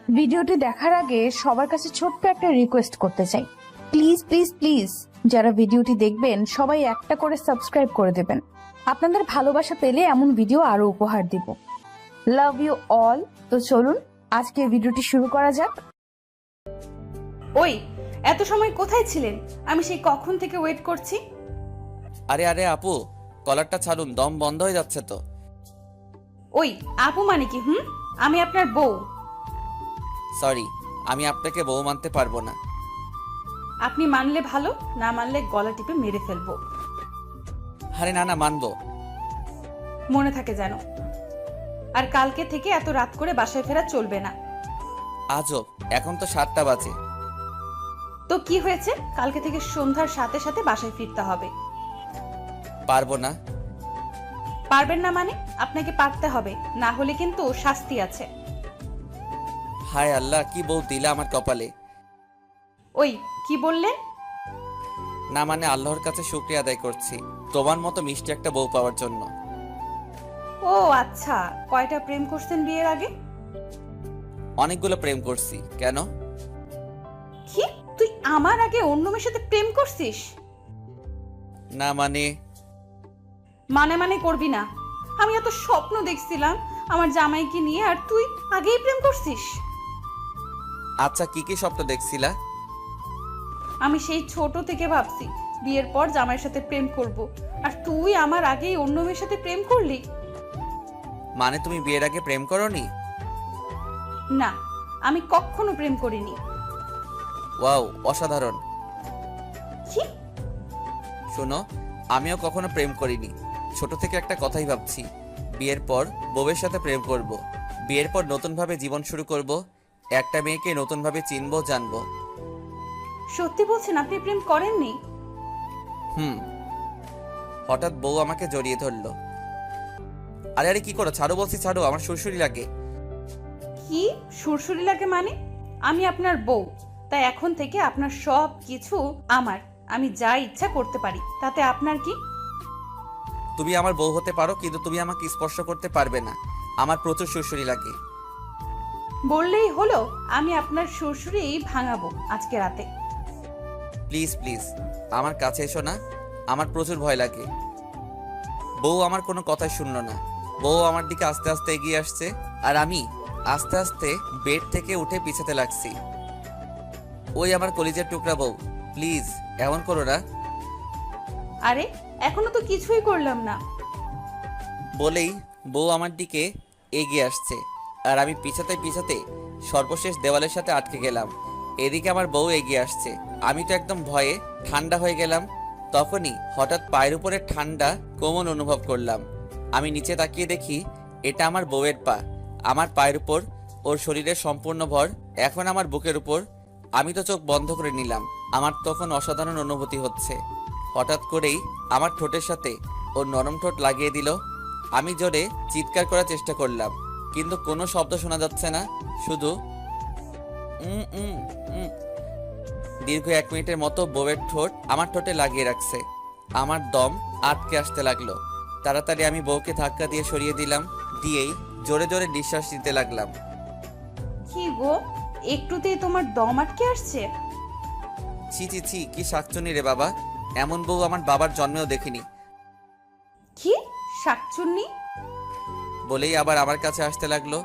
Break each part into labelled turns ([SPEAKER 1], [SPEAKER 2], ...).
[SPEAKER 1] ভিডিওটি দেখার আগে সবার কাছে ছোট্ট একটা রিকোয়েস্ট করতে চাই, প্লিজ প্লিজ প্লিজ যারা ভিডিওটি দেখবেন সবাই একটা করে সাবস্ক্রাইব করে দেবেন। আপনাদের ভালোবাসা পেলে এমন ভিডিও আরো উপহার দিব। Love you all. তো চলুন আজকে ভিডিওটি শুরু করা যাক।
[SPEAKER 2] ওই এত সময় কোথায় ছিলেন? আমি সেই কখন থেকে ওয়েট করছি।
[SPEAKER 3] আরে আরে আপু, কলারটা ছাড়ুন, দম বন্ধ হয়ে যাচ্ছে তো।
[SPEAKER 2] ওই আপু মানে কি? আমি আপনার বউ।
[SPEAKER 3] সরি, আমি আপনাকে বউ মানতে পারবো না।
[SPEAKER 2] আপনি মানলে ভালো, না মানলে গলা টিপে মেরে ফেলবো।
[SPEAKER 3] আরে না না, মানবো।
[SPEAKER 2] মনে থাকে যেন। আর কালকে থেকে এত রাত করে বাসায় ফেরা চলবে না।
[SPEAKER 3] আজব, এখন তো 7টা বাজে।
[SPEAKER 2] তো কি হয়েছে? কালকে থেকে সন্ধ্যার সাথে সাথে বাসায় ফিরতে হবে।
[SPEAKER 3] পারবো না।
[SPEAKER 2] পারবেন না মানে? আপনাকে পারতে হবে, না হলে কিন্তু শাস্তি আছে।
[SPEAKER 3] হায় আল্লাহ, কি বউ দিলা আমার কপালে।
[SPEAKER 2] ওই কি বললেন?
[SPEAKER 3] না মানে আল্লাহর কাছে শুকরিয়া আদায় করছি তোমার মতো মিষ্টি একটা বউ পাওয়ার জন্য।
[SPEAKER 2] ও আচ্ছা, কয়টা প্রেম করছেন বিয়ের আগে?
[SPEAKER 3] অনেকগুলো প্রেম করছি। কেন?
[SPEAKER 2] কি তুই আমার আগে অন্য মেয়ের সাথে প্রেম করছিস?
[SPEAKER 3] না মানে
[SPEAKER 2] মানে করবি না। আমি এত স্বপ্ন দেখছিলাম আমার জামাইকে নিয়ে, আর তুই আগেই প্রেম করছিস।
[SPEAKER 3] আচ্ছা, কি কি স্বপ্ন দেখছিলা?
[SPEAKER 2] আমি সেই ছোট থেকে ভাবছি বিয়ের পর জামাইয়ের সাথে প্রেম করব, আর তুই আমার আগেই অন্য মেয়ের সাথে প্রেম করলি।
[SPEAKER 3] মানে তুমি বিয়ের আগে প্রেম করনি?
[SPEAKER 2] না, আমি কখনো প্রেম করিনি।
[SPEAKER 3] ওয়াও, অসাধারণ।
[SPEAKER 2] কি?
[SPEAKER 3] শোনো, আমিও কখনো প্রেম করিনি। ছোট থেকে একটা কথাই ভাবছি, বিয়ের পর বউয়ের সাথে প্রেম করব। বিয়ের পর নতুনভাবে জীবন শুরু করব, একটা মেয়েকে নতুনভাবে চিনবো, জানবো।
[SPEAKER 2] সত্যি বলছেন আপনি প্রেম করেননি?
[SPEAKER 3] হুম। হঠাৎ বউ আমাকে জড়িয়ে ধরলো। আরে আরে, কি করো? ছাড়ো বলছি, ছাড়ো, আমার সুরসুরি লাগে।
[SPEAKER 2] কি সুরসুরি লাগে মানে? আমি আপনার বউ, তাই এখন থেকে আপনার সব কিছু আমার। আমি যা ইচ্ছা করতে পারি, তাতে আপনার কি?
[SPEAKER 3] তুমি আমার বউ হতে পারো, কিন্তু তুমি আমাকে স্পর্শ করতে পারবে না। আমার প্রচুর সুরসুরি লাগে।
[SPEAKER 2] বললেই হলো, আমি আপনার সুরসুরি ভাঙাবো আজকে রাতে।
[SPEAKER 3] প্লিজ প্লিজ, আমার কাছে এসো না, আমার প্রচুর ভয় লাগে। বউ আমার কোনো কথাই শুনলো না। বউ আমার দিকে আস্তে আস্তে এগিয়ে আসছে, আর আমি আস্তে আস্তে বেড থেকে উঠে পিছাতে লাগছি। ওই আমার কলিজার টুকরা বউ, প্লিজ এমন করো না।
[SPEAKER 2] আরে এখনো তো কিছুই করলাম না।
[SPEAKER 3] বলেই বউ আমার দিকে এগিয়ে আসছে, আর আমি পিছাতে পিছাতে সর্বশেষ দেওয়ালের সাথে আটকে গেলাম। এদিকে আমার বউ এগিয়ে আসছে, আমি তো একদম ভয়ে ঠান্ডা হয়ে গেলাম। তখনই হঠাৎ পায়ের উপরে ঠান্ডা কোমল অনুভব করলাম। আমি নিচে তাকিয়ে দেখি এটা আমার বউয়ের পা। আমার পায়ের উপর ওর শরীরের সম্পূর্ণ ভর, এখন আমার বুকের উপর। আমি তো চোখ বন্ধ করে নিলাম। আমার তখন অসাধারণ অনুভূতি হচ্ছে। হঠাৎ করেই আমার ঠোঁটের সাথে ওর নরম ঠোঁট লাগিয়ে দিল। আমি জোরে চিৎকার করার চেষ্টা করলাম, কিন্তু কোনো শব্দ শোনা যাচ্ছে না, শুধু উম উম উম। দীর্ঘ 1 মিনিটের মতো বউয়ের ঠোঁট আমার ঠোঁটে লাগিয়ে রাখছে। আমার দম আটকে আসতে লাগলো। তাড়াতাড়ি আমি বউকে ধাক্কা দিয়ে সরিয়ে দিলাম, দিয়েই জোরে জোরে নিঃশ্বাস নিতে লাগলাম।
[SPEAKER 2] কি গো, একটুতেই তোমার দম আটকে আসছে?
[SPEAKER 3] ছি ছি ছি, কি শাকচুনি রে বাবা, এমন বউ আমার বাবার জন্মেও দেখিনি।
[SPEAKER 2] কি শাকচুন্নি?
[SPEAKER 3] বলেই আবার আমার কাছে আসতে লাগলো।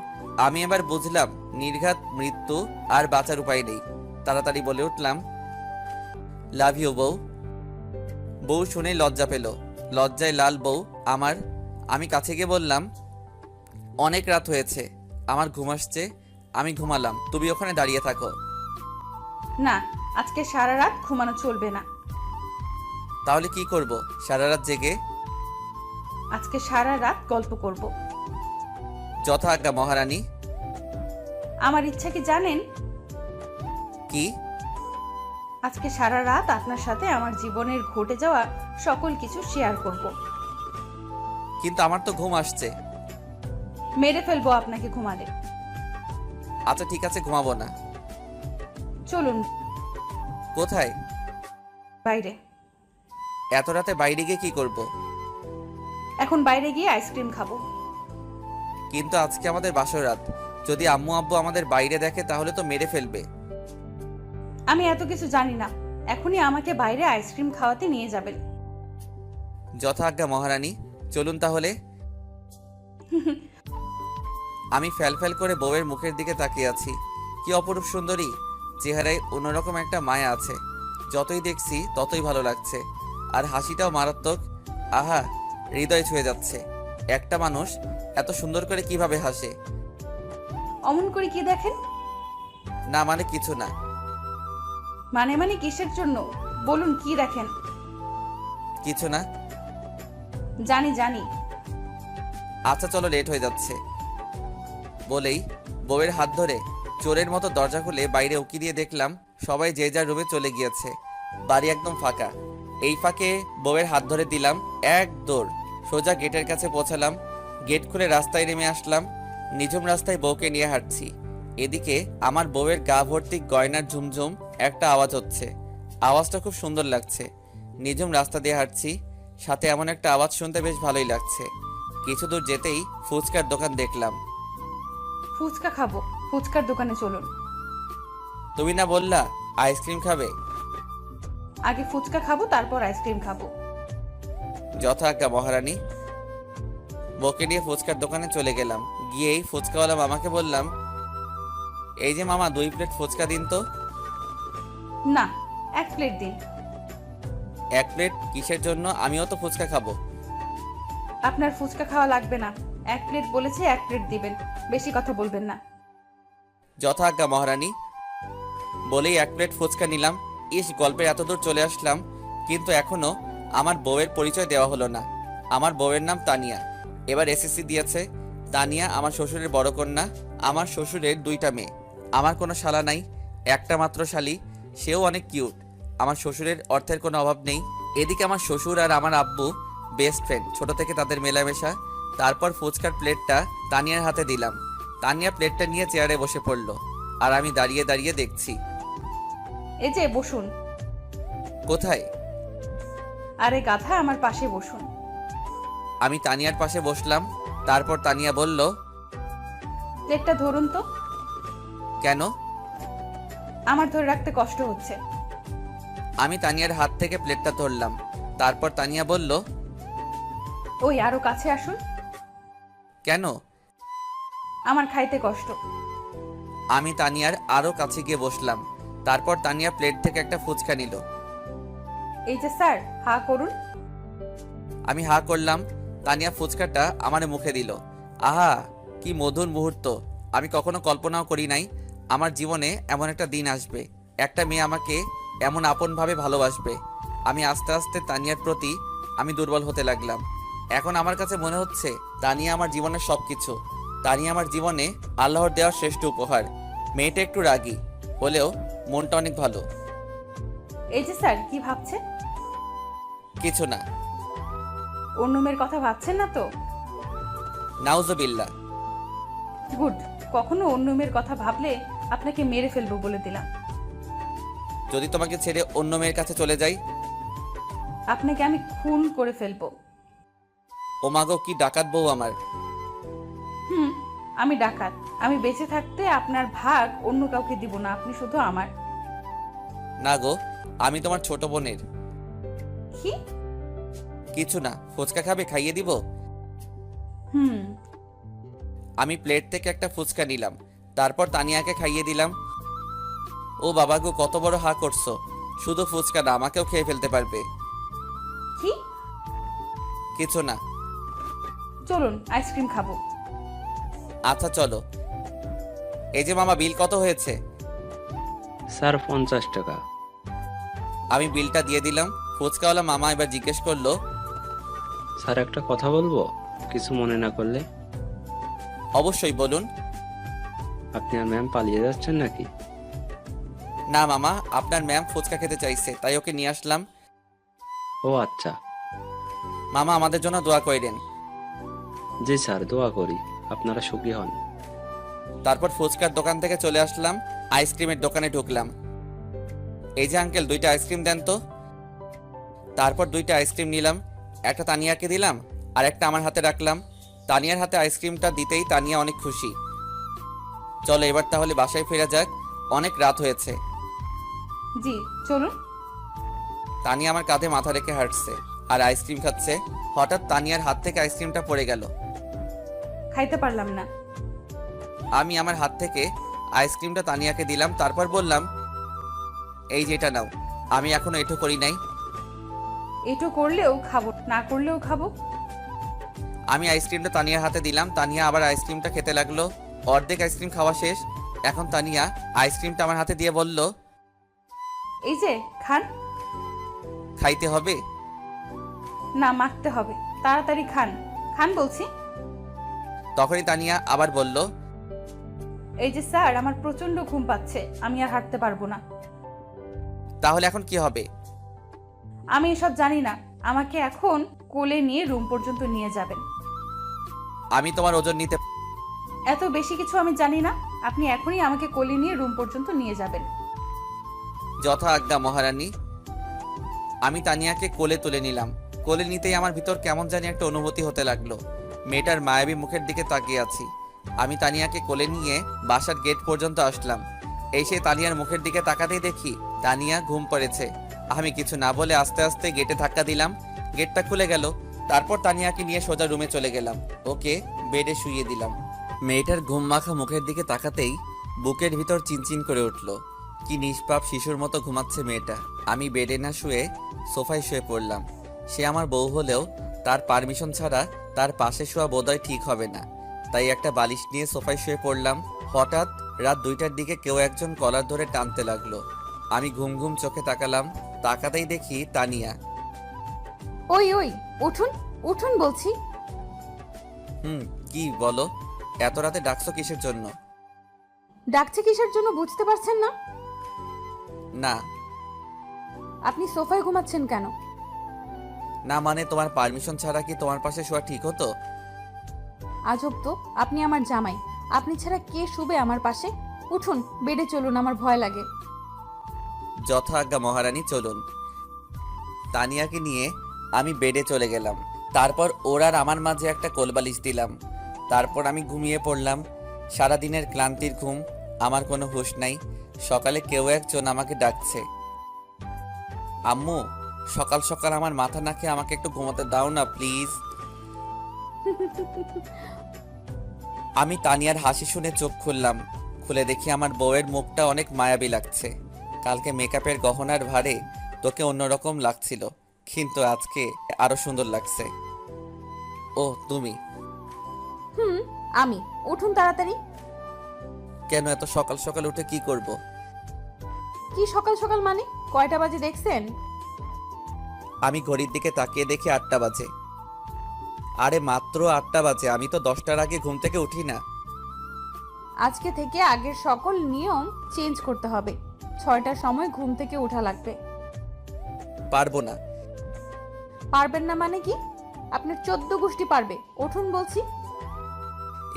[SPEAKER 3] আমি এবার বুঝলাম নির্ঘাত মৃত্যু, আর বাঁচার উপায় নেই। তাড়াতাড়ি বলে উঠলাম, লাভ ইউ বউ। বউ শুনেই লজ্জা পেল, লজ্জায় লাল বউ আমার। আমি কাছে গিয়ে বললাম, অনেক রাত হয়েছে, আমার ঘুম আসছে, আমি ঘুমালাম, তুমি ওখানে দাঁড়িয়ে থাকো।
[SPEAKER 2] না, আজকে সারা রাত ঘুমানো চলবে না।
[SPEAKER 3] তাহলে কি করব? সারা রাত জেগে?
[SPEAKER 2] আজকে সারা রাত গল্প করব।
[SPEAKER 3] যথা আজ্ঞা মহারানী।
[SPEAKER 2] আমার ইচ্ছা কি জানেন?
[SPEAKER 3] কি?
[SPEAKER 2] আজকে সারা রাত আপনার সাথে আমার জীবনের ঘটে যাওয়া সকল কিছু শেয়ার করব।
[SPEAKER 3] কিন্তু আমার তো ঘুম আসছে।
[SPEAKER 2] মেরে ফেলবো আপনাকে ঘুমালে।
[SPEAKER 3] আচ্ছা ঠিক আছে, ঘুমাবো না।
[SPEAKER 2] চলুন
[SPEAKER 3] কোথায়?
[SPEAKER 2] বাইরে।
[SPEAKER 3] এত রাতে বাইরে গিয়ে কি করব?
[SPEAKER 2] এখন বাইরে গিয়ে আইসক্রিম খাবো।
[SPEAKER 3] কিন্তু আজকে আমাদের বাসর রাত, যদি আম্মু আব্বু আমাদের বাইরে দেখে তাহলে তো মেরে ফেলবে।
[SPEAKER 2] আমি এত কিছু জানি না, এখনই আমাকে বাইরে আইসক্রিম খাওয়াতে নিয়ে যাবেন।
[SPEAKER 3] যথাজ্ঞা মহারানী, চলুন তাহলে। আমি ফ্যাল করে বউয়ের মুখের দিকে তাকিয়ে আছি। কি অপরূপ সুন্দরী, চেহারায় অন্যরকম একটা মায়া আছে। যতই দেখছি ততই ভালো লাগছে, আর হাসিটাও মারাত্মক। আহা, হৃদয় ছুঁয়ে যাচ্ছে। একটা মানুষ এত সুন্দর করে কিভাবে হাসে?
[SPEAKER 2] অমন করে কি দেখেন?
[SPEAKER 3] না মানে কিছু না।
[SPEAKER 2] মানে কিসের জন্য বলুন, কি দেখেন?
[SPEAKER 3] কিছু না।
[SPEAKER 2] জানি।
[SPEAKER 3] আচ্ছা চলো, লেট হয়ে যাচ্ছে। বলেই বউয়ের হাত ধরে চোরের মতো দরজা খুলে বাইরে উকি দিয়ে দেখলাম সবাই যে যার রুমে চলে গিয়েছে। বাড়ি একদম ফাঁকা। এই ফাঁকে বউয়ের হাত ধরে দিলাম, এক দৌড় সোজা গেটের কাছে পৌঁছালাম। গেট খুলে রাস্তায় নেমে আসলাম। নিঝুম রাস্তায় বউকে নিয়ে হাঁটছি। এদিকে আমার বউয়ের গা ভর্তি গয়নার ঝুমঝুম একটা আওয়াজ হচ্ছে। আওয়াজটা খুব সুন্দর লাগছে। নিঝুম রাস্তা দিয়ে হাঁটছি, সাথে এমন একটা আওয়াজ শুনতে বেশ ভালোই লাগছে। কিছু দূর যেতেই ফুচকার দোকান দেখলাম।
[SPEAKER 2] ফুচকা খাবো, ফুচকার দোকানে চলুন।
[SPEAKER 3] তুমি না বললা আইসক্রিম খাবে?
[SPEAKER 2] আগে ফুচকা খাবো, তারপর আইসক্রিম খাবো।
[SPEAKER 3] যথাজ্ঞা মহারানী। বউকে নিয়ে ফুচকার দোকানে চলে গেলাম। গিয়েই ফুচকাওয়ালা মামাকে বললাম, এই যে মামা 2 প্লেট ফুচকা দিন তো।
[SPEAKER 2] না, 1 প্লেট দিন।
[SPEAKER 3] 1 প্লেট কিসের জন্য? আমিও তো ফুচকা খাবো।
[SPEAKER 2] আপনার ফুচকা খাওয়া লাগবে না, 1 প্লেট বলেছি, 1 প্লেট দিবেন, বেশি কথা বলবেন না।
[SPEAKER 3] যথাজ্ঞা মহারানী। বলেই 1 প্লেট ফুচকা নিলাম। ইস, গল্পের এত দূর চলে আসলাম, কিন্তু এখনো আমার বউয়ের পরিচয় দেওয়া হলো না। আমার বউয়ের নাম তানিয়া, এবার এসএসসি দিয়েছে। তানিয়া আমার শ্বশুরের বড় কন্যা। আমার শ্বশুরের 2টা মেয়ে। আমার কোনো শালা নাই, একটা মাত্র শালি, সেও অনেক কিউট। আমার শ্বশুরের অর্থের কোনো অভাব নেই। এদিকে আমার শ্বশুর আর আমার আব্বু বেস্ট ফ্রেন্ড, ছোট থেকে তাদের মেলামেশা। তারপর ফুচকার প্লেটটা তানিয়ার হাতে দিলাম। তানিয়া প্লেটটা নিয়ে চেয়ারে বসে পড়লো, আর আমি দাঁড়িয়ে দাঁড়িয়ে দেখছি।
[SPEAKER 2] এই যে বসুন।
[SPEAKER 3] কোথায়?
[SPEAKER 2] আরে গাধা, আমার পাশে বসুন।
[SPEAKER 3] আমি তানিয়ার পাশে বসলাম। তারপর তানিয়া বলল,
[SPEAKER 2] প্লেটটা ধরুন তো।
[SPEAKER 3] কেন?
[SPEAKER 2] আমার ধরে রাখতে কষ্ট হচ্ছে।
[SPEAKER 3] আমি তানিয়ার হাত থেকে প্লেটটা ধরলাম। তারপর তানিয়া বলল,
[SPEAKER 2] ওই আরো কাছে আসুন।
[SPEAKER 3] কেন?
[SPEAKER 2] আমার খাইতে কষ্ট।
[SPEAKER 3] আমি তানিয়ার আরো কাছে গিয়ে বসলাম। তারপর তানিয়া প্লেট থেকে একটা ফুচকা নিল।
[SPEAKER 2] এই যে স্যার, হা করুন।
[SPEAKER 3] আমি হা করলাম। তানিয়া ফুচকাটা আমার মুখে দিল। আহা, কি মধুর মুহূর্ত! আমি কখনো কল্পনাও করি নাই আমার জীবনে এমন একটা দিন আসবে, একটা মেয়ে আমাকে এমন আপনভাবে ভালোবাসবে। আমি আস্তে আস্তে তানিয়ার প্রতি আমি দুর্বল হতে লাগলাম। এখন আমার কাছে মনে হচ্ছে তানিয়া আমার জীবনের সবকিছু। তানিয়া আমার জীবনে আল্লাহর দেওয়া শ্রেষ্ঠ উপহার। মেয়েটা একটু রাগী হলেও মনটা অনেক ভালো।
[SPEAKER 2] এই যে স্যার, কি ভাবছে?
[SPEAKER 3] কিছু না।
[SPEAKER 2] অন্য মেয়ের কথা ভাবছেন না তো?
[SPEAKER 3] নাউজুবিল্লাহ।
[SPEAKER 2] গুড। কখনো অন্য মেয়ের কথা ভাবলে আপনাকে মেরে ফেলবো বলে দিলাম।
[SPEAKER 3] যদি তোমাকে ছেড়ে অন্য মেয়ের কাছে চলে যাই?
[SPEAKER 2] আপনাকে আমি খুন করে ফেলবো।
[SPEAKER 3] ও মাগো, কি ডাকাত বউ আমার!
[SPEAKER 2] আমি ডাকাত। আমি বেঁচে থাকতে আপনার ভাগ অন্য কাউকে দিব না, আপনি শুধু আমার।
[SPEAKER 3] না গো, আমি তোমার ছোট বোনের।
[SPEAKER 2] কি?
[SPEAKER 3] কিছু না। ফুচকা খাবে? খাইয়ে দিব।
[SPEAKER 2] হুম।
[SPEAKER 3] আমি প্লেট থেকে একটা ফুচকা নিলাম। তারপর তানিয়াকে খাইয়ে দিলাম। ও বাবা গো, কত বড় হা করছো! শুধু ফুচকা না, আমাকেও খেয়ে ফেলতে পারবে।
[SPEAKER 2] কি?
[SPEAKER 3] কিছু না।
[SPEAKER 2] চলুন আইসক্রিম খাবো।
[SPEAKER 3] আচ্ছা চলো। এই যে মামা, বিল কত হয়েছে?
[SPEAKER 4] স্যার 50 টাকা।
[SPEAKER 3] আমি বিলটা দিয়ে দিলাম। ফুচকাওয়ালা মামা এবার জিজ্ঞেস করলো,
[SPEAKER 4] স্যার একটা কথা বলবো, কিছু মনে না করলে?
[SPEAKER 3] অবশ্যই বলুন।
[SPEAKER 4] আপনি আর ম্যাম পালিয়ে যাচ্ছেন নাকি?
[SPEAKER 3] না মামা, আপনার ম্যাম ফুচকা খেতে চাইছে, তাই ওকে নিয়ে আসলাম।
[SPEAKER 4] ও আচ্ছা।
[SPEAKER 3] মামা আমাদের জন্য দোয়া করেন।
[SPEAKER 4] জি স্যার, দোয়া করি আপনারা সুখী হন।
[SPEAKER 3] তারপর ফুচকার দোকান থেকে চলে আসলাম, আইসক্রিমের দোকানে ঢুকলাম। এই যে আঙ্কেল, 2টা আইসক্রিম দেন তো। তারপর 2টা আইসক্রিম নিলাম। একটা তানিয়াকে দিলাম, আর একটা আমার হাতে রাখলাম। তানিয়ার হাতে আইসক্রিমটা দিতেই তানিয়া অনেক খুশি। চলো এবার তাহলে বাসায় ফেরা যাক, অনেক রাত হয়েছে।
[SPEAKER 2] জি চলুন।
[SPEAKER 3] তানিয়া আমার কাঁধে মাথা রেখে হাঁটছে আর আইসক্রিম খাচ্ছে। হঠাৎ তানিয়ার হাত থেকে আইসক্রিমটা পড়ে গেল।
[SPEAKER 2] খাইতে পারলাম না।
[SPEAKER 3] আমি আমার হাত থেকে আইসক্রিমটা তানিয়াকে দিলাম, তারপর বললাম, এই যে এটা নাও। আমি এখনো এটো করি নাই।
[SPEAKER 2] এটু করলেও খাবো, না করলেও খাবো।
[SPEAKER 3] আমি আইসক্রিমটা তানিয়ার হাতে দিলাম। তানিয়া আবার আইসক্রিমটা খেতে লাগলো। অর্ধেক আইসক্রিম খাওয়া শেষ। এখন তানিয়া আইসক্রিমটা আমার হাতে দিয়ে বলল,
[SPEAKER 2] এই যে খান।
[SPEAKER 3] খাইতে হবে?
[SPEAKER 2] না, মাখতে হবে। তাড়াতাড়ি খান, খান বলছি।
[SPEAKER 3] তখনই তানিয়া আবার বলল,
[SPEAKER 2] এই যে স্যার, আমার প্রচন্ড ঘুম পাচ্ছে, আমি আর হাঁটতে পারবো না।
[SPEAKER 3] তাহলে এখন কি হবে?
[SPEAKER 2] আমি এসব জানি না। আমাকে এখন কোলে নিয়ে রুম পর্যন্ত নিয়ে যাবেন।
[SPEAKER 3] আমি তোমার ওজন নিতে।
[SPEAKER 2] এত বেশি কিছু আমি জানি না। আপনি এখনই আমাকে কোলে নিয়ে রুম পর্যন্ত নিয়ে যাবেন।
[SPEAKER 3] যথা আজ্ঞা মহারানী। আমি তানিয়াকে কোলে তুলে নিলাম। কোলে নিতেই আমার ভিতর কেমন জানি একটা অনুভূতি হতে লাগলো। মেয়েটার মায়াবী মুখের দিকে তাকিয়ে আছি। আমি তানিয়াকে কোলে নিয়ে বাসার গেট পর্যন্ত আসলাম। এসে তানিয়ার মুখের দিকে তাকাতেই দেখি তানিয়া ঘুম পড়েছে। আমি কিছু না বলে আস্তে আস্তে গেটে ধাক্কা দিলাম। গেটটা খুলে গেল। তারপর তানিয়াকে নিয়ে সোজা রুমে চলে গেলাম। ওকে বেডে শুইয়ে দিলাম। মেয়েটার ঘুম মাখা মুখের দিকে তাকাতেই বুকের ভিতর চিনচিন করে উঠল। কি নিষ্পাপ শিশুর মতো ঘুমাচ্ছে মেয়েটা। আমি বেডে না শুয়ে সোফায় শুয়ে পড়লাম। সে আমার বউ হলেও তার পারমিশন ছাড়া তার পাশে শোয়া বোধহয় ঠিক হবে না, তাই একটা বালিশ নিয়ে সোফায় শুয়ে পড়লাম। হঠাৎ রাত 2টার দিকে কেউ একজন কলার ধরে টানতে লাগলো। আমি ঘুম ঘুম চোখে তাকালাম। তাকাতেই দেখি তানিয়া।
[SPEAKER 1] ওই ওই, উঠুন উঠুন বলছি।
[SPEAKER 3] কি বলো? এত রাতে ডাকছো কিসের জন্য?
[SPEAKER 1] ডাকছে কিসের জন্য বুঝতে পারছেন না?
[SPEAKER 3] না।
[SPEAKER 1] আপনি সোফায় ঘুমাচ্ছেন কেন?
[SPEAKER 3] না মানে তোমার পারমিশন ছাড়া কি তোমার পাশে শোয়া ঠিক হতো?
[SPEAKER 1] আজব তো, আপনি আমার জামাই, আপনি ছাড়া কে শুবে আমার পাশে? উঠুন, বেডে চলুন, আমার ভয় লাগে।
[SPEAKER 3] যথা আজ্ঞা মহারানী, চলুন। তানিয়াকে নিয়ে আমি বেডে চলে গেলাম। তারপর ওর আর আমার মাঝে একটা কোলবালিশ দিলাম। তারপর আমি ঘুমিয়ে পড়লাম। সারাদিনের ক্লান্তির ঘুম, আমার কোনো হুঁশ নাই। সকালে কেউ একজন আমাকে ডাকছে, আম্মু সকাল সকাল আমার মাথা না খেয়ে আমাকে একটু ঘুমাতে দাও না প্লিজ। আমি তানিয়ার হাসি শুনে চোখ খুললাম। খুলে দেখি আমার বউয়ের মুখটা অনেক মায়াবী লাগছে। কালকে মেকআপের গহনার ভারে তোকে অন্যরকম লাগছিল, কিন্তু আজকে আরো সুন্দর লাগছে। ও তুমি?
[SPEAKER 1] আমি। উঠুন তাড়াতাড়ি।
[SPEAKER 3] কেন এত সকাল সকাল উঠে কি করব?
[SPEAKER 1] কি সকাল সকাল মানে? কয়টা বাজে দেখছেন?
[SPEAKER 3] আমি ঘড়ির দিকে তাকিয়ে দেখি 8টা বাজে। আরে মাত্র 8টা বাজে, আমি তো 10টার আগে ঘুম থেকে উঠি না।
[SPEAKER 1] আজকে থেকে আগের সকল নিয়ম চেঞ্জ করতে হবে। 6টার সময় ঘুম থেকে ওঠা লাগবে।
[SPEAKER 3] পারবো না।
[SPEAKER 1] পারবেন না মানে কি? আপনার 14 গোষ্ঠী পারবে। উঠুন বলছি।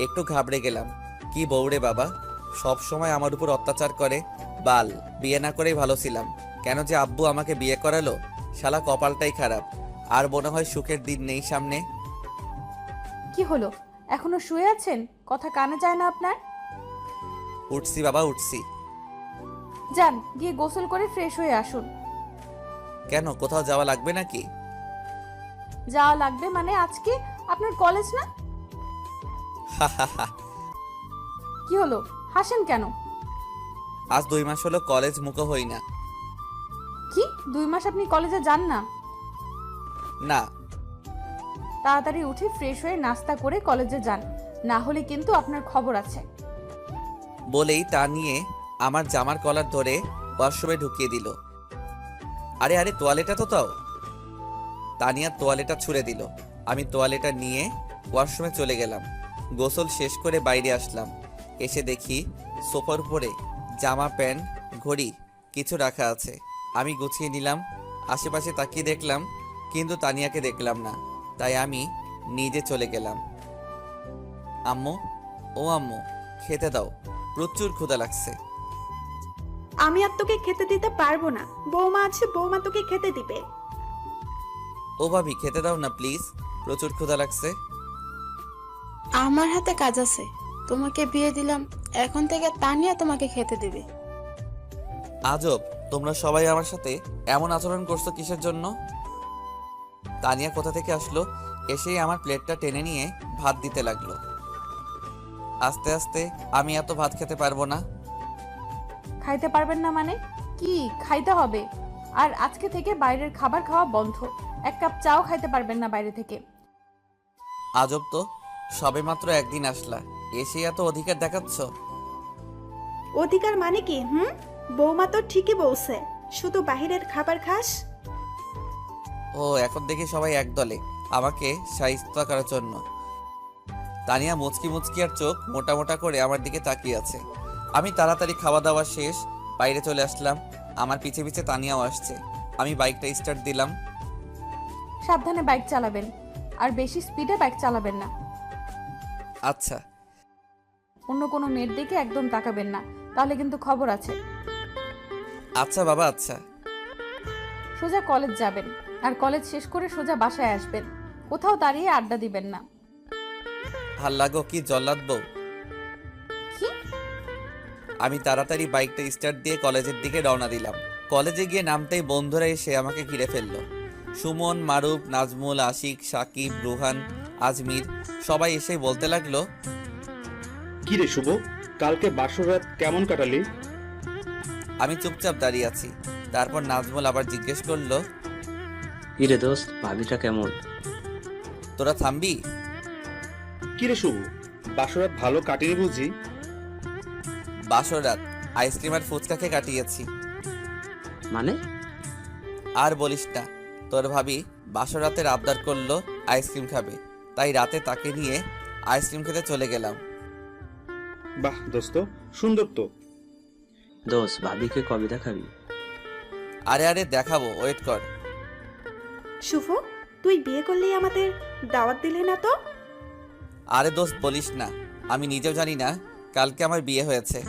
[SPEAKER 3] একটু ঘাবড়ে গেলাম। কি বউরে বাবা, সব সময় আমার উপর অত্যাচার করে। বাল, বিয়ে না করেই ভালো ছিলাম। কেন যে আব্বু আমাকে বিয়ে করালো, শালা কপালটাই খারাপ। আর মনে হয় সুখের দিন নেই সামনে।
[SPEAKER 1] কি হলো, এখনো শুয়ে আছেন? কথা কানে যায় না আপনার?
[SPEAKER 3] উঠছি বাবা, উঠছি।
[SPEAKER 1] যান, গিয়ে গোসল করে ফ্রেশ হয়ে আসুন।
[SPEAKER 3] কেন, কোথাও যাওয়া লাগবে নাকি?
[SPEAKER 1] যাওয়া লাগবে মানে আজকে আপনার কলেজ না? কি হলো, হাসেন কেন?
[SPEAKER 3] আজ 2 মাস হলো কলেজ মুখো হই না।
[SPEAKER 1] কি 2 মাস আপনি কলেজে যান না?
[SPEAKER 3] না।
[SPEAKER 1] তাড়াতাড়ি উঠে ফ্রেশ হয়ে নাস্তা করে কলেজে যান, না হলে কিন্তু আপনার খবর আছে।
[SPEAKER 3] বলেই তা নিয়ে আমার জামার কলার ধরে ওয়াশরুমে ঢুকিয়ে দিল। আরে আরে, তোয়ালেটা তো তাও। তানিয়া তোয়ালেটা ছুঁড়ে দিল। আমি তোয়ালেটা নিয়ে ওয়াশরুমে চলে গেলাম। গোসল শেষ করে বাইরে আসলাম। এসে দেখি সোফার উপরে জামা, প্যান্ট, ঘড়ি কিছু রাখা আছে। আমি গুছিয়ে নিলাম। আশেপাশে তাকিয়ে দেখলাম, কিন্তু তানিয়াকে দেখলাম না। তাই আমি নিজে চলে গেলাম। আম্মু, ও আম্মু, খেতে দাও, প্রচুর ক্ষুধা লাগছে।
[SPEAKER 5] আমি আর তোকে খেতে দিতে পারবো না। বৌমা আছে, বৌমা তোকে খেতে দিবে।
[SPEAKER 3] ও ভাবি, খেতে দাও না প্লিজ, প্রচুর ক্ষুধা লাগছে।
[SPEAKER 6] আমার হাতে কাজ আছে। তোমাকে বিয়ে দিলাম এখন থেকে তানিয়া তোমাকে খেতে দেবে।
[SPEAKER 3] আজব, তোমরা সবাই আমার সাথে এমন আচরণ করছো কিসের জন্য? তানিয়া কোথা থেকে আসলো? এসেই আমার প্লেটটা টেনে নিয়ে ভাত দিতে লাগলো। আস্তে আস্তে আমি এত ভাত খেতে পারবো না।
[SPEAKER 1] খাইতে পারবেন না মানে কি? খাইতে হবে। আর আজকে থেকে বাইরের খাবার খাওয়া বন্ধ। এক কাপ চাও খাইতে পারবেন না বাইরে থেকে।
[SPEAKER 3] আজব তো, সবে মাত্র একদিন আসলা, এসে এত অধিকার দেখাচ্ছ।
[SPEAKER 5] অধিকার মানে কি? বৌমা তো ঠিকই বলছে, শুধু বাহিরের খাবার খাস।
[SPEAKER 3] ও, এখন দেখি সবাই একদলে আমাকে শাইস্তা করার জন্য। তানিয়া মুচকি মুচকি আর চোখ মোটা মোটা করে আমার দিকে তাকিয়ে আছে। আমি তাড়াতাড়ি খাওয়া দাওয়া শেষ বাইরে চলে আসলাম। আমার পিছে পিছে তানিয়াও আসছে। আমি বাইকটা স্টার্ট দিলাম।
[SPEAKER 1] সাবধানে বাইক চালাবেন, আর বেশি স্পিডে বাইক চালাবেন না।
[SPEAKER 3] আচ্ছা।
[SPEAKER 1] অন্য কোনো মেয়ের দিকে একদম তাকাবেন না, তাহলে কিন্তু খবর আছে।
[SPEAKER 3] আচ্ছা বাবা, আচ্ছা।
[SPEAKER 1] সোজা কলেজ যাবেন, আর কলেজ শেষ করে সোজা বাসায় আসবেন। কোথাও দাঁড়িয়ে আড্ডা দিবেন না।
[SPEAKER 3] ভাল লাগো কি জল্লাদ বউ।
[SPEAKER 1] কি?
[SPEAKER 3] আমি তাড়াতাড়ি বাইকটা স্টার্ট দিয়ে কলেজের দিকে রওনা দিলাম। কলেজে গিয়ে নামতেই বন্ধুরা এসে আমাকে ঘিরে ফেললো। সুমন, মারুফ, নাজমুল, আশিক, সাকিব, রুহান, আজমির সবাই এসে বলতে লাগলো,
[SPEAKER 7] কি রে শুভ, কালকে বাসরাত কেমন কাটালি?
[SPEAKER 3] আমি চুপচাপ দাঁড়িয়ে আছি। তারপর নাজমুল আবার জিজ্ঞেস করলো,
[SPEAKER 4] কি রে দোস্ত, ভাবিটা কেমন?
[SPEAKER 3] তোরা থামবি?
[SPEAKER 7] কি রে শুভ, বাসরাত ভালো কাটেনি বুঝি?
[SPEAKER 3] বাসরাত আইসক্রিম আর ফুচকা খেয়ে কাটিয়েছি।
[SPEAKER 4] মানে?
[SPEAKER 3] আর বলিস না, তোর ভাবি বাসরাতের আবদার করলো আইসক্রিম খাবে, তাই রাতে তাকে নিয়ে আইসক্রিম খেতে চলে গেলাম।
[SPEAKER 7] বাহ দোস্ত, সুন্দর তো।
[SPEAKER 4] দোস্ত, ভাবিকে কবে দেখাবি?
[SPEAKER 3] আরে আরে দেখাবো, ওয়েট কর।
[SPEAKER 5] শুভ, তুই বিয়ে করলেই আমাদের দাওয়াত দিলে না তো?
[SPEAKER 3] আরে দোস্ত বলিস না, আমি নিজেও জানি না কালকে আমার বিয়ে হয়েছে।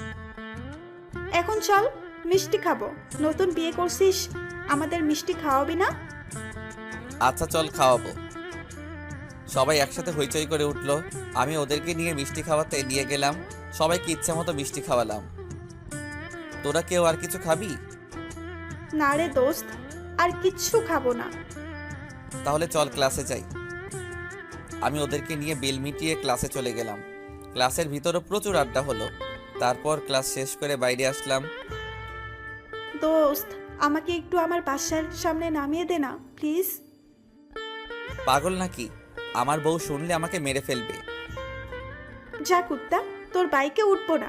[SPEAKER 5] এখন চল মিষ্টি খাবো। নতুন বিয়ে করছিস, আমাদের মিষ্টি খাওয়াবি না?
[SPEAKER 3] আচ্ছা চল, খাওয়াবো। সবাই একসাথে হইচই করে উঠলো। আমি ওদেরকে নিয়ে মিষ্টি খাওয়াতে নিয়ে গেলাম। সবাইকে ইচ্ছা মতো মিষ্টি খাওয়ালাম। তোরা কেউ আর কিছু খাবি?
[SPEAKER 5] না রে দোস্ত, আর কিচ্ছু খাবো না।
[SPEAKER 3] তাহলে চল ক্লাসে যাই। আমি ওদেরকে নিয়ে বিল মিটিয়ে ক্লাসে চলে গেলাম। ক্লাসের ভিতরে প্রচুর আড্ডা হলো। তারপর ক্লাস শেষ করে বাইরে আসলাম।
[SPEAKER 5] দোস্ত, আমাকে একটু আমার বাসার সামনে নামিয়ে দে না প্লিজ।
[SPEAKER 3] পাগল নাকি? আমার বউ শুনলে আমাকে মেরে ফেলবে।
[SPEAKER 5] যা কুত্তা, তোর বাইকে উঠবো না।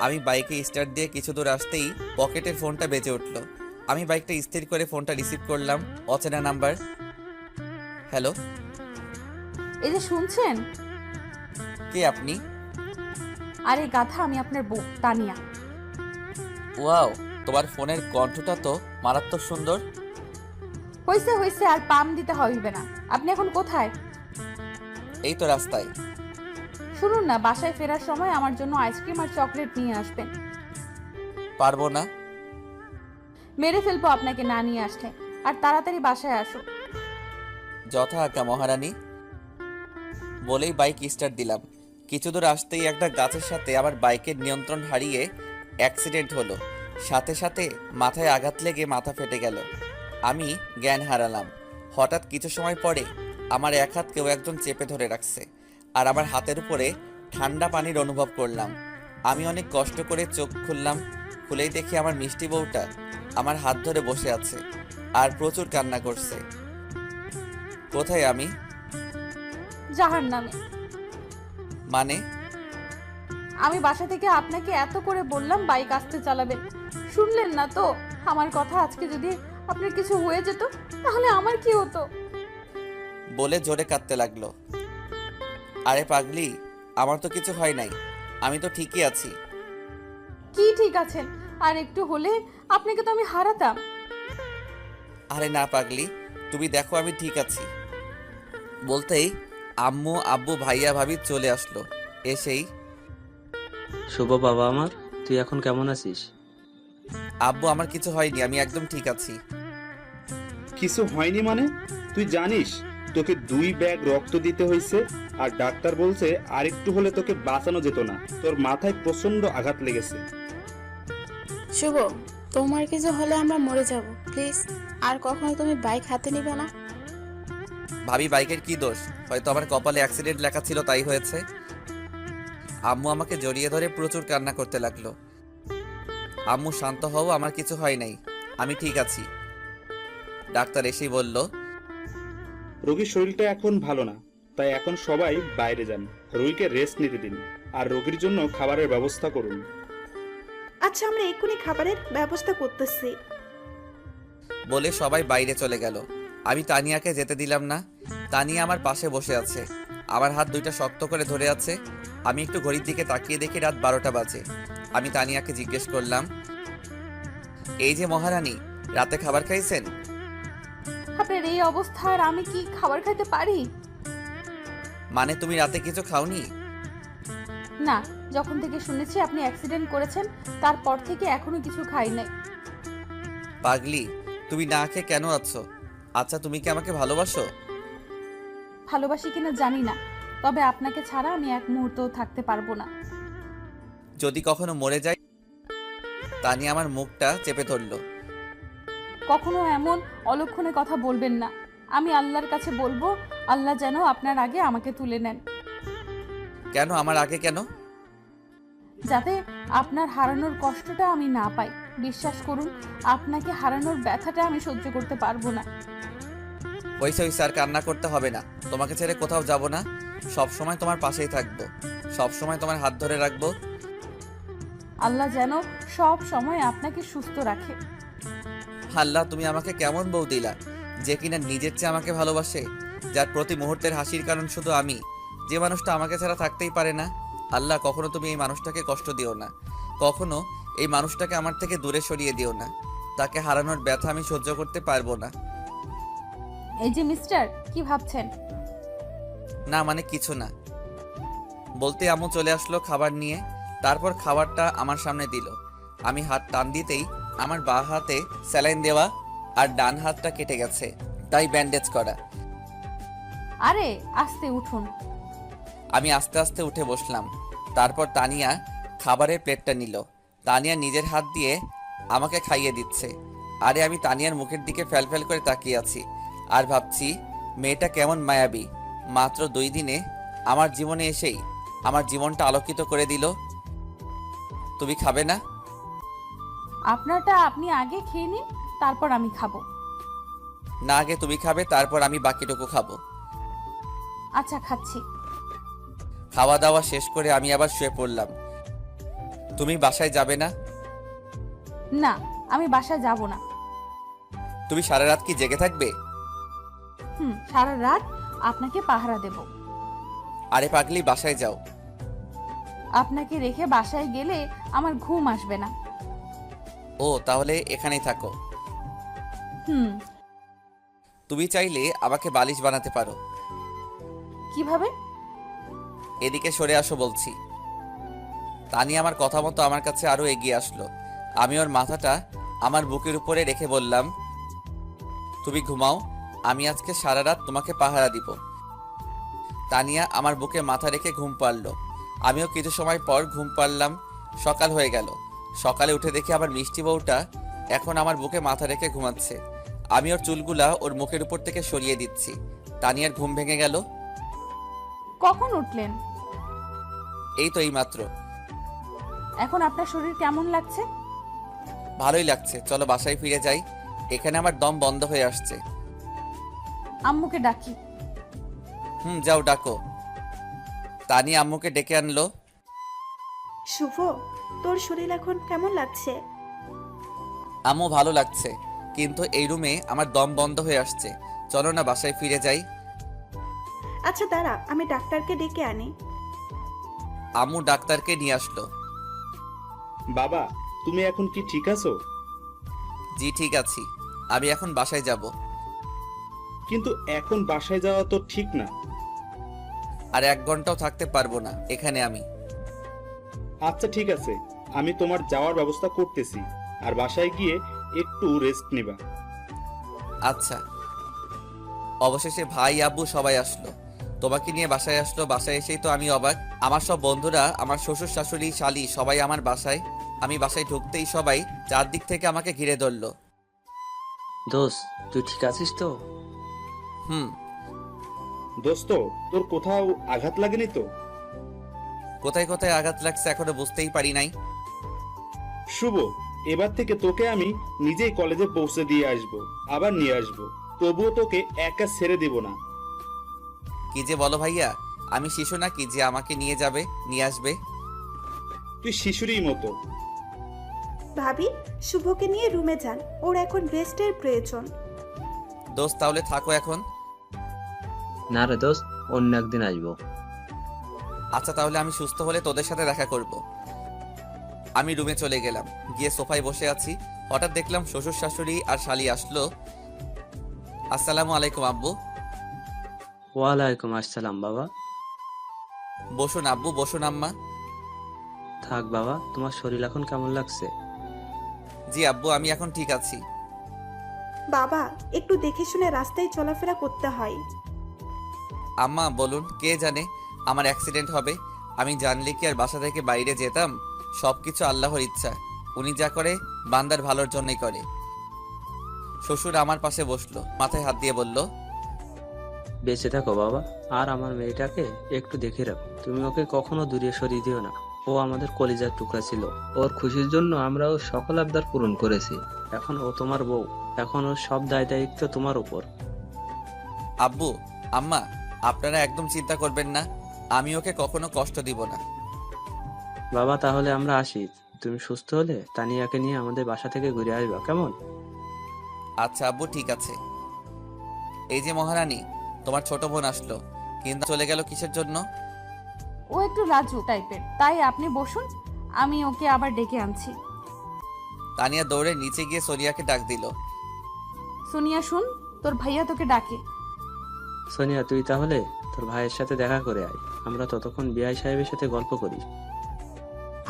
[SPEAKER 3] আমি বাইকে স্টার্ট দিয়ে কিছু দূর আসতেই পকেটের ফোনটা বেজে উঠলো। আমি বাইকটা স্থির করে ফোনটা রিসিভ করলাম। অচেনা নাম্বার। হ্যালো,
[SPEAKER 1] এই যে শুনছেন?
[SPEAKER 3] কে আপনি?
[SPEAKER 1] আরে গাধা, আমি আপনার বউ তানিয়া।
[SPEAKER 3] ওয়াও, তোমার ফোনের কণ্ঠটা তো মারাত্মক সুন্দর।
[SPEAKER 1] হয়েছে হয়েছে, আর পাম দিতে হইবে না। আপনি এখন কোথায়?
[SPEAKER 3] এই তো রাস্তায়।
[SPEAKER 1] শুনুন না, বাসায় ফেরার সময় আমার জন্য আইসক্রিম আর চকলেট নিয়ে আসবেন।
[SPEAKER 3] পারবো না।
[SPEAKER 1] মেরে ফেলবো আপনাকে না নিয়ে আসলে। আর তাড়াতাড়ি বাসায় আসো।
[SPEAKER 3] যথা আজ্ঞা মহারানী। বলেই বাইক স্টার্ট দিলাম। কিছু দূর আসতেই একটা গাছের সাথে আমার বাইকের নিয়ন্ত্রণ হারিয়ে অ্যাক্সিডেন্ট হলো। সাথে সাথে মাথায় আঘাত লেগে মাথা ফেটে গেল। আমি জ্ঞান হারালাম। হঠাৎ কিছু সময় পরে আমার এক হাত কেউ একজন চেপে ধরে রাখছে, আর আমার হাতের উপরে ঠান্ডা পানির অনুভব করলাম। আমি অনেক কষ্ট করে চোখ খুললাম। খুলেই দেখি আমার মিষ্টি বউটা আমার হাত ধরে বসে আছে আর প্রচুর কান্না করছে। কোথায় আমি?
[SPEAKER 1] জাহান্নামে।
[SPEAKER 3] মানে?
[SPEAKER 1] আমি বাসা থেকে আপনাকে এত করে বললাম বাইক আস্তে চালাবেন, শুনলেন না তো আমার কথা। আজকে যদি আপনার কিছু হয়ে যেত তাহলে আমার কি হতো?
[SPEAKER 3] বলে জোরে কাঁদতে লাগলো। আরে পাগলি, আমার তো কিছু হয় নাই, আমি তো ঠিকই আছি।
[SPEAKER 1] কি ঠিক আছেন? আর একটু হলে আপনাকে তো আমি হারাতাম।
[SPEAKER 3] আরে না পাগলি, তুমি দেখো আমি ঠিক আছি। বলতেই আম্মু, আব্বু, ভাইয়া, ভাবি চলে আসলো। এসেই,
[SPEAKER 4] শুভ বাবা আমার, তুই এখন কেমন আছিস?
[SPEAKER 3] আব্বু আমার কিছু হয়নি, আমি একদম ঠিক আছি।
[SPEAKER 7] কিছু হয়নি মানে? তুই জানিস তোকে 2 ব্যাগ রক্ত দিতে হয়েছে? আর ডাক্তার বলছে আর একটু হলে তোকে বাঁচানো যেত না, তোর মাথায় প্রচন্ড আঘাত লেগেছে।
[SPEAKER 6] শুভ, তোমার কিছু হলে আমরা মরে যাব, প্লিজ। আর কখনো তুমি বাইক হাতে নিবে না।
[SPEAKER 3] ভাবি বাইকের কি দোষ? হয়তো আমার কপালে অ্যাক্সিডেন্ট লেখা ছিল তাই হয়েছে। আম্মু আমাকে জড়িয়ে ধরে প্রচুর কান্না করতে লাগলো। আম্মু শান্ত হও, আমার কিছু হয় নাই, আমি ঠিক আছি। ডাক্তার এসেই বলল,
[SPEAKER 7] রোগীর শরীরটা এখন ভালো না, তাই এখন সবাই বাইরে যান, রোগীকে রেস্ট নিতে দিন, আর রোগীর জন্য খাবারের ব্যবস্থা করুন।
[SPEAKER 5] আচ্ছা, আমরা এক্ষুনি খাবারের ব্যবস্থা করতেছি।
[SPEAKER 3] বলে সবাই বাইরে চলে গেল। আমি তানিয়াকে যেতে দিলাম না। তানিয়া আমার পাশে বসে আছে, আমার হাত দুইটা শক্ত করে ধরে আছে। আমি একটু ঘড়ির দিকে তাকিয়ে দেখি রাত 12টা বাজে। আমি তানিয়াকে জিজ্ঞেস করলাম, এই যে মহারানী, রাতে খাবার খাইছেন?
[SPEAKER 1] আপনার এই অবস্থায় আমি কি খাবার খাইতে পারি?
[SPEAKER 3] মানে তুমি রাতে কিছু খাওনি?
[SPEAKER 1] না, যখন থেকে শুনেছি আপনি অ্যাক্সিডেন্ট করেছেন তারপর থেকে এখনো কিছু খাই নাই।
[SPEAKER 3] পাগলি, তুমি না খেয়ে কেন আছো? আচ্ছা, তুমি কি আমাকে ভালোবাসো?
[SPEAKER 1] ভালোবাসি কিনা জানি না, তবে আপনাকে ছাড়া আমি এক মুহূর্তও থাকতে পারবো না।
[SPEAKER 3] যদি কখনো মরে যাই? তানিয়া আমার মুখটা চেপে ধরলো।
[SPEAKER 1] কখনো এমন অলক্ষণে কথা বলবেন না। আমি আল্লাহর কাছে বলবো, আল্লাহ যেন আপনার আগে আমাকে তুলে নেন,
[SPEAKER 3] কেন আমার আগে কেন?
[SPEAKER 1] যাতে আপনার হারানোর কষ্টটা আমি না পাই। বিশ্বাস করুন, আপনাকে হারানোর ব্যথাটা আমি সহ্য করতে পারবো না।
[SPEAKER 3] হইছে হইছে, আর কান্না করতে হবে না। তোমাকে ছেড়ে কোথাও যাব না, সব সময় তোমার পাশেই থাকবো, সব সময় তোমার হাত ধরে রাখবো।
[SPEAKER 1] আল্লাহ যেন সব সময় আপনাকে সুস্থ রাখে।
[SPEAKER 3] আল্লাহ, তুমি আমাকে কেমন বউ দিলা, যে কিনা নিজের চেয়ে আমাকে ভালোবাসে, যার প্রতি মুহূর্তের হাসির কারণ শুধু আমি, যে মানুষটা আমাকে ছাড়া থাকতেই পারে না। আল্লাহ, কখনো তুমি এই মানুষটাকে কষ্ট দিও না, কখনো এই মানুষটাকে আমার থেকে দূরে সরিয়ে দিও না। তাকে হারানোর ব্যথা আমি সহ্য করতে পারবো না।
[SPEAKER 1] এই যে মিস্টার, কি ভাবছেন?
[SPEAKER 3] না মানে কিছু না। বলতে আম্মু চলে আসলো খাবার নিয়ে। তারপর খাবারটা আমার সামনে দিল। আমি হাত টান দিতেই আমার বাঁ হাতে স্যালাইন দেওয়া আর ডান হাতটা কেটে গেছে, তাই ব্যান্ডেজ করা।
[SPEAKER 1] আরে আস্তে উঠুন।
[SPEAKER 3] আমি আস্তে আস্তে উঠে বসলাম। তারপর তানিয়া খাবারের প্লেটটা নিল। তানিয়া নিজের হাত দিয়ে আমাকে খাইয়ে দিচ্ছে। আরে আমি তানিয়ার মুখের দিকে ফ্যাল করে তাকিয়ে আছি আর ভাবছি, মেয়েটা কেমন মায়াবী, মাত্র 2 দিনে আমার জীবনে এসেই আমার জীবনটা আলোকিত করে দিল। তুমি খাবে না?
[SPEAKER 1] আপনারটা আপনি আগে খেয়ে নিন, তারপর আমি খাবো।
[SPEAKER 3] না, আগে তুমি খাবে, তারপর আমি বাকিটুকু খাবো।
[SPEAKER 1] আচ্ছা, খাচ্ছি।
[SPEAKER 3] খাওয়া দাওয়া শেষ করে আমি আবার শুয়ে পড়লাম। তুমি বাসায় যাবে না?
[SPEAKER 1] না, আমি বাসায় যাব না।
[SPEAKER 3] তুমি সারা রাত কি জেগে থাকবে?
[SPEAKER 1] সারা রাত আপনাকে পাহারা দেব।
[SPEAKER 3] আরে পাগলি, বাসায় যাও।
[SPEAKER 1] আপনাকে রেখে বাসায় গেলে আমার ঘুম আসবে না।
[SPEAKER 3] ও, তাহলে এখানেই থাকো।
[SPEAKER 1] হুম।
[SPEAKER 3] তুমি চাইলে আমাকে বালিশ বানাতে পারো।
[SPEAKER 1] কিভাবে?
[SPEAKER 3] এদিকে সরে আসো বলছি। তানি আমার কথা মতো আমার কাছে আরো এগিয়ে আসলো। আমি ওর মাথাটা আমার বুকের উপরে রেখে বললাম, তুমি ঘুমাও, আমি আজকে সারা রাত তোমাকে পাহারা দিব। তানিয়া আমার বুকে মাথা রেখে ঘুম পাড়ল। আমিও কিছু সময় পর ঘুম পাড়লাম। সকাল হয়ে গেল। সকালে উঠে দেখি আমার মিষ্টি বউটা এখন আমার বুকে মাথা রেখে ঘুমাচ্ছে। আমি ওর চুলগুলা ওর মুখের উপর থেকে সরিয়ে দিচ্ছি। তানিয়ার ঘুম ভেঙে গেল।
[SPEAKER 1] কখন উঠলেন?
[SPEAKER 3] এই তো এইমাত্র।
[SPEAKER 1] এখন আপনার শরীর কেমন লাগছে?
[SPEAKER 3] ভালোই লাগছে, চলো বাসায় ফিরে যাই, এখানে আমার দম বন্ধ হয়ে আসছে।
[SPEAKER 1] আম্মুকে ডাকি।
[SPEAKER 3] যাও ডাকো। তানিয়া আম্মুকে ডেকে আনলো।
[SPEAKER 5] শুভ, তোর শরীর এখন কেমন লাগছে?
[SPEAKER 3] আম্মু ভালো লাগছে, কিন্তু এই রুমে আমার দম বন্ধ হয়ে আসছে, চলো না বাসায় ফিরে যাই।
[SPEAKER 5] আচ্ছা দাঁড়া, আমি ডাক্তারকে ডেকে আনি।
[SPEAKER 3] আম্মু ডাক্তারকে নিয়ে আসলো।
[SPEAKER 7] বাবা, তুমি এখন কি ঠিক আছো?
[SPEAKER 3] জি ঠিক আছি, আমি এখন বাসায় যাব।
[SPEAKER 7] কিন্তু এখন বাসায় যাওয়া তো ঠিক না।
[SPEAKER 3] আর 1 ঘন্টাও থাকতে পারবো না এখানে আমি।
[SPEAKER 7] আচ্ছা ঠিক আছে, আমি তোমার যাওয়ার ব্যবস্থা করতেছি, আর বাসায় গিয়ে একটু রেস্ট নিবা।
[SPEAKER 3] আচ্ছা। অবশেষে ভাই আব্বু সবাই আসলো। তোমাকে নিয়ে বাসায় আসলো। বাসায় এসেই তো আমি অবাক। আমার সব বন্ধুরা, আমার শ্বশুর শাশুড়ি শালি সবাই আমার বাসায়। আমি বাসায় ঢুকতেই সবাই চারদিক থেকে আমাকে ঘিরে ধরলো।
[SPEAKER 4] দোস্ত, তুই ঠিক আছিস তো?
[SPEAKER 3] হুম।
[SPEAKER 7] দোস্ত, তোর কোথাও আঘাত লাগেনি তো?
[SPEAKER 3] কোথায় কোথায় আঘাত লাগছে এখনো বুঝতেই পারি নাই।
[SPEAKER 7] শুভ, এবার থেকে তোকে আমি নিজেই কলেজে পৌঁছে দিয়ে আসব, আবার নিয়ে আসব। তবুও তোকে একা ছেড়ে দিব না।
[SPEAKER 3] কি যে বলো ভাইয়া, আমি শিশু নাকি যে আমাকে নিয়ে যাবে, নিয়ে আসবে?
[SPEAKER 7] তুই শিশুরই মতো।
[SPEAKER 5] ভাবি, শুভকে নিয়ে রুমে যান, ওর এখন রেস্টের প্রয়োজন।
[SPEAKER 3] দোস্ত তাহলে থাকো এখন।
[SPEAKER 4] না রে দোস্ত, অন্য একদিন আসবো।
[SPEAKER 3] আচ্ছা তাহলে আমি সুস্থ হলে তোদের সাথে দেখা করব। আমি রুমে চলে গেলাম, গিয়ে সোফায় বসে আছি। হঠাৎ দেখলাম শ্বশুর শাশুড়ি আর শালি আসলো। আসসালামু আলাইকুম আব্বু।
[SPEAKER 4] ওয়ালাইকুম আসসালাম বাবা।
[SPEAKER 3] বসুন আব্বু, বসুন আম্মা।
[SPEAKER 4] থাক বাবা, তোমার শরীর এখন কেমন লাগছে?
[SPEAKER 3] জি আব্বু, আমি এখন ঠিক আছি।
[SPEAKER 5] বাবা, একটু দেখে শুনে রাস্তায় চলাফেরা করতে হয়।
[SPEAKER 3] আম্মা বলুন, কে জানে আমার অ্যাক্সিডেন্ট হবে। আমি জানলে কি আর বাসা থেকে বাইরে যেতাম? সবকিছু আল্লাহর ইচ্ছা। উনি যা করে বান্দার ভালোর জন্যই করে। শ্বশুর আমার পাশে বসলো, মাথায় হাত দিয়ে বলল,
[SPEAKER 4] বেঁচে থাকো বাবা। আর আমার মেয়েটাকে একটু দেখে রাখো। তুমি ওকে কখনো দূরে সরিয়ে দিও না। ও আমাদের কলিজার টুকরা ছিল। ওর খুশির জন্য আমরা ওর সকল আবদার পূরণ করেছি। এখন ও তোমার বউ। এখন ওর সব দায় দায়িত্ব তোমার উপর।
[SPEAKER 3] আব্বু আম্মা, আপনারা একদম চিন্তা করবেন না। আমি ওকে কখনো কষ্ট দিব না।
[SPEAKER 4] বাবা তাহলে আমরা আসি। তুমি সুস্থ হলে তানিয়াকে নিয়ে আমাদের বাসা থেকে ঘুরে আসবা, কেমন?
[SPEAKER 3] আচ্ছা আব্বু, ঠিক আছে। এই যে মহারানী, তোমার ছোট বোন আসলো, কিন্তু চলে গেল কিসের জন্য?
[SPEAKER 1] ও একটু লাজুক টাইপের, তাই আপনি বসুন, আমি ওকে আবার ডেকে আনছি।
[SPEAKER 3] তানিয়া দৌড়ে নিচে গিয়ে সোনিয়াকে ডাক দিল।
[SPEAKER 1] সোনিয়া শুন, তোর ভাইয়া তোকে ডাকে।
[SPEAKER 4] সোনিয়া, তুই তাহলে তোর ভাইয়ের সাথে দেখা করে আয়। আমরা ততক্ষণ বিআই সাহেবের সাথে গল্প করি।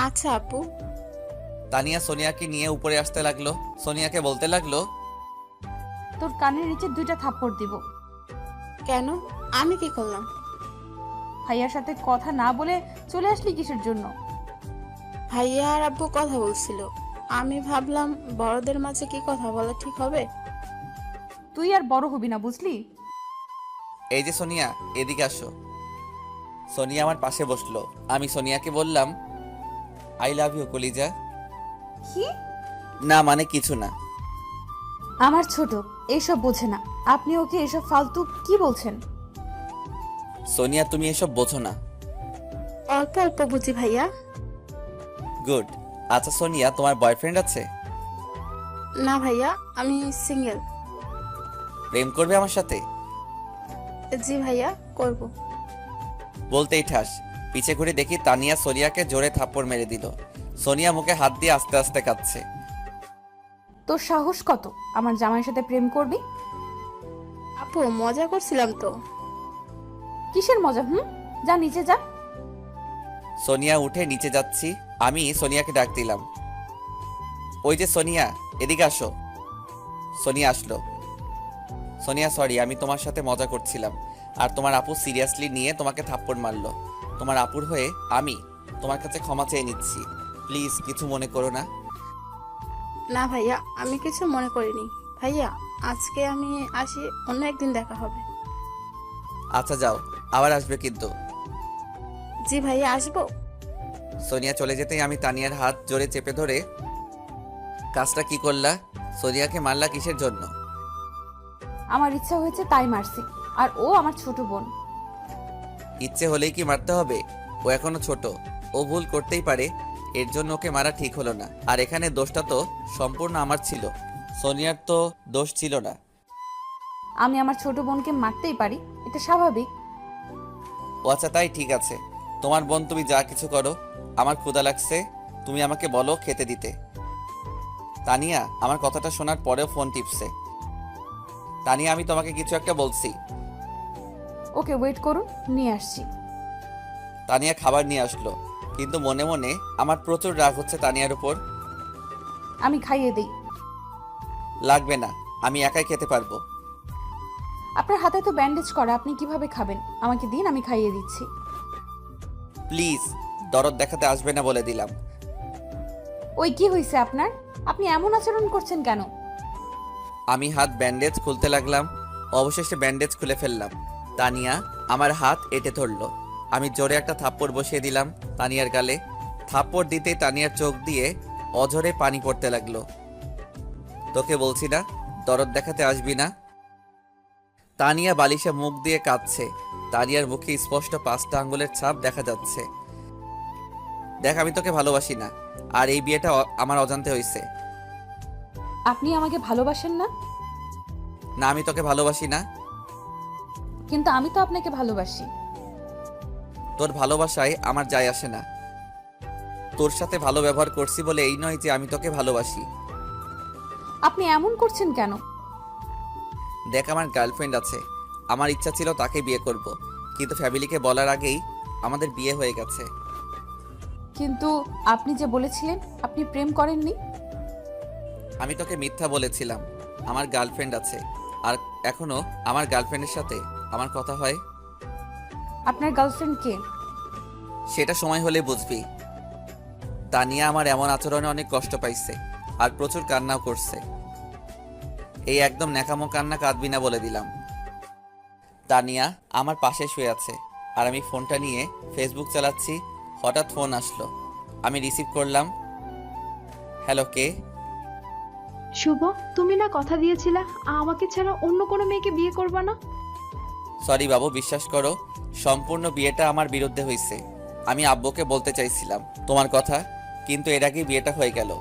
[SPEAKER 6] আচ্ছা আপু।
[SPEAKER 3] তানিয়া সোনিয়াকে নিয়ে উপরে আসতে লাগলো। সোনিয়াকে বলতে লাগলো,
[SPEAKER 1] তোর কানের নিচে 2টা থাপ্পড় দিব।
[SPEAKER 6] কেন? আমি কি করলাম?
[SPEAKER 1] ভাইয়ার সাথে কথা না বলে চলে আসলি কিসের জন্য?
[SPEAKER 6] ভাইয়া আর আব্বু কথা বলছিল, আমি ভাবলাম বড়দের মাঝে কি কথা বলা ঠিক হবে।
[SPEAKER 1] তুই আর বড় হবি না, বুঝলি?
[SPEAKER 3] এই যে সোনিয়া, এদিকে আসো। সোনিয়া আমার পাশে বসলো। আমি সোনিয়াকে বললাম, আই লাভ ইউ কলিজা।
[SPEAKER 1] কি?
[SPEAKER 3] না মানে কিছু না।
[SPEAKER 1] আমার ছোট এইসব বোঝে না, আপনি ওকে এসব ফালতু কি বলছেন?
[SPEAKER 3] সোনিয়া তুমি এসব বোঝো না।
[SPEAKER 6] অল্প অল্প বুঝি ভাইয়া।
[SPEAKER 3] গুড। আচ্ছা সোনিয়া, তোমার বয়ফ্রেন্ড আছে?
[SPEAKER 6] না ভাইয়া, আমি সিঙ্গেল।
[SPEAKER 3] প্রেম করবে আমার সাথে?
[SPEAKER 6] জি ভাইয়া, করব।
[SPEAKER 3] বলতেই ঠাস পিছে ঘুরে দেখি তানিয়া সোনিয়াকে জোরে থাপ্পড় মেরে দিল। সোনিয়া মুখে হাত দিয়ে আস্তে আস্তে কাঁদছে।
[SPEAKER 1] তোর সাহস কত আমার জামাইয়ের সাথে প্রেম করবি?
[SPEAKER 6] আপু, মজা করছিলাম তো।
[SPEAKER 1] কিসের মজা? যা নিচে যা।
[SPEAKER 3] সোনিয়া উঠে নিচে যাচ্ছি। আমি সোনিয়াকে ডাক দিলাম, ওই যে সোনিয়া, এদিকে আসো। সোনিয়া আসলো। সোনিয়া সরি, আমি তোমার সাথে মজা করছিলাম। আর তোমার আপু সিরিয়াসলি নিয়ে তোমাকে থাপ্পড় মারলো। তোমার আপুর হয়ে আমি তোমার কাছে ক্ষমা চেয়ে নিচ্ছি। প্লিজ কিছু মনে করো না।
[SPEAKER 6] না ভাইয়া, আমি কিছু মনে করিনি। ভাইয়া, আজকে আমি আসি, অন্য একদিন দেখা হবে।
[SPEAKER 3] আচ্ছা যাও, আবার আসবে কিন্তু।
[SPEAKER 6] জি ভাইয়া, আসবো।
[SPEAKER 3] সোনিয়া চলে যেতেই আমি তানিয়ার হাত জোরে চেপে ধরে, কাজটা কি করলা? সোনিয়াকে মারলা কিসের জন্য?
[SPEAKER 1] আমার ইচ্ছা হয়েছে তাই মারছি, আর ও আমার ছোট বোন।
[SPEAKER 3] ইচ্ছে হলেই কি মারতে হবে? ও এখনো ছোট, ও ভুল করতেই পারে। এর জন্য ওকে মারা ঠিক হলো না। আর এখানে দোষটা তো সম্পূর্ণ আমার ছিল, সোনিয়ার তো দোষ ছিল না।
[SPEAKER 1] আমি আমার ছোট বোনকে মারতেই পারি, এটা স্বাভাবিক।
[SPEAKER 3] ও আচ্ছা, তাই ঠিক আছে। তোমার বোন, তুমি যা কিছু করো। আমার ক্ষুধা লাগছে, তুমি আমাকে বলো খেতে দিতে। তানিয়া আমার কথাটা শোনার পরেও ফোন টিপছে। তানিয়া, আমি তোমাকে কিছু একটা বলছি।
[SPEAKER 1] ওকে ওয়েট করুন, নিয়ে আসছি।
[SPEAKER 3] তানিয়া খাবার নিয়ে আসলো, কিন্তু মনে মনে আমার প্রচুর রাগ হচ্ছে তানিয়ার উপর।
[SPEAKER 1] আমি খাইয়ে দেই।
[SPEAKER 3] লাগবে না, আমি একাই খেতে পারবো।
[SPEAKER 1] আপনার হাতে তো ব্যান্ডেজ করা, আপনি কিভাবে খাবেন? আমাকে দিন, আমি খাইয়ে দিচ্ছি।
[SPEAKER 3] প্লিজ, দরদ দেখাতে আসবে না বলে দিলাম।
[SPEAKER 1] ওই কি হয়েছে আপনার? আপনি এমন আচরণ করছেন কেন?
[SPEAKER 3] আমি হাত ব্যান্ডেজ খুলতে লাগলাম, অবশেষে ব্যান্ডেজ খুলে ফেললাম। তানিয়া আমার হাত এঁটে ধরলো। আমি জোরে একটা থাপ্পড় বসিয়ে দিলাম তানিয়ার গালে। থাপ্পড় দিতেই তানিয়ার চোখ দিয়ে অঝরে পানি পড়তে লাগলো। তোকে বলছি না দরদ দেখাতে আসবি না? তানিয়া বালিশে মুখ দিয়ে কাঁদছে। তানিয়ার মুখে স্পষ্ট 5টা আঙ্গুলের ছাপ দেখা যাচ্ছে। দেখ, আমি তোকে ভালোবাসি না, আর এই বিয়েটা আমার অজান্তে হয়েছে।
[SPEAKER 1] আপনি আমাকে ভালোবাসেন না?
[SPEAKER 3] না, আমি তোকে ভালোবাসি না।
[SPEAKER 1] কিন্তু আমি তো আপনাকে ভালোবাসি।
[SPEAKER 3] তোর ভালোবাসায় আমার যায় আসে না। তোর সাথে ভালো ব্যবহার করছি বলে এই নয় যে আমি তোকে ভালোবাসি।
[SPEAKER 1] আপনি এমন করছেন কেন?
[SPEAKER 3] দেখ, আমার গার্লফ্রেন্ড আছে। আমার ইচ্ছা ছিল তাকে বিয়ে করব, কিন্তু ফ্যামিলিকে বলার আগেই আমাদের বিয়ে হয়ে গেছে।
[SPEAKER 1] কিন্তু আপনি যে বলেছিলেন আপনি প্রেম করেননি।
[SPEAKER 3] আমি তোকে মিথ্যা বলেছিলাম। আমার গার্লফ্রেন্ড আছে, আর এখনো আমার গার্লফ্রেন্ডের সাথে আমার কথা হয়।
[SPEAKER 1] আপনার গার্লফ্রেন্ড কে?
[SPEAKER 3] সেটা সময় হলে বুঝবি। তানিয়া আমার এমন আচরণে অনেক কষ্ট পাইছে, আর প্রচুর কান্নাও করছে। এই একদম ন্যাকামো কান্না কাঁদবি না বলে দিলাম। তানিয়া আমার পাশে শুয়ে আছে, আর আমি ফোনটা নিয়ে ফেসবুক চালাচ্ছি। হঠাৎ ফোন আসলো, আমি রিসিভ করলাম। হ্যালো, কে?
[SPEAKER 8] শুভ, তুমি না কথা দিয়েছিলে আমাকে ছাড়া অন্য কোনো মেয়েকে বিয়ে করবে না?
[SPEAKER 3] সরি বাবু, বিশ্বাস করো, সম্পূর্ণ বিয়েটা আমার বিরুদ্ধে হয়েছে। আমি আব্বুকে বলতে চাইছিলাম তোমার কথা, কিন্তু এর আগেই বিয়েটা হয়ে গেল।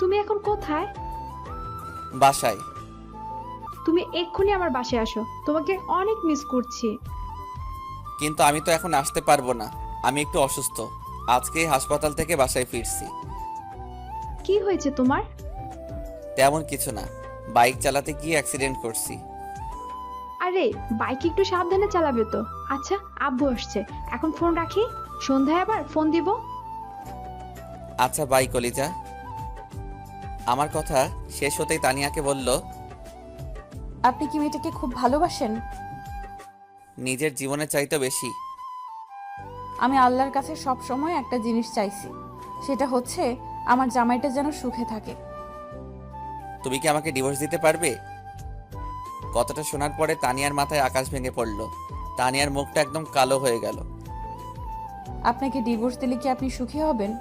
[SPEAKER 8] তুমি এখন কোথায়?
[SPEAKER 3] বাসায়।
[SPEAKER 8] তুমি এক্ষুনি আমার বাসায় আসো, তোমাকে অনেক মিস করছি।
[SPEAKER 3] কিন্তু আমি তো এখন আসতে পারবো না, আমি একটু অসুস্থ। আজকে হাসপাতাল থেকে বাসায় ফিরছি।
[SPEAKER 8] কি হয়েছে তোমার?
[SPEAKER 3] তেমন কিছু না, বাইক চালাতে গিয়ে অ্যাক্সিডেন্ট করছি।
[SPEAKER 8] আরে বাইক একটু সাবধানে চালাবে তো। আচ্ছা, আব্বু আসছে, এখন ফোন রাখি, সন্ধ্যায় আবার ফোন দিব।
[SPEAKER 3] আচ্ছা বাই কলিজা। আমার কথা শেষ হতেই তানিয়াকে বলল,
[SPEAKER 1] আপনি কি মেয়েটাকে খুব ভালোবাসেন?
[SPEAKER 3] নিজের জীবনের চাইতে বেশি।
[SPEAKER 1] আমি আল্লাহর কাছে সব সময় একটা জিনিস চাইছি, সেটা হচ্ছে আমার জামাইটা যেন সুখে থাকে।
[SPEAKER 3] তুমি কি আমাকে ডিভোর্স দিতে পারবে? কথাটা শোনার পরে তানিয়ার মাথায় আকাশ ভেঙে পড়ল। তানিয়ার মুখটা একদম কালো হয়ে গেল।
[SPEAKER 1] আপনাকে ডিভোর্স দিলে কি আপনি সুখী হবেন?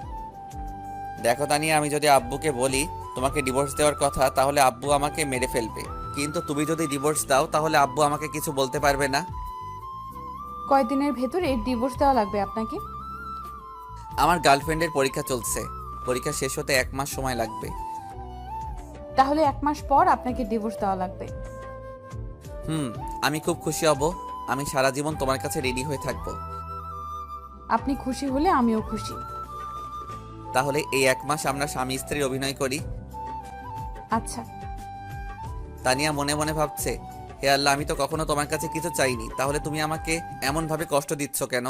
[SPEAKER 3] দেখো তানিয়া, আমি যদি আব্বুকে বলি তোমাকে ডিভোর্স দেওয়ার কথা, তাহলে আব্বু আমাকে মেরে ফেলবে। কিন্তু তুমি যদি ডিভোর্স দাও, তাহলে আব্বু আমাকে কিছু বলতে পারবে না।
[SPEAKER 1] কয়দিনের ভেতরে ডিভোর্স দেওয়া লাগবে আপনাকে?
[SPEAKER 3] আমার গার্লফ্রেন্ডের পরীক্ষা চলছে, পরীক্ষা শেষ হতে 1 মাস সময় লাগবে।
[SPEAKER 1] তাহলে 1 মাস পর আপনাকে ডিভোর্স দেওয়া লাগবে।
[SPEAKER 3] আমি খুব খুশি হব। আমি সারা জীবন তোমার কাছে রেডি হয়ে থাকবো।
[SPEAKER 1] আপনি খুশি হলে আমিও খুশি।
[SPEAKER 3] তাহলে এই 1 মাস আমরা স্বামী স্ত্রীর অভিনয় করি।
[SPEAKER 1] আচ্ছা।
[SPEAKER 3] তানিয়া মনে মনে ভাবছে, হে আল্লাহ, আমি তো কখনো তোমার কাছে কিছু চাইনি, তাহলে তুমি আমাকে এমন ভাবে কষ্ট দিচ্ছ কেন?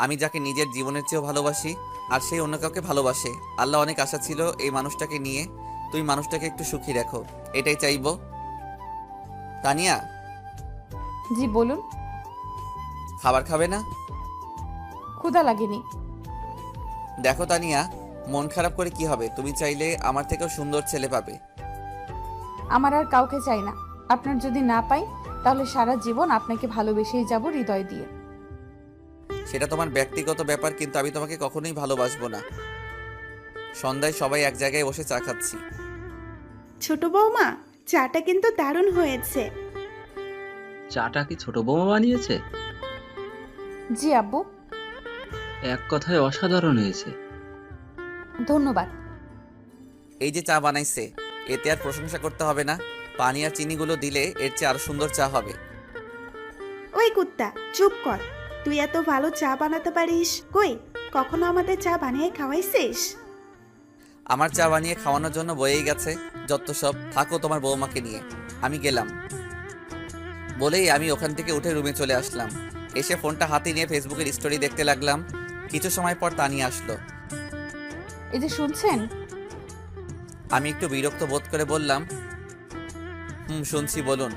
[SPEAKER 3] আমি যাকে নিজের জীবনের চেয়েও ভালোবাসি, আর সেই অন্য কাউকে ভালোবাসে। আল্লাহ, অনেক আশা ছিল এই মানুষটাকে নিয়ে, তুমি মানুষটাকে একটু সুখী রাখো, এটাই চাইবো। তানিয়া,
[SPEAKER 1] জি বলুন।
[SPEAKER 3] খাবার খাবে না?
[SPEAKER 1] ক্ষুধা লাগেনি।
[SPEAKER 3] দেখো তানিয়া, মন খারাপ করে কি হবে? তুমি চাইলে আমার থেকেও সুন্দর ছেলে পাবে।
[SPEAKER 1] আমার আর কাউকে চাই না। আপনার যদি না পাই, তাহলে সারা জীবন আপনাকে ভালোবেসেই যাব হৃদয় দিয়ে।
[SPEAKER 3] সেটা তোমার ব্যক্তিগত ব্যাপার, কিন্তু আমি তোমাকে কখনোই ভালোবাসবো না। সন্ধ্যায় সবাই এক জায়গায় বসে চা খাচ্ছি।
[SPEAKER 5] ছোট বৌমা, চাটা কিন্তু দারুণ হয়েছে।
[SPEAKER 4] চাটা কি ছোট বৌমা বানিয়েছে?
[SPEAKER 1] জি আব্বু।
[SPEAKER 4] এক কথায় অসাধারণ হয়েছে।
[SPEAKER 1] ধন্যবাদ।
[SPEAKER 3] এই যে চা বানাইছে, এতে আর প্রশংসা করতে হবে না। পানি আর চিনিগুলো দিলে এর চেয়ে আরো সুন্দর চা হবে।
[SPEAKER 5] ওই কুত্তা, চুপ কর। তুই এত ভালো চা বানাতে পারিস, কই কখনো আমাদের চা বানিয়ে খাওয়াইছিস?
[SPEAKER 3] আমার চা বানিয়ে খাওয়ানোর জন্য বয়েই গেছে যত সব। থাকো তোমার বৌমাকে নিয়ে, আমি গেলাম। বলেই আমি ওখান থেকে উঠে রুমে চলে আসলাম। এসে ফোনটা হাতে নিয়ে ফেসবুকের স্টোরি দেখতে লাগলাম। কিছু সময় পর তানিয়া আসলো।
[SPEAKER 1] এই যে শুনছেন?
[SPEAKER 3] আমি একটু বিরক্ত বোধ করে বললাম, শুনছি, বলুন।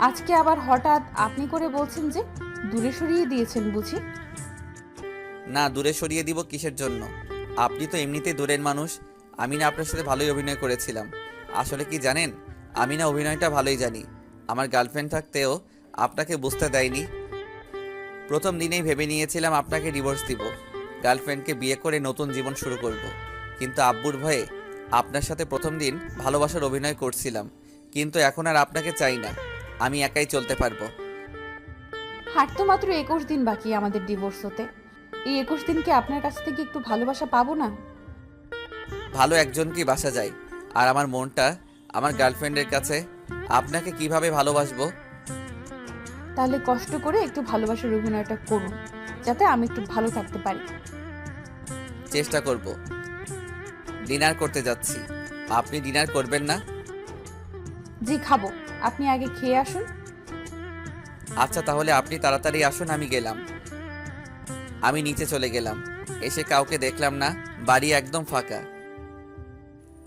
[SPEAKER 1] আজকে আবার হঠাৎ আপনি করে বলছেন যে দূরে সরিয়ে দিয়েছেন বুঝি?
[SPEAKER 3] না, দূরে সরিয়ে দিব কিসের জন্য? আপনি তো এমনিতেই দূরের মানুষ। আমি না আপনার সাথে ভালোই অভিনয় করেছিলাম। আসলে কি জানেন, আমি না অভিনয়টা ভালোই জানি। আমার গার্লফ্রেন্ড থাকতেও আপনাকে বুঝতে দেয়নি। প্রথম দিনেই ভেবে নিয়েছিলাম আপনাকে ডিভোর্স দিব, গার্লফ্রেন্ডকে বিয়ে করে নতুন জীবন শুরু করব। কিন্তু আব্বুর ভয়ে আপনার সাথে প্রথম দিন ভালোবাসার অভিনয় করছিলাম, কিন্তু এখন আর আপনাকে চাই না। আমি একাই চলতে পারবো।
[SPEAKER 1] হার তো মাত্র 21 দিন বাকি আমাদের ডিভোর্স হতে। এই 21 দিনকে আপনার কাছ থেকে একটু ভালোবাসা পাবো না?
[SPEAKER 3] ভালো একজনকেই বাসা যায়, আর আমার মনটা আমার গার্লফ্রেন্ডের কাছে। আপনাকে কিভাবে ভালোবাসবো?
[SPEAKER 1] তাহলে কষ্ট করে একটু ভালোবাসার অভিনয়টা করুন, যাতে আমি একটু ভালো থাকতে পারি।
[SPEAKER 3] চেষ্টা করব। ডিনার করতে যাচ্ছি, আপনি ডিনার করবেন না?
[SPEAKER 1] জি খাবো, আপনি আগে খেয়ে আসুন।
[SPEAKER 3] আচ্ছা, তাহলে আপনি তাড়াতাড়ি আসুন, আমি গেলাম। আমি নিচে চলে গেলাম, এসে কাউকে দেখলাম না, বাড়ি একদম ফাঁকা।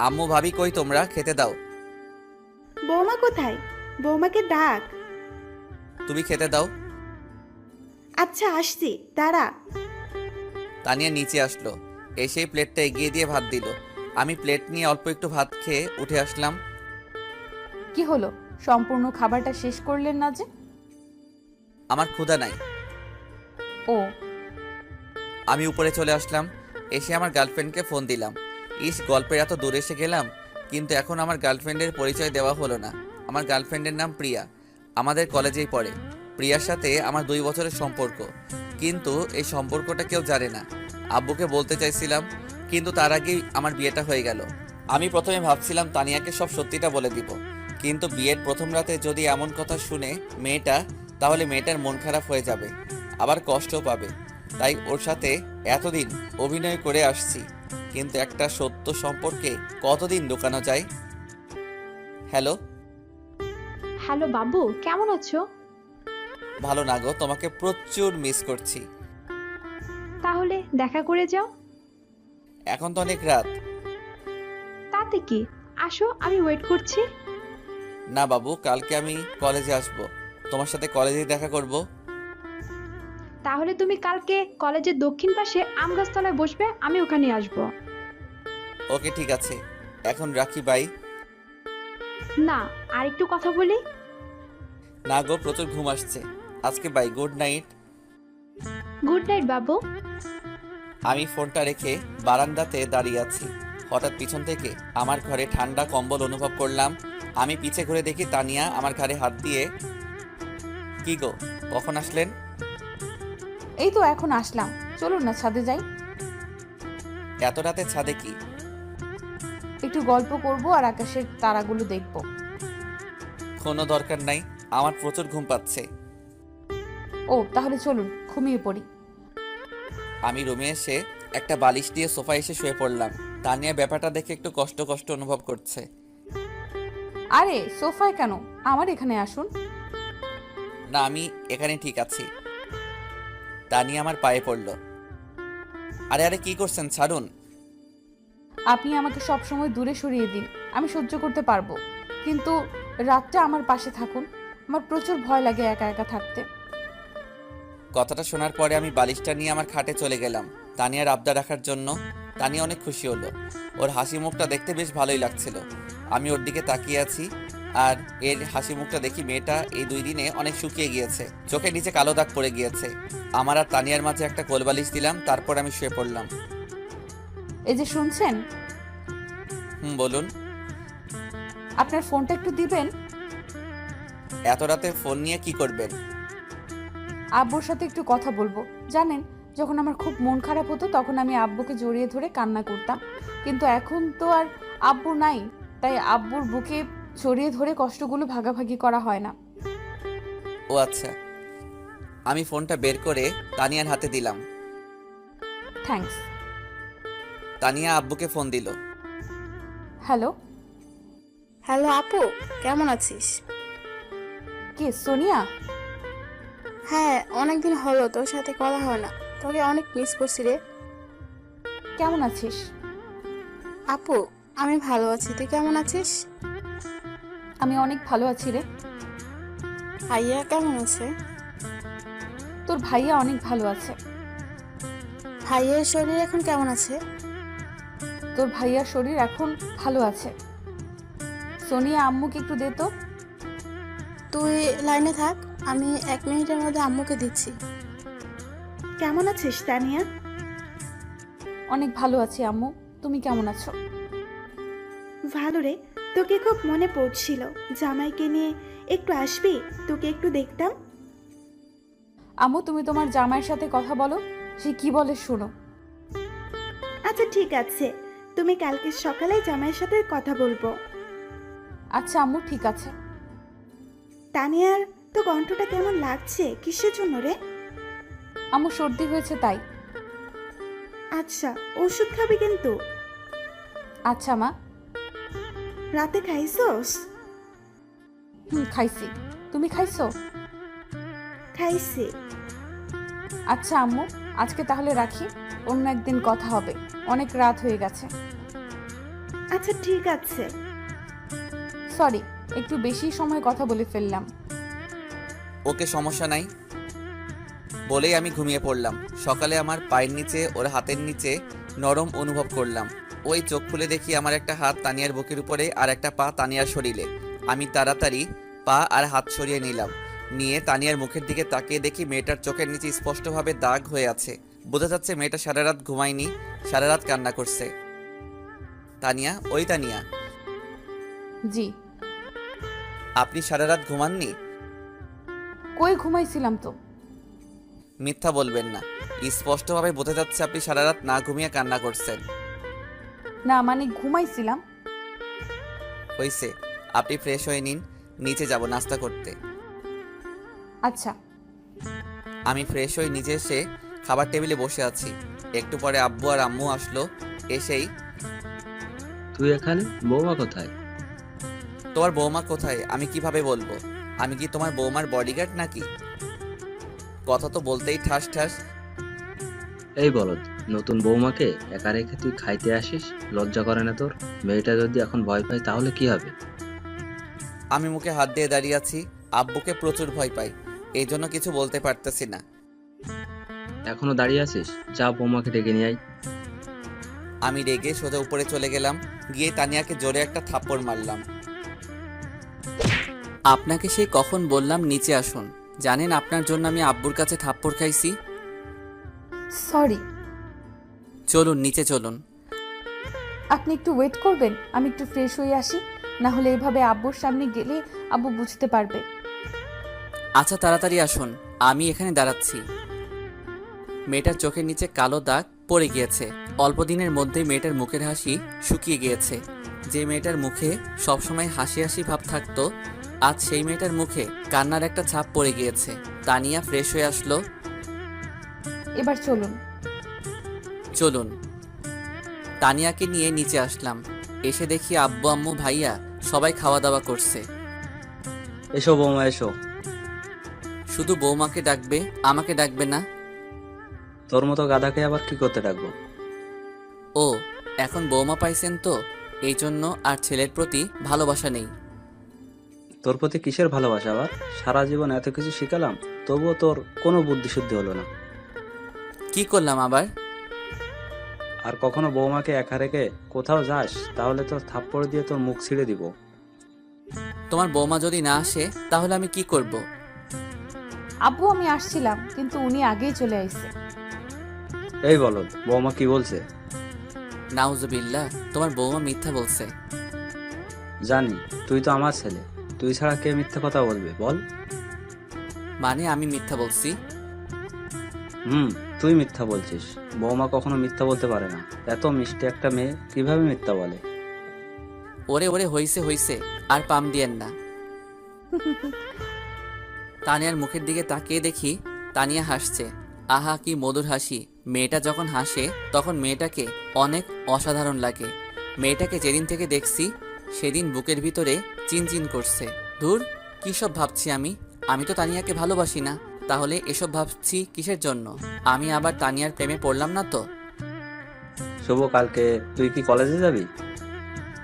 [SPEAKER 3] আম্মু ভাবি কই তোমরা? খেতে দাও।
[SPEAKER 5] বৌমা কোথায়? বৌমাকে ডাক।
[SPEAKER 3] তুমি খেতে দাও।
[SPEAKER 5] আচ্ছা আসছি, দাঁড়া।
[SPEAKER 3] তানিয়া নিচে আসলো, এসেই প্লেটটা এগিয়ে দিয়ে ভাত দিল। আমি প্লেট নিয়ে অল্প একটু ভাত খেয়ে উঠে আসলাম।
[SPEAKER 1] কি হলো, সম্পূর্ণ খাবারটা শেষ করলেন না যে?
[SPEAKER 3] আমার ক্ষুধা নাই।
[SPEAKER 1] ও,
[SPEAKER 3] আমি উপরে চলে আসলাম, এসে আমার গার্লফ্রেন্ডকে ফোন দিলাম। গল্পের এত দূরে এসে গেলাম, কিন্তু এখন আমার গার্লফ্রেন্ডের পরিচয় দেওয়া হলো না। আমার গার্লফ্রেন্ডের নাম প্রিয়া, আমাদের কলেজেই পড়ে। প্রিয়ার সাথে আমার 2 বছরের সম্পর্ক, কিন্তু এই সম্পর্কটা কেউ জানে না। আব্বুকে বলতে চাইছিলাম, কিন্তু তার আগেই আমার বিয়েটা হয়ে গেল। আমি প্রথমে ভাবছিলাম তানিয়াকে সব সত্যিটা বলে দিব, কিন্তু বিয়ের প্রথম রাতে যদি এমন কথা শুনে মেয়েটা, তাহলে মেয়েটার মন খারাপ হয়ে যাবে, আবার কষ্টও পাবে। তাই ওর সাথে এতদিন অভিনয় করে আসছি, কিন্তু একটা সত্য সম্পর্কে কতদিন লুকানো যায়? হ্যালো।
[SPEAKER 8] হ্যালো বাবু, কেমন আছো?
[SPEAKER 3] ভালো না গো, তোমাকে প্রচুর মিস করছি।
[SPEAKER 8] তাহলে দেখা করে যাও।
[SPEAKER 3] এখন তো অনেক রাত।
[SPEAKER 8] তাতে কি, আসো, আমি ওয়েট করছি।
[SPEAKER 3] না বাবু, কালকে আমি কলেজে আসব, তোমার সাথে কলেজেই দেখা করব।
[SPEAKER 8] তাহলে তুমি কালকে কলেজের দক্ষিণ পাশে আম গাছতলায় বসবে, আমি ওখানে আসবো।
[SPEAKER 3] ওকে ঠিক আছে, এখন রাখি, বাই।
[SPEAKER 8] না, আর একটু কথা বলি।
[SPEAKER 3] না গো, প্রচুর ঘুম আসছে আজকে, bye, good night.
[SPEAKER 8] Good night বাবু।
[SPEAKER 3] আমি ফোনটা রেখে বারান্দাতে দাঁড়িয়ে আছি, হঠাৎ পিছন থেকে আমার ঘরে ঠান্ডা কম্বল অনুভব করলাম। আমি পিছে ঘুরে দেখি তানিয়া আমার ঘাড়ে হাত দিয়ে। কি গো, কখন আসলেন?
[SPEAKER 1] এই তো এখন আসলাম, চলুন না ছাদে যাই।
[SPEAKER 3] এত রাতে ছাদে কি?
[SPEAKER 1] একটু গল্প করব আর আকাশের তারাগুলো দেখব।
[SPEAKER 3] কোনো দরকার নাই, আমার প্রচুর ঘুম পাচ্ছে।
[SPEAKER 1] ও, তাহলে চলুন ঘুমিয়ে পড়ি।
[SPEAKER 3] আমি রুমে এসে একটা বালিশ দিয়ে সোফায় এসে শুয়ে পড়লাম। তানিয়া ব্যাপারটা দেখে একটু কষ্ট কষ্ট অনুভব করছে।
[SPEAKER 1] আরে সোফায় কেন, আমার এখানে আসুন।
[SPEAKER 3] না, আমি এখানে ঠিক আছি। তানিয়া আমার পায়ে পড়ল। আরে আরে, কি করছেন? ছাড়ুন।
[SPEAKER 1] আপনি আমাকে সব সময় দূরে সরিয়ে দিন, আমি সহ্য করতে পারবো, কিন্তু রাতটা আমার পাশে থাকুন। আমার প্রচুর ভয় লাগে একা একা থাকতে।
[SPEAKER 3] কথাটা শোনার পরে আমি বালিশটা নিয়ে আমার খাটে চলে গেলাম তানিয়ার আবদার রাখার জন্য। তানিয়া অনেক খুশি হলো, ওর হাসি মুখটা দেখতে বেশ ভালোই লাগছিল। আমি ওর দিকে তাকিয়ে আছি, আর এর হাসি মুখটা দেখি মেয়েটা এই 2 দিনে অনেক শুকিয়ে গিয়েছে, চোখের নিচে কালো দাগ পড়ে গিয়েছে। আমার আর তানিয়ার মাঝে একটা কোলবালিশ দিলাম, তারপর আমি শুয়ে পড়লাম।
[SPEAKER 1] এই যে শুনছেন,
[SPEAKER 3] বলুন।
[SPEAKER 1] আপনার ফোনটা একটু দিবেন?
[SPEAKER 3] এত রাতে ফোন নিয়ে কি করবেন?
[SPEAKER 1] আব্বুর সাথে একটু কথা বলবো। জানেন, যখন আমার খুব মন খারাপ হতো তখন আমি আব্বুকে জড়িয়ে ধরে কান্না করতাম, কিন্তু এখন তো আর আব্বু নাই, তাই আব্বুর বুকে জড়িয়ে ধরে কষ্টগুলো ভাগাভাগি করা হয় না।
[SPEAKER 3] ও আচ্ছা। আমি ফোনটা বের করে তানিয়ার হাতে দিলাম।
[SPEAKER 1] থ্যাঙ্কস।
[SPEAKER 3] তানিয়া আব্বুকে ফোন দিল।
[SPEAKER 1] হ্যালো।
[SPEAKER 6] হ্যালো আপু, কেমন আছিস?
[SPEAKER 1] কে, সোনিয়া?
[SPEAKER 6] হ্যাঁ, অনেকদিন হলো তোর সাথে কথা হয় না, তোকে অনেক মিস করছি রে।
[SPEAKER 1] কেমন আছিস?
[SPEAKER 6] আপু, আমি ভালো আছি, তুই কেমন আছিস?
[SPEAKER 1] আমি অনেক ভালো আছি রে।
[SPEAKER 6] ভাইয়া কেমন আছে?
[SPEAKER 1] তোর ভাইয়া অনেক ভালো আছে।
[SPEAKER 6] ভাইয়ের শরীর এখন কেমন আছে?
[SPEAKER 1] তোর ভাইয়ার শরীর এখন ভালো আছে। সোনিয়া, আম্মুকে একটু দে তো।
[SPEAKER 6] তুই লাইনে থাক, আমি 1 মিনিটের মধ্যে আম্মুকে দিচ্ছি।
[SPEAKER 5] কেমন আছিস তানিয়া?
[SPEAKER 1] অনেক ভালো আছি আম্মু, তুমি কেমন আছো?
[SPEAKER 5] ভালো রে, তোকে খুব মনে পড়ছিল। জামাইকে নিয়ে একটু আসবি? তোকে একটু দেখতাম।
[SPEAKER 1] আম্মু, তুমি তোমার জামাইয়ের সাথে কথা বলো, সে কি বলে শোনো।
[SPEAKER 5] আচ্ছা ঠিক আছে, তুমি কালকে সকালে জামাইয়ের সাথে কথা বলবো।
[SPEAKER 1] আচ্ছা আম্মু, ঠিক আছে।
[SPEAKER 5] তানিয়ার তো কণ্ঠটা কেমন লাগছে, কিসের জন্য রে?
[SPEAKER 1] আম্মু, সর্দি হয়েছে তাই।
[SPEAKER 5] আচ্ছা, ওষুধ খাবি কিন্তু।
[SPEAKER 1] আচ্ছা মা।
[SPEAKER 5] রাতে খাইছোস?
[SPEAKER 1] খাইছি। তুমি খাইছো?
[SPEAKER 5] খাইছি।
[SPEAKER 1] আচ্ছা আম্মু, আজকে তাহলে রাখি, অন্য একদিন কথা হবে, অনেক রাত হয়ে গেছে।
[SPEAKER 5] আচ্ছা ঠিক আছে।
[SPEAKER 1] সরি, একটু বেশি সময় কথা বলে ফেললাম।
[SPEAKER 3] ওকে, সমস্যা নাই বলেই আমি ঘুমিয়ে পড়লাম। সকালে আমার পায়ের নিচে ওর হাতের নিচে নরম অনুভব করলাম। ওই চোখ খুলে দেখি আমার একটা হাত তানিয়ার বুকের উপরে আর একটা পা তানিয়ার শরীরে। আমি তাড়াতাড়ি পা আর হাত সরিয়ে নিলাম। নিয়ে তানিয়ার মুখের দিকে তাকিয়ে দেখি মেয়েটার চোখের নিচে স্পষ্টভাবে দাগ হয়ে আছে। বোঝা যাচ্ছে মেয়েটা সারা রাত ঘুমায়নি, সারা রাত কান্না করছে। তানিয়া, ওই তানিয়া,
[SPEAKER 1] জি।
[SPEAKER 3] আপনি সারা রাত ঘুমাননি?
[SPEAKER 1] কই ঘুমাইছিলাম তো।
[SPEAKER 3] মিথ্যা বলবেন না, স্পষ্টভাবে বোঝা যাচ্ছে আপনি সারা রাত না ঘুমিয়ে কান্না করছেন।
[SPEAKER 1] না মানে ঘুমাইছিলাম।
[SPEAKER 3] হইছে, আপনি ফ্রেশ হয়ে নিন, নিচে যাব নাস্তা করতে।
[SPEAKER 1] আচ্ছা।
[SPEAKER 3] আমি ফ্রেশ হয়ে নিচে এসে খাবার টেবিলে বসে আছি। একটু পরে আব্বু আর আম্মু আসলো। এসেই,
[SPEAKER 4] তুই এখানে? বৌমা কোথায়?
[SPEAKER 3] তোমার বৌমা কোথায় আমি কিভাবে বলবো? আমি কি তোমার বৌমার বডিগার্ড নাকি? কথা তো বলতেই ঠাস ঠাস।
[SPEAKER 4] এই বলদ, নতুন বৌমাকে একা রেখে তুই খাইতে আসিস? লজ্জা করে না তোর? মেয়েটা যদি এখন ভয় পায় তাহলে কি হবে?
[SPEAKER 3] আমি মুখে হাত দিয়ে দাঁড়িয়ে আছি। আব্বুকে প্রচুর ভয় পাই, এই জন্য কিছু বলতে পারতেছি না।
[SPEAKER 4] এখনো দাঁড়িয়ে আছিস? যা বৌমাকে ডেকে নিয়ে আয়।
[SPEAKER 3] আমি রেগে সোজা উপরে চলে গেলাম, গিয়ে তানিয়াকে জোরে একটা থাপ্পড় মারলাম। আপনাকে সেই কখন বললাম নিচে আসুন, জানেন আপনার জন্য আমি আব্বুর কাছে থাপ্পড় খাইছি।
[SPEAKER 1] সরি।
[SPEAKER 3] চলুন নিচে চলুন।
[SPEAKER 1] আপনি একটু ওয়েট করবেন, আমি একটু ফ্রেশ হয়ে আসি, না হলে এভাবে আব্বুর সামনে গেলে আব্বু বুঝতে পারবে।
[SPEAKER 3] আচ্ছা তাড়াতাড়ি আসুন, আমি এখানে দাঁড়াচ্ছি। মেয়েটার চোখের নিচে কালো দাগ পড়ে গিয়েছে। অল্প দিনের মধ্যেই মেয়েটার মুখের হাসি শুকিয়ে গিয়েছে। যে মেয়েটার মুখে সবসময় হাসি হাসি ভাব থাকতো, আজ সেই মেয়েটার মুখে কান্নার একটা ছাপ পড়ে গিয়েছে। তানিয়া ফ্রেশ হয়ে আসলো।
[SPEAKER 1] এবার চলুন।
[SPEAKER 3] চলুন। তানিয়াকে নিয়ে নিচে আসলাম। এসে দেখি আব্বু আম্মু ভাইয়া সবাই খাওয়া দাওয়া করছে।
[SPEAKER 4] এসো বৌমা এসো।
[SPEAKER 3] শুধু বৌমাকে ডাকবে, আমাকে ডাকবে না?
[SPEAKER 4] তোর মতো গাধাকে আবার কি করতে ডাকবো?
[SPEAKER 3] ও, এখন বৌমা পাইছেন তো, এই জন্য আর ছেলের প্রতি ভালোবাসা নেই।
[SPEAKER 4] তোর প্রতি কিসের ভালোবাসা আবার? সারা জীবন এত কিছু শিখালাম, তবুও তোর কোনো বুদ্ধি শুদ্ধি হলো না।
[SPEAKER 3] কি করলাম আবার?
[SPEAKER 4] আর কখনো বৌমাকে একা রেখে কোথাও যাস তাহলে তোর থাপ্পড় দিয়ে তোর মুখ ছিঁড়ে দিব।
[SPEAKER 3] তোমার বৌমা যদি না আসে তাহলে আমি কি করব?
[SPEAKER 1] আব্বু, আমি আসছিলাম কিন্তু উনি আগেই চলে আইছে।
[SPEAKER 4] এই বলদ, বৌমা কি বলছে?
[SPEAKER 3] নাউজুবিল্লাহ, তোমার বৌমা মিথ্যা বলছে।
[SPEAKER 4] জানি, তুই তো আমার ছেলে, তুই ছাড়া কে মিথ্যা কথা বলবে বল?
[SPEAKER 3] মানে আমি মিথ্যা বলছি?
[SPEAKER 4] তুই মিথ্যা বলছিস। বৌমা কখনো মিথ্যা বলতে পারে না। এত মিষ্টি একটা মেয়ে কিভাবে মিথ্যা বলে?
[SPEAKER 3] ওরে ওরে, হইছে হইছে, আর পাম দিয়েন না। তানিয়ার মুখের দিকে তাকিয়ে দেখি তানিয়া হাসছে। আহা, কি মধুর হাসি। মেয়েটা যখন হাসে তখন মেয়েটাকে অনেক অসাধারণ লাগে। মেয়েটাকে যেদিন থেকে দেখছি সেদিন বুকের ভিতরে চিনচিন করছে। ধুর, কী সব ভাবছি আমি। আমি তো তানিয়াকে ভালোবাসি না, তাহলে এসব ভাবছি কিসের জন্য? আমি আবার তানিয়ার প্রেমে পড়লাম না তো?
[SPEAKER 4] শুভ, কালকে তুই কি কলেজে যাবি?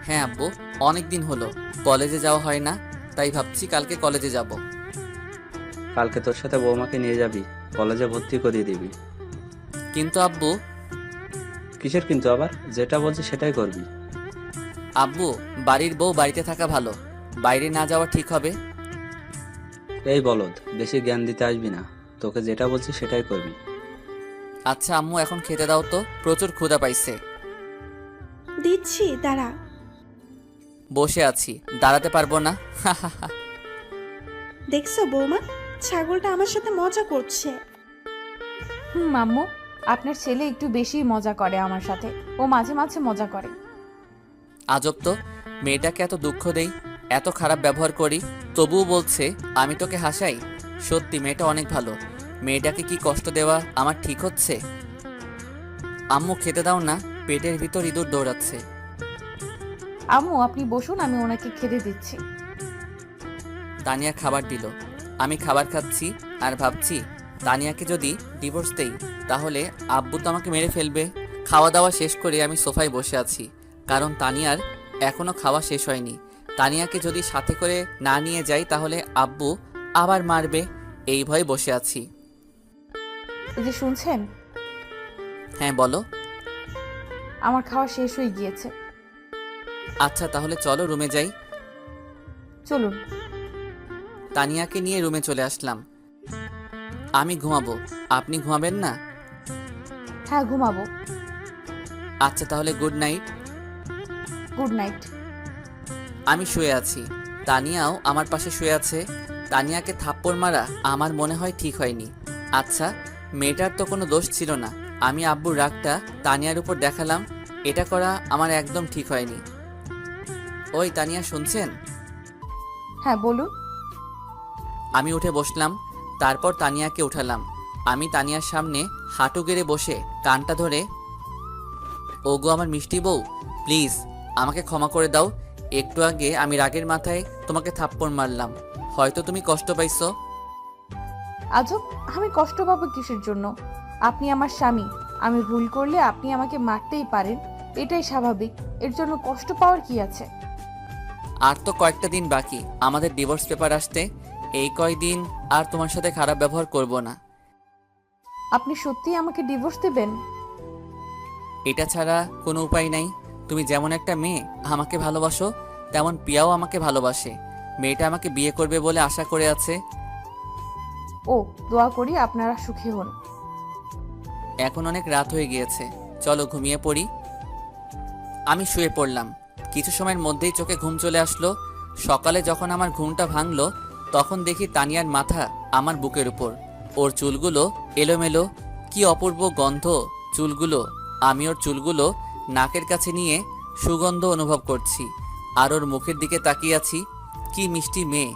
[SPEAKER 3] হ্যাঁ আব্বু, অনেক দিন হলো কলেজে যাওয়া হয় না, তাই ভাবছি কালকে কলেজে যাব।
[SPEAKER 4] কালকে তোর সাথে বৌমাকে নিয়ে যাবি, কলেজে ভর্তি করিয়ে দিবি।
[SPEAKER 3] কিন্তু আব্বু।
[SPEAKER 4] কিসের কিন্তু আবার? যেটা বলছি সেটাই করবি।
[SPEAKER 3] আব্বু, বাড়ির বউ বাড়িতে থাকা ভালো, বাইরে না যাওয়া ঠিক হবে?
[SPEAKER 4] এই বলদ, বেশি জ্ঞান দিতে আসবি না। তোকে যেটা বলছি সেটাই করবি।
[SPEAKER 3] আচ্ছা আম্মু, এখন খেতে দাও তো, প্রচুর ক্ষুধা পাইছে।
[SPEAKER 5] দিচ্ছি, দাঁড়া।
[SPEAKER 3] বসে আছি, দাঁড়াতে পারবো না।
[SPEAKER 5] দেখছো বৌমা, ছাগলটা আমার সাথে মজা করছে।
[SPEAKER 1] আম্মু, আপনার ছেলে একটু বেশি মজা করে আমার সাথে, ও মাঝে মাঝে মজা করে।
[SPEAKER 3] আজব তো, মেয়েটাকে এত দুঃখ দেই, এত খারাপ ব্যবহার করি, তবুও বলছে আমি তোকে হাসাই। সত্যি মেয়েটা অনেক ভালো। মেয়েটাকে কি কষ্ট দেওয়া আমার ঠিক হচ্ছে? আম্মু খেতে দাও না, পেটের ভিতর ইঁদুর দৌড়াচ্ছে।
[SPEAKER 1] আম্মু আপনি বসুন, আমি ওনাকে খেতে দিচ্ছি।
[SPEAKER 3] তানিয়া খাবার দিল, আমি খাবার খাচ্ছি আর ভাবছি তানিয়াকে যদি ডিভোর্স দেই তাহলে আব্বু তো আমাকে মেরে ফেলবে। খাওয়া দাওয়া শেষ করে আমি সোফায় বসে আছি, কারণ তানিয়ার এখনো খাওয়া শেষ হয়নি। তানিয়াকে যদি সাথে করে না নিয়ে যাই তাহলে আব্বু আবার মারবে, এই ভয়ে বসে আছি।
[SPEAKER 1] এই যে শুনছেন,
[SPEAKER 3] হ্যাঁ বলো।
[SPEAKER 1] আমার খাওয়া শেষ হয়ে গিয়েছে।
[SPEAKER 3] আচ্ছা তাহলে চলো রুমে যাই।
[SPEAKER 1] চলুন।
[SPEAKER 3] তানিয়াকে নিয়ে রুমে চলে আসলাম। আমি ঘুমাবো, আপনি ঘুমাবেন না?
[SPEAKER 1] হ্যাঁ ঘুমাবো।
[SPEAKER 3] আচ্ছা তাহলে গুড নাইট।
[SPEAKER 1] Good night.
[SPEAKER 3] আমি শুয়ে আছি, তানিয়াও আমার পাশে শুয়ে আছে। তানিয়াকে থাপ্পড় মারা আমার মনে হয় ঠিক হয়নি। আচ্ছা, মেয়েটার তো কোনো দোষ ছিল না, আমি আব্বুর রাগটা তানিয়ার উপর দেখালাম, এটা করা আমার একদম ঠিক হয়নি। ওই তানিয়া, শুনছেন?
[SPEAKER 1] হ্যাঁ বলুন।
[SPEAKER 3] আমি উঠে বসলাম, তারপর তানিয়াকে উঠালাম। আমি তানিয়ার সামনে হাঁটু গেড়ে বসে কানটা ধরে, ওগো আমার মিষ্টি বউ, প্লিজ আমাকে ক্ষমা করে দাও। একটু আগে আমি রাগের মাথায় তোমাকে থাপ্পড় মারলাম, হয়তো তুমি কষ্ট পাইছো।
[SPEAKER 1] আজব, আমি কষ্ট পাবো কিসের জন্য? আপনি আমার স্বামী, আমি ভুল করলে আপনি আমাকে মারতেই পারেন, এটাই স্বাভাবিক। এর জন্য কষ্ট পাওয়ার কি আছে?
[SPEAKER 3] আর তো কয়েকটা দিন বাকি আমাদের ডিভোর্স পেপার আসতে, এই কয়দিন আর তোমার সাথে খারাপ ব্যবহার করব না।
[SPEAKER 1] আপনি সত্যিই আমাকে ডিভোর্স দেবেন?
[SPEAKER 3] এটা ছাড়া কোনো উপায় নাই। তুমি যেমন একটা মেয়ে আমাকে ভালোবাসো, তেমন পিয়াও আমাকে ভালোবাসে। মেয়েটা আমাকে বিয়ে করবে বলে আশা করে আছে।
[SPEAKER 1] ও, দোয়া করি আপনারা সুখী হন।
[SPEAKER 3] এখন অনেক রাত হয়ে গিয়েছে, চলো ঘুমিয়ে পড়ি। আমি শুয়ে পড়লাম, কিছু সময়ের মধ্যেই চোখে ঘুম চলে আসলো। সকালে যখন আমার ঘুমটা ভাঙলো তখন দেখি তানিয়ার মাথা আমার বুকের উপর, ওর চুলগুলো এলোমেলো, কি অপূর্ব গন্ধ চুলগুলো। আমি ওর চুলগুলো নাকের কাছে নিয়ে সুগন্ধ অনুভব করছি আর ওর মুখের দিকে তাকিয়ে আছি। কি মিষ্টি মেয়ে।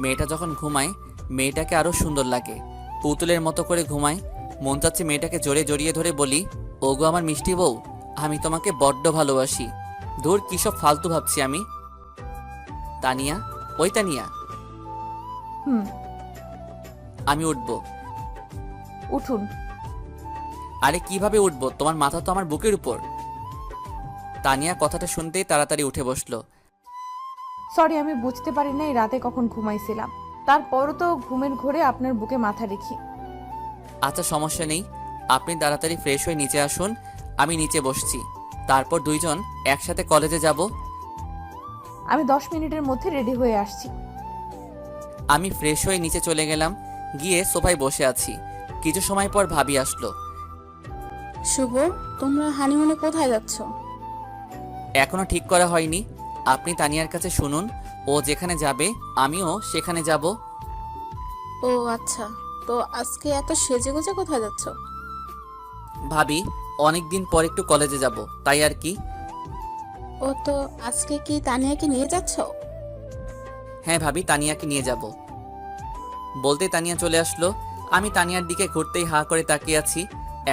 [SPEAKER 3] মেয়েটা যখন ঘুমায় মেয়েটাকে আরো সুন্দর লাগে, পুতুলের মতো করে ঘুমায়। মন চাচ্ছে মেয়েটাকে জোরে জড়িয়ে ধরে বলি, ওগো আমার মিষ্টি বউ, আমি তোমাকে বড্ড ভালোবাসি। ধুর, কি সব ফালতু ভাবছি আমি। তানিয়া, ওই তানিয়া।
[SPEAKER 1] হুম।
[SPEAKER 3] আমি উঠবো।
[SPEAKER 1] উঠুন।
[SPEAKER 3] আরে কিভাবে উঠবো, তোমার মাথা তো আমার বুকের উপর। তানিয়া কথাটা শুনতেই তাড়াতাড়ি উঠে বসলো।
[SPEAKER 1] সরি, আমি বুঝতে পারি নাই রাতে কখন ঘুমাইছিলাম, তারপরও তো ঘুমের ঘোরে আপনার বুকে মাথা রেখি।
[SPEAKER 3] আচ্ছা সমস্যা নেই, আপনি তাড়াতাড়ি ফ্রেশ হয়ে নিচে আসুন, আমি নিচে বসছি। তারপর দুইজন একসাথে কলেজে যাব।
[SPEAKER 1] আমি 10 মিনিটের মধ্যে রেডি হয়ে আসছি।
[SPEAKER 3] আমি ফ্রেশ হয়ে নিচে চলে গেলাম, গিয়ে সোফায় বসে আছি। কিছু সময় পর ভাবি আসলো।
[SPEAKER 6] শুভ, তোমরা হানিমুনে কোথায় যাচ্ছ?
[SPEAKER 3] এখনো ঠিক করা হয়নি, আপনি তানিয়ার কাছে শুনুন, ও যেখানে যাবে আমিও সেখানে যাব।
[SPEAKER 6] ও আচ্ছা, তো আজকে এত সেজেগুজে কোথায় যাচ্ছ?
[SPEAKER 3] ভাবি, অনেকদিন পর একটু কলেজে যাব, তাই আর কি।
[SPEAKER 6] ও তো আজকে কি তানিয়াকে নিয়ে যাচ্ছ?
[SPEAKER 3] হ্যাঁ ভাবি, তানিয়াকে নিয়ে যাব। বলতে তানিয়া চলে আসলো। আমি তানিয়ার দিকে ঘুরতেই হা করে তাকিয়ে আছি।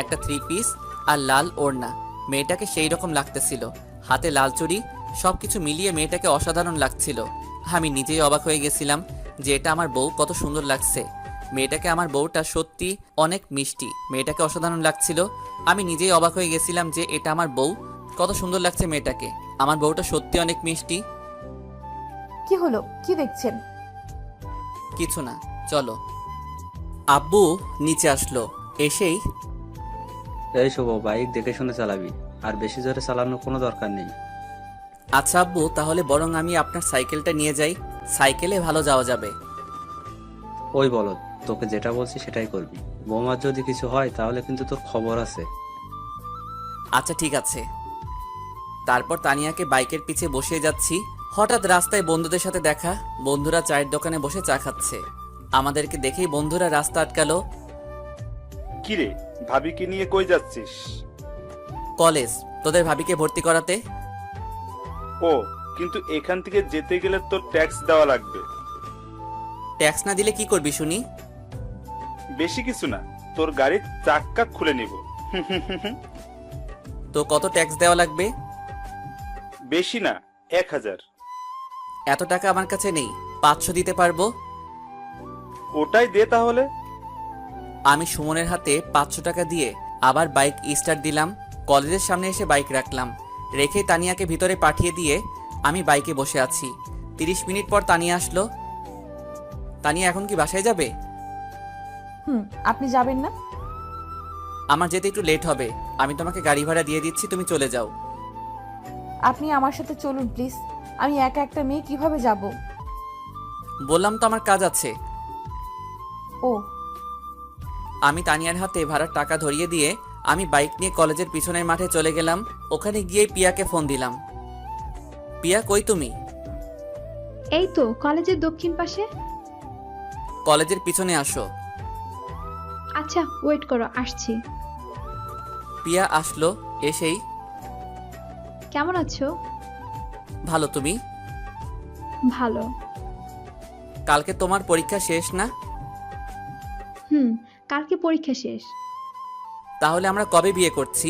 [SPEAKER 3] একটা 3 পিস আর লাল ওড়না, মেয়েটাকে সেই রকম লাগতেছিল। হাতে লাল চুড়ি, সবকিছু মিলিয়ে মেয়েটাকে অসাধারণ লাগছিল। আমি নিজেই অবাক হয়ে গেছিলাম যে এটা আমার বউ কত সুন্দর লাগছে। মেয়েটাকে, আমার বউটা সত্যি অনেক মিষ্টি, মেয়েটাকে অসাধারণ লাগছিল। আমি নিজেই অবাক হয়ে গেছিলাম যে এটা আমার বউ কত সুন্দর লাগছে মেয়েটাকে। আমার বউটা সত্যি অনেক মিষ্টি।
[SPEAKER 1] কি হলো, কি দেখছেন?
[SPEAKER 3] কিছু না, চলো। আব্বু নিচে আসলো, এসেই
[SPEAKER 4] এই শুভ, বাইক দেখে শুনে চালাবি, আর বেশি জোরে চালানোর কোনো দরকার নেই।
[SPEAKER 3] আচ্ছা আব্বু, তাহলে বরং আমি আপনার সাইকেলটা নিয়ে যাই, সাইকেলে ভালো যাওয়া যাবে।
[SPEAKER 4] ওই বলো, তোকে যেটা বলছি সেটাই করবি। বৌমার যদি কিছু হয় তাহলে কিন্তু তোর খবর আছে।
[SPEAKER 3] আচ্ছা ঠিক আছে। তারপর তানিয়াকে বাইকের পিছে বসিয়ে যাচ্ছি, হঠাৎ রাস্তায় বন্ধুদের সাথে দেখা। বন্ধুরা চায়ের দোকানে বসে চা খাচ্ছে। আমাদেরকে দেখেই বন্ধুরা রাস্তা আটকালো।
[SPEAKER 7] কিরে, ভাবিকে নিয়ে কই যাচ্ছিস?
[SPEAKER 3] কলেজ, তোদের ভাবিকে ভর্তি করাতে।
[SPEAKER 7] ও, কিন্তু এখান থেকে যেতে গেলে তোর ট্যাক্স দেওয়া লাগবে।
[SPEAKER 3] ট্যাক্স না দিলে কি করবি শুনি?
[SPEAKER 7] বেশি কিছু না, তোর গাড়ির চাক্কা খুলে নিব।
[SPEAKER 3] তো কত ট্যাক্স দেওয়া লাগবে?
[SPEAKER 7] বেশি না, 1000।
[SPEAKER 3] এত টাকা আমার কাছে নেই, 500 দিতে পারবো।
[SPEAKER 7] ওটাই দে তাহলে।
[SPEAKER 3] আমি সুমনের হাতে 500 টাকা দিয়ে আবার বাইক স্টার্ট দিলাম। কলেজের সামনে এসে বাইক রাখলাম, রেখে তানিয়াকে ভিতরে পাঠিয়ে দিয়ে আমি বাইকে বসে আছি। 30 মিনিট পর তানিয়া আসলো। তানিয়া এখন কি বাসায় যাবে?
[SPEAKER 1] আপনি যাবেন না?
[SPEAKER 3] আমার যেতে একটু লেট হবে, আমি তোমাকে গাড়ি ভাড়া দিয়ে দিচ্ছি, তুমি চলে যাও।
[SPEAKER 1] আপনি আমার সাথে চলুন প্লিজ। আমি একা একটা মেয়ে কিভাবে যাব?
[SPEAKER 3] বললাম তো আমার কাজ আছে।
[SPEAKER 1] ও,
[SPEAKER 3] আমি তানিয়ার হাতে ভাড়ার টাকা ধরিয়ে দিয়ে আমি বাইক নিয়ে কলেজের পিছনের মাঠে চলে গেলাম। ওখানে গিয়ে পিয়াকে ফোন দিলাম। পিয়া, কই তুমি?
[SPEAKER 8] এই তো কলেজের দক্ষিণ পাশে।
[SPEAKER 3] কলেজের পিছনে আসো।
[SPEAKER 8] আচ্ছা ওয়েট করো, আসছি।
[SPEAKER 3] পিয়া আসলো, এসেই
[SPEAKER 8] কেমন আছো?
[SPEAKER 3] ভালো, তুমি?
[SPEAKER 8] ভালো।
[SPEAKER 3] কালকে তোমার পরীক্ষা শেষ না?
[SPEAKER 8] কালকে পরীক্ষা শেষ।
[SPEAKER 3] তাহলে আমরা কবে বিয়ে করছি?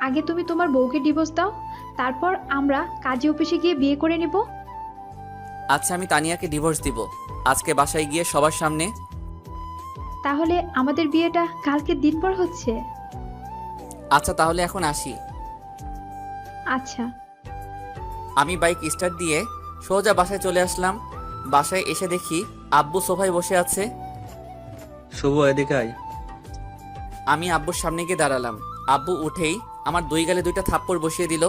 [SPEAKER 8] আগে তুমি তোমার বউকে ডিভোর্স দাও, তারপর আমরা কাজী অফিসে গিয়ে বিয়ে করে নিব।
[SPEAKER 3] আচ্ছা, আমি তানিয়াকে ডিভোর্স দিব আজকে বাসায় গিয়ে সবার সামনে।
[SPEAKER 8] তাহলে আমাদের বিয়েটা কালকের দিন পর হচ্ছে।
[SPEAKER 3] আচ্ছা তাহলে এখন আসি।
[SPEAKER 8] আচ্ছা।
[SPEAKER 3] আমি বাইক স্টার্ট দিয়ে সোজা বাসায় চলে আসলাম। বাসায় এসে দেখি আব্বু সোফায় বসে আছে।
[SPEAKER 4] শুভ, এদিকে আয়।
[SPEAKER 3] আমি আব্বুর সামনে গিয়ে দাঁড়ালাম। আব্বু উঠেই আমার 2 গালে 2টা থাপ্পড় বসিয়ে দিল।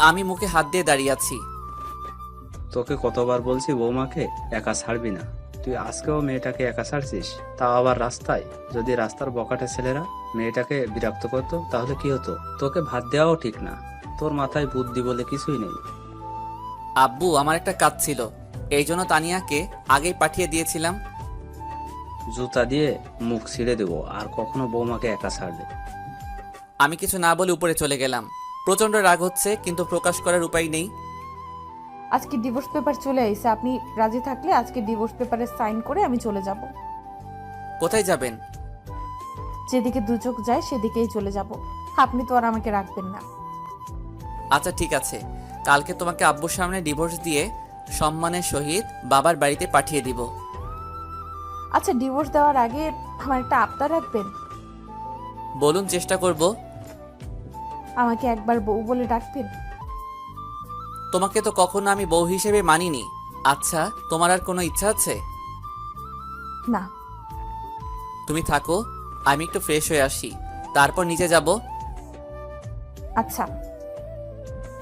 [SPEAKER 3] আমি মুখে হাত দিয়ে দাঁড়িয়ে আছি।
[SPEAKER 4] তোকে কতবার বলছি বৌমাকে একা ছাড়বি না, তুই আজকেও মেয়েটাকে একা ছাড়ছিস, তাও আবার রাস্তায়। যদি রাস্তার বকাটে ছেলেরা মেয়েটাকে বিরক্ত করতো তাহলে কি হতো? তোকে ভাত দেওয়াও ঠিক না, তোর মাথায় বুদ্ধি বলে কিছুই নেই।
[SPEAKER 3] আব্বু, আমার একটা কাজ ছিল, এই জন্য তানিয়াকে আগেই পাঠিয়ে দিয়েছিলাম।
[SPEAKER 4] জুতা দিয়ে মুখ ছিঁড়ে দেবো আর কখনো বৌমাকে একা ছাড়লে।
[SPEAKER 3] আমি কিছু না বলে উপরে চলে গেলাম। প্রচন্ড রাগ হচ্ছে, কিন্তু প্রকাশ করার উপায় নেই।
[SPEAKER 1] আজকে ডিভোর্স পেপার চলে আইছে। আপনি রাজি থাকলে আজকে ডিভোর্স পেপারে সাইন করে আমি চলে যাব।
[SPEAKER 3] কোথায় যাবেন?
[SPEAKER 1] যেদিকে দু চোখ যায় সেদিকেই চলে যাব। আপনি তো আর আমাকে রাখবেন না।
[SPEAKER 3] আচ্ছা ঠিক আছে, কালকে তোমাকে আব্বুর সামনে ডিভোর্স দিয়ে সম্মানের সহিত বাবার বাড়িতে পাঠিয়ে দিব।
[SPEAKER 1] আচ্ছা, ডিভোর্স দেওয়ার আগে আমার একটা আবদার রাখবেন?
[SPEAKER 3] বলুন, চেষ্টা করব।
[SPEAKER 1] আমাকে একবার বউ বলে ডাকবেন?
[SPEAKER 3] তোমাকে তো কখনো আমি বউ হিসেবে মানিনি। আচ্ছা, তোমার আর কোনো ইচ্ছা আছে?
[SPEAKER 1] না।
[SPEAKER 3] তুমি থাকো, আমি একটু ফ্রেশ হয়ে আসি, তারপর নিচে যাব।
[SPEAKER 1] আচ্ছা।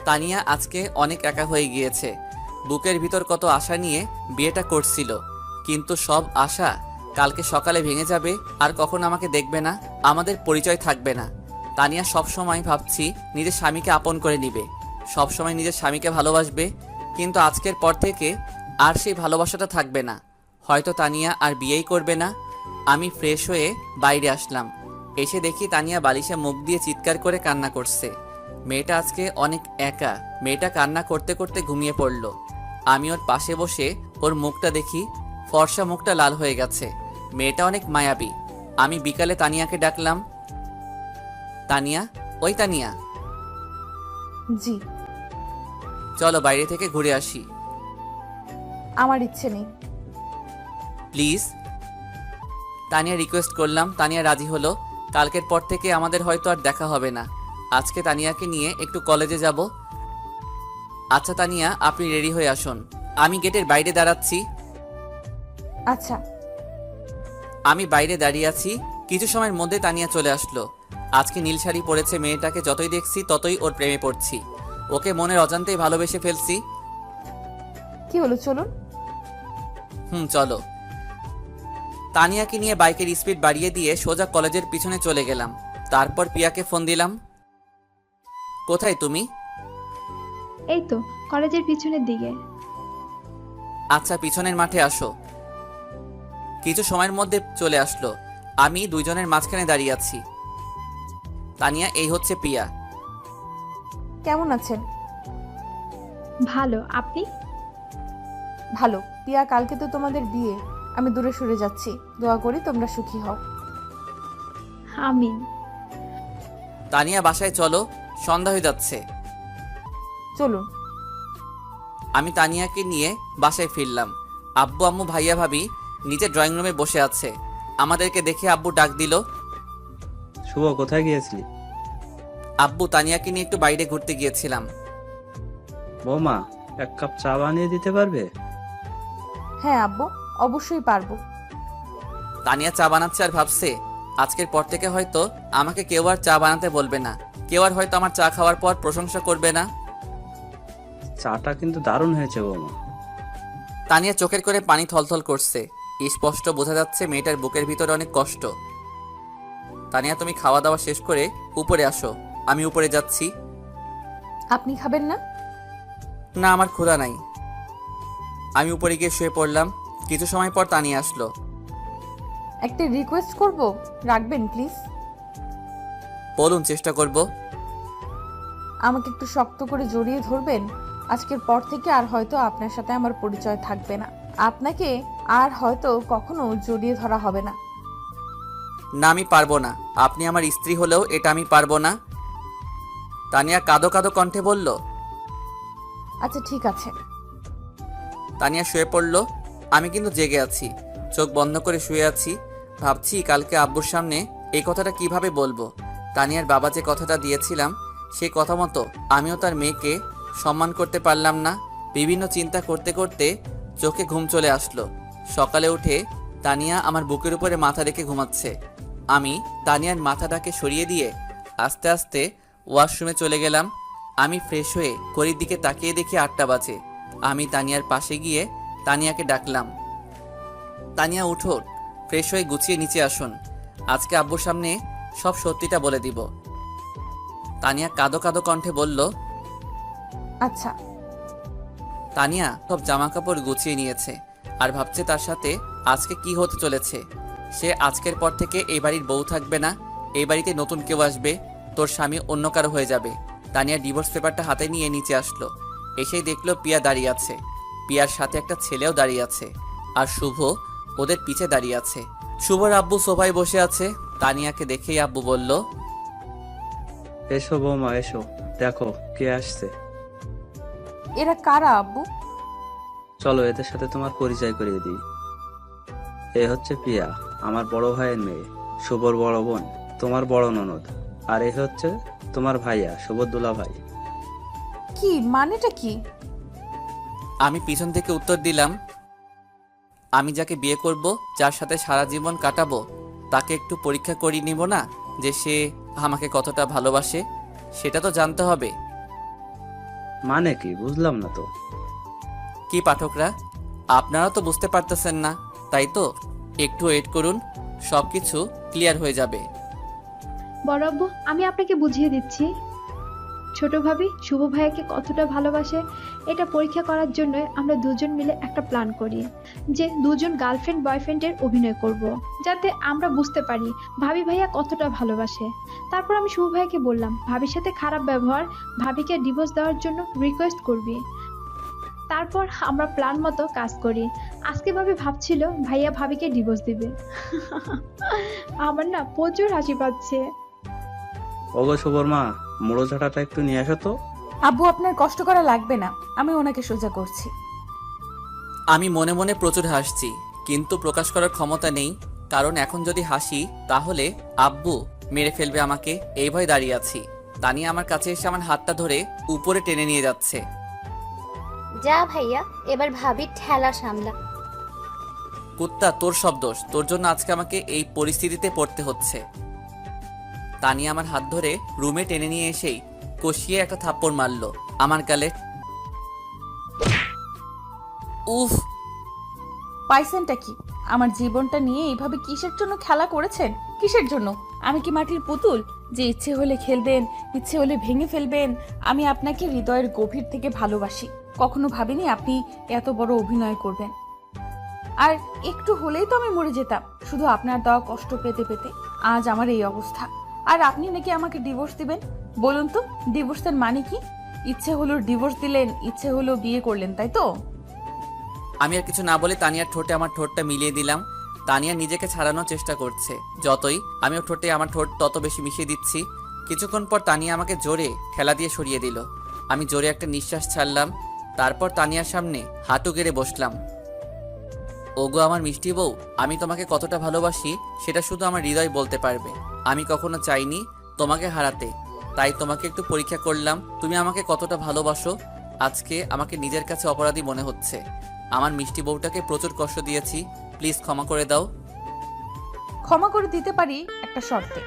[SPEAKER 3] তানিয়া আজকে অনেক একা হয়ে গিয়েছে। বুকের ভিতর কত আশা নিয়ে বিয়েটা করছিল, কিন্তু সব আশা কালকে সকালে ভেঙে যাবে। আর কখনো আমাকে দেখবে না, আমাদের পরিচয় থাকবে না। তানিয়া সব সময় ভাবছি নিজের স্বামীকে আপন করে নিবে, সব সময় নিজের স্বামীকে ভালোবাসবে, কিন্তু আজকের পর থেকে আর সেই ভালোবাসাটা থাকবে না। হয়তো তানিয়া আর বিয়েই করবে না। আমি ফ্রেশ হয়ে বাইরে আসলাম। এসে দেখি তানিয়া বালিশে মুখ দিয়ে চিৎকার করে কান্না করছে। মেয়েটা আজকে অনেক একা। মেয়েটা কান্না করতে করতে ঘুমিয়ে পড়ল। আমি ওর পাশে বসে ওর মুখটা দেখি, ফর্সা মুখটা লাল হয়ে গেছে। মেয়েটা অনেক মায়াবী। আমি বিকালে তানিয়াকে ডাকলাম। তানিয়া, ওই তানিয়া,
[SPEAKER 1] জি।
[SPEAKER 3] চলো বাইরে থেকে ঘুরে আসি।
[SPEAKER 1] আমার ইচ্ছে নেই।
[SPEAKER 3] প্লিজ। তানিয়া রিকোয়েস্ট করলাম। তানিয়া রাজি হলো। কালকের পর থেকে আমাদের হয়তো আর দেখা হবে না। আজকে তানিয়াকে নিয়ে একটু কলেজে যাব। আচ্ছা তানিয়া, আপনি রেডি হয়ে আসুন, আমি গেটের বাইরে দাঁড়াচ্ছি।
[SPEAKER 1] আচ্ছা।
[SPEAKER 3] আমি বাইরে দাঁড়িয়ে আছি, কিছু সময়ের মধ্যে তানিয়া চলে আসলো। আজকে নীল শাড়ি পরেছে মেয়েটাকে, যতই দেখছি ততই ওর প্রেমে পড়ছি। ওকে মনের অজান্তেই ভালোবেসে ফেলছি।
[SPEAKER 1] কি হলো, চলুন।
[SPEAKER 3] চলো। তানিয়াকে নিয়ে বাইকের স্পিড বাড়িয়ে দিয়ে সোজা কলেজের পিছনে চলে গেলাম। তারপর পিয়াকে ফোন দিলাম। কোথায় তুমি?
[SPEAKER 8] এই তো কলেজের পিছনের দিকে।
[SPEAKER 3] আচ্ছা, পিছনের মাঠে আসো। কিছু সময়ের মধ্যে চলে আসলো। আমি দুইজনের মাঝখানে দাঁড়িয়ে আছি। তানিয়া, এই হচ্ছে পিয়া।
[SPEAKER 1] কেমন আছেন?
[SPEAKER 8] ভালো, আপনি?
[SPEAKER 1] ভালো। পিয়া, কালকে তো তোমাদের বিয়ে। আমি দূরে সরে যাচ্ছি, দোয়া করি তোমরা সুখী হও।
[SPEAKER 8] আমিন।
[SPEAKER 3] তানিয়া, বাসায় চলো, সন্ধ্যা হয়ে যাচ্ছে।
[SPEAKER 1] চলুন।
[SPEAKER 3] আমি তানিয়াকে নিয়ে বাসায় ফিরলাম। আব্বু, আম্মু, ভাইয়া, ভাবি নিচে ড্রয়িং রুমে বসে আছে। আমাদেরকে দেখে আব্বু ডাক দিল।
[SPEAKER 4] শুভ, কোথায় গিয়েছিলি?
[SPEAKER 3] আব্বু, তানিয়াকে নিয়ে একটু বাইরে ঘুরতে গিয়েছিলাম।
[SPEAKER 4] বৌমা, এক কাপ চা বানিয়ে দিতে পারবে?
[SPEAKER 1] হ্যাঁ আব্বু, অবশ্যই পারবো।
[SPEAKER 3] তানিয়া চা বানাচ্ছে আর ভাবছে আজকের পর থেকে হয়তো আমাকে কেউ আর চা বানাতে বলবে না, কেউ আর হয়তো আমার চা খাওয়ার পর প্রশংসা করবে না।
[SPEAKER 4] চাটা কিন্তু দারুণ হয়েছে বৌমা।
[SPEAKER 3] তানিয়া চোখের করে পানি থলথল করছে। স্পষ্ট বোঝা যাচ্ছে মেয়েটার বুকের ভিতরে অনেক কষ্ট। তানিয়া, তুমি খাওয়া দাওয়া শেষ করে উপরে আসো, আমি উপরে যাচ্ছি।
[SPEAKER 1] আপনি খাবেন না?
[SPEAKER 3] না, আমার ক্ষুধা নাই। আমি উপরে গিয়ে শুয়ে পড়লাম। কিছু সময় পর তানিয়া আসলো।
[SPEAKER 1] একটা রিকোয়েস্ট করব, রাখবেন প্লিজ?
[SPEAKER 3] বলুন, চেষ্টা করব।
[SPEAKER 1] আমাকে একটু শক্ত করে জড়িয়ে ধরবেন। আজকের পর থেকে আর হয়তো আপনার সাথে আমার পরিচয় থাকবে না। আপনাকে আর হয়তো কখনো জড়িয়ে ধরা হবে না।
[SPEAKER 3] না, আমি পারবো না। আপনি আমার স্ত্রী হলেও এটা আমি পারবো না। তানিয়া কাঁদো কাঁদো কণ্ঠে বলল।
[SPEAKER 1] আচ্ছা ঠিক আছে।
[SPEAKER 3] তানিয়া শুয়ে পড়ল। আমি কিন্তু জেগে আছি, চোখ বন্ধ করে শুয়ে আছি। ভাবছি কালকে আব্বুর সামনে এই কথাটা কিভাবে বলবো। তানিয়ার বাবা যে কথাটা দিয়েছিলাম সেই কথা মতো আমিও তার মেয়েকে সম্মান করতে পারলাম না। বিভিন্ন চিন্তা করতে করতে চোখে ঘুম চলে আসলো। সকালে উঠে তানিয়া আমার বুকের উপরে মাথা রেখে ঘুমাচ্ছে। আমি তানিয়ার মাথাটাকে সরিয়ে দিয়ে আস্তে আস্তে ওয়াশরুমে চলে গেলাম। আমি ফ্রেশ হয়ে ঘড়ির দিকে তাকিয়ে দেখি 8টা বাজে। আমি তানিয়ার পাশে গিয়ে তানিয়াকে ডাকলাম। তানিয়া, উঠো, ফ্রেশ হয়ে গুছিয়ে নিচে আসুন। আজকে আব্বুর সামনে সব সত্যিটা বলে দিব। তানিয়া কাঁদো কাঁদো কণ্ঠে বলল।
[SPEAKER 1] আচ্ছা।
[SPEAKER 3] তানিয়া সব জামা কাপড় গুছিয়ে নিয়েছে আর ভাবছে তার সাথে আজকে কি হতে চলেছে। সে আজকের পর থেকে এই বাড়ির বউ থাকবে না, এই বাড়িতে নতুন কেউ আসবে, তোর স্বামী অন্য কারো হয়ে যাবে। তানিয়া ডিভোর্স পেপারটা হাতে নিয়ে নিচে আসলো। এসেই দেখলো পিয়া দাঁড়িয়ে আছে। পিয়ার সাথে একটা ছেলেও দাঁড়িয়ে আছে, আর শুভ ওদের পিছে দাঁড়িয়ে আছে। শুভর আব্বু সোফায় বসে আছে। তানিয়াকে দেখেই আব্বু বলল।
[SPEAKER 4] এসো বৌমা, এসো, দেখো কে আসছে।
[SPEAKER 1] এরা কারা আব্বু?
[SPEAKER 4] চলো এদের সাথে তোমার পরিচয় করিয়ে দিই। এ হচ্ছে পিয়া, আমার বড় ভাইয়ের মেয়ে, শুভর বড় বোন, তোমার বড় ননদ। আর এ হচ্ছে তোমার ভাইয়া, শুভর দুলা ভাই।
[SPEAKER 1] কি মানেটা কি?
[SPEAKER 3] আমি পিছন থেকে উত্তর দিলাম, আমি যাকে বিয়ে করব, যার সাথে সারা জীবন কাটাবো, তাকে একটু পরীক্ষা করিয়ে নিব না যে সে আমাকে কতটা ভালোবাসে? সেটা তো জানতে হবে।
[SPEAKER 4] মানে কি, বুঝলাম না তো।
[SPEAKER 3] কি পাঠকরা, আপনারা তো বুঝতে পারতেছেন না, তাই তো? একটু ওয়েট করুন, সব কিছু ক্লিয়ার হয়ে যাবে।
[SPEAKER 8] বড় আব্বু, আমি আপনাকে বুঝিয়ে দিচ্ছি। ছোট ভাবি শুভ ভাইয়াকে কতটা ভালোবাসে এটা পরীক্ষা করার জন্য আমরা দুজন মিলে একটা প্ল্যান করি যে দুজন গার্লফ্রেন্ড বয়ফ্রেন্ডের অভিনয় করব, যাতে আমরা বুঝতে পারি ভাবি ভাইয়া কতটা ভালোবাসে। তারপর আমি শুভ ভাইয়াকে বললাম, ভাবির সাথে খারাপ ব্যবহার, ভাবিকে ডিভোর্স দেওয়ার জন্য রিকোয়েস্ট করবি। তারপর আমরা প্ল্যান মতো কাজ করি। আজকে ভাবি ভাবছিল ভাইয়া ভাবিকে ডিভোর্স দিবে। আমার না প্রচুর হাসি পাচ্ছে।
[SPEAKER 4] ওগো শুভর মা, মোড়ো ঝাঁটাটা একটু নিয়ে আসো তো।
[SPEAKER 1] আব্বু, আপনার কষ্ট করা লাগবে না, আমি ওনাকে সোজা করছি।
[SPEAKER 3] আমি মনে মনে প্রচুর হাসছি, কিন্তু প্রকাশ করার ক্ষমতা নেই, কারণ এখন যদি হাসি তাহলে আব্বু মেরে ফেলবে আমাকে, এই ভয় দাঁড়িয়ে আছি। তানিয়া আমার কাছে এসে আমার হাতটা ধরে উপরে টেনে নিয়ে যাচ্ছে।
[SPEAKER 9] যা ভাইয়া, এবার ভাবি ঠেলা সামলা।
[SPEAKER 3] কুত্তা, তোর সব দোষ। তোর জন্য আজকে আমাকে এই পরিস্থিতিতে পড়তে হচ্ছে। তানিয়া আমার হাত ধরে রুমে টেনে নিয়ে এসেই কষিয়ে একটা থাপ্পড় মারলো আমার গালে। উফ!
[SPEAKER 2] পাইছেনটা কি? আমার জীবনটা নিয়ে এইভাবে কিসের জন্য খেলা করেছেন? কিসের জন্য? আমি কি মাটির পুতুল যে ইচ্ছে হলে খেলবেন, ইচ্ছে হলে ভেঙে ফেলবেন? আমি আপনাকে হৃদয়ের গভীর থেকে ভালোবাসি। কখনো ভাবিনি আপনি এত বড় অভিনয় করবেন। আর একটু হলেই তো আমি মরে যেতাম, শুধু আপনার দেওয়া কষ্ট পেতে পেতে আজ আমার এই অবস্থা। আর আপনি নাকি আমাকে ডিভোর্স দিবেন? বলুন তো, ডিভোর্সের মানে কি? ইচ্ছে হলো ডিভোর্স দিলেন, ইচ্ছে হলো বিয়ে করলেন, তাই তো?
[SPEAKER 3] আমি আর কিছু না বলে তানিয়ার ঠোঁটে আমার ঠোঁটটা মিলিয়ে দিলাম। তানিয়া নিজেকে ছাড়ানোর চেষ্টা করছে। যতই আমি ওর ঠোঁটে আমার ঠোঁট তত বেশি মিশিয়ে দিচ্ছি। কিছুক্ষণ পর তানিয়া আমাকে জোরে ঠেলা দিয়ে সরিয়ে দিল। আমি জোরে একটা নিঃশ্বাস ছাড়লাম। তারপর তানিয়ার সামনে হাঁটু গেড়ে বসলাম। ওগো আমার মিষ্টি বউ, আমি তোমাকে কতটা ভালোবাসি সেটা শুধু আমার হৃদয় বলতে পারবে। আমি কখনো চাইনি তোমাকে হারাতে, তাই তোমাকে একটু পরীক্ষা করলাম তুমি আমাকে কতটা ভালোবাসো। আজকে আমাকে নিজের কাছে অপরাধী মনে হচ্ছে। আমার মিষ্টি বউটাকে প্রচুর কষ্ট দিয়েছি, প্লিজ ক্ষমা করে দাও।
[SPEAKER 2] ক্ষমা করে দিতে পারি একটা শর্তে।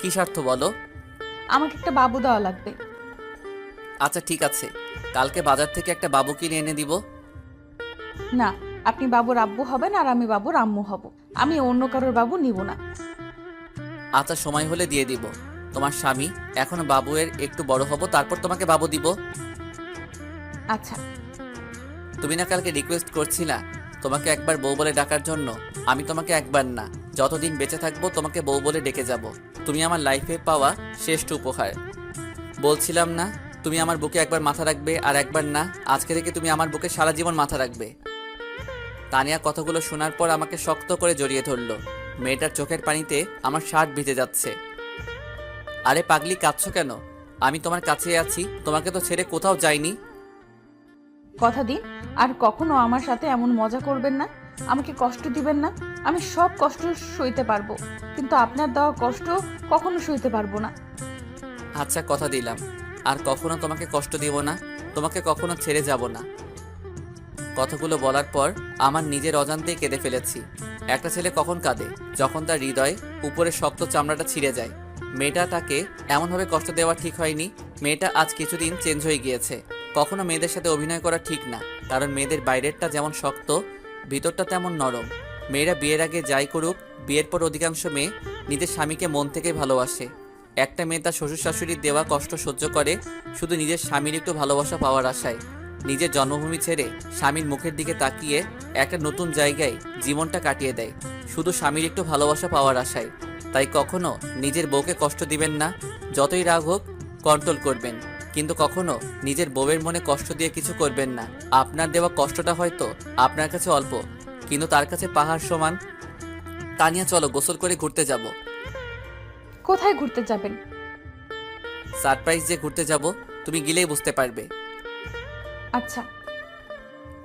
[SPEAKER 3] কি স্বার্থ বলো?
[SPEAKER 2] আমাকে একটা বাবু দেওয়া লাগবে।
[SPEAKER 3] আচ্ছা ঠিক আছে, কালকে বাজার থেকে একটা বাবু কিনে এনে দিব।
[SPEAKER 2] না, আপনি বাবুর আব্বু হবেন আর আমি বাবুর আম্মু হব। আমি অন্য কারোর বাবু নিব না।
[SPEAKER 3] আচ্ছা সময় হলে দিয়ে দিব। তোমার স্বামী এখনো বাবুয়ের একটু বড় হব, তারপর তোমাকে বাবু দিব।
[SPEAKER 2] আচ্ছা।
[SPEAKER 3] তুমি না কালকে রিকোয়েস্ট করছিলা তোমাকে একবার বউ বলে ডাকার জন্য? আমি তোমাকে একবার না, যতদিন বেঁচে থাকবো তোমাকে বউ বলে ডেকে যাব। তুমি আমার লাইফে পাওয়া শ্রেষ্ঠ উপহার। বলছিলাম না তুমি আমার বুকে একবার মাথা রাখবে, আর একবার না, আজকে থেকে তুমি আমার বুকে সারা জীবন মাথা রাখবে। তানিয়া কথাগুলো শোনার পর আমাকে শক্ত করে জড়িয়ে ধরলো। মেয়েটার চোখের পানিতে আমার শার্ট ভিজে যাচ্ছে। আরে পাগলি, কাঁদছো কেন? আমি তোমার কাছে আছি, তোমাকে তো ছেড়ে কোথাও যাইনি।
[SPEAKER 2] কথা দিন আর কখনো আমার সাথে এমন মজা করবেন না, আমাকে কষ্ট দিবেন না। আমি সব কষ্ট সইতে পারবো, কিন্তু আপনার দেওয়া কষ্ট কখনো সইতে পারবো না।
[SPEAKER 3] আচ্ছা কথা দিলাম, আর কখনো তোমাকে কষ্ট দিব না, তোমাকে কখনো ছেড়ে যাব না। কথাগুলো বলার পর আমার নিজের অজান্তেই কেঁদে ফেলেছি। একটা ছেলে কখন কাঁদে? যখন তার হৃদয় উপরে শক্ত চামড়াটা ছিঁড়ে যায়। মেয়েটা তাকে এমনভাবে কষ্ট দেওয়া ঠিক হয়নি। মেয়েটা আজ কিছুদিন চেঞ্জ হয়ে গিয়েছে। কখনো মেয়েদের সাথে অভিনয় করা ঠিক না, কারণ মেয়েদের বাইরেরটা যেমন শক্ত, ভিতরটা তেমন নরম। মেয়েরা বিয়ের আগে যাই করুক, বিয়ের পর অধিকাংশ মেয়ে নিজের স্বামীকে মন থেকে ভালোবাসে। একটা মেয়ে তার শ্বশুর শাশুড়ির দেওয়া কষ্ট সহ্য করে শুধু নিজের স্বামীর একটু ভালোবাসা পাওয়ার আশায়। নিজের জন্মভূমি ছেড়ে স্বামীর মুখের দিকে তাকিয়ে একটা নতুন জায়গায় জীবনটা কাটিয়ে দেয় শুধু স্বামীর একটু ভালোবাসা পাওয়ার আশায়। তাই কখনো নিজের বউকে কষ্ট দিবেন না। যতই রাগ হোক কন্ট্রোল করবেন, কিন্তু কখনো নিজের বউয়ের মনে কষ্ট দিয়ে কিছু করবেন না। আপনার দেওয়া কষ্টটা হয়তো আপনার কাছে অল্প, কিন্তু তার কাছে পাহাড় সমান। তানিয়া চলো, গোসল করে ঘুরতে যাব।
[SPEAKER 2] কোথায় ঘুরতে যাবেন?
[SPEAKER 3] সারপ্রাইজ যে ঘুরতে যাব তুমি গেলেই বুঝতে পারবে।
[SPEAKER 2] আচ্ছা।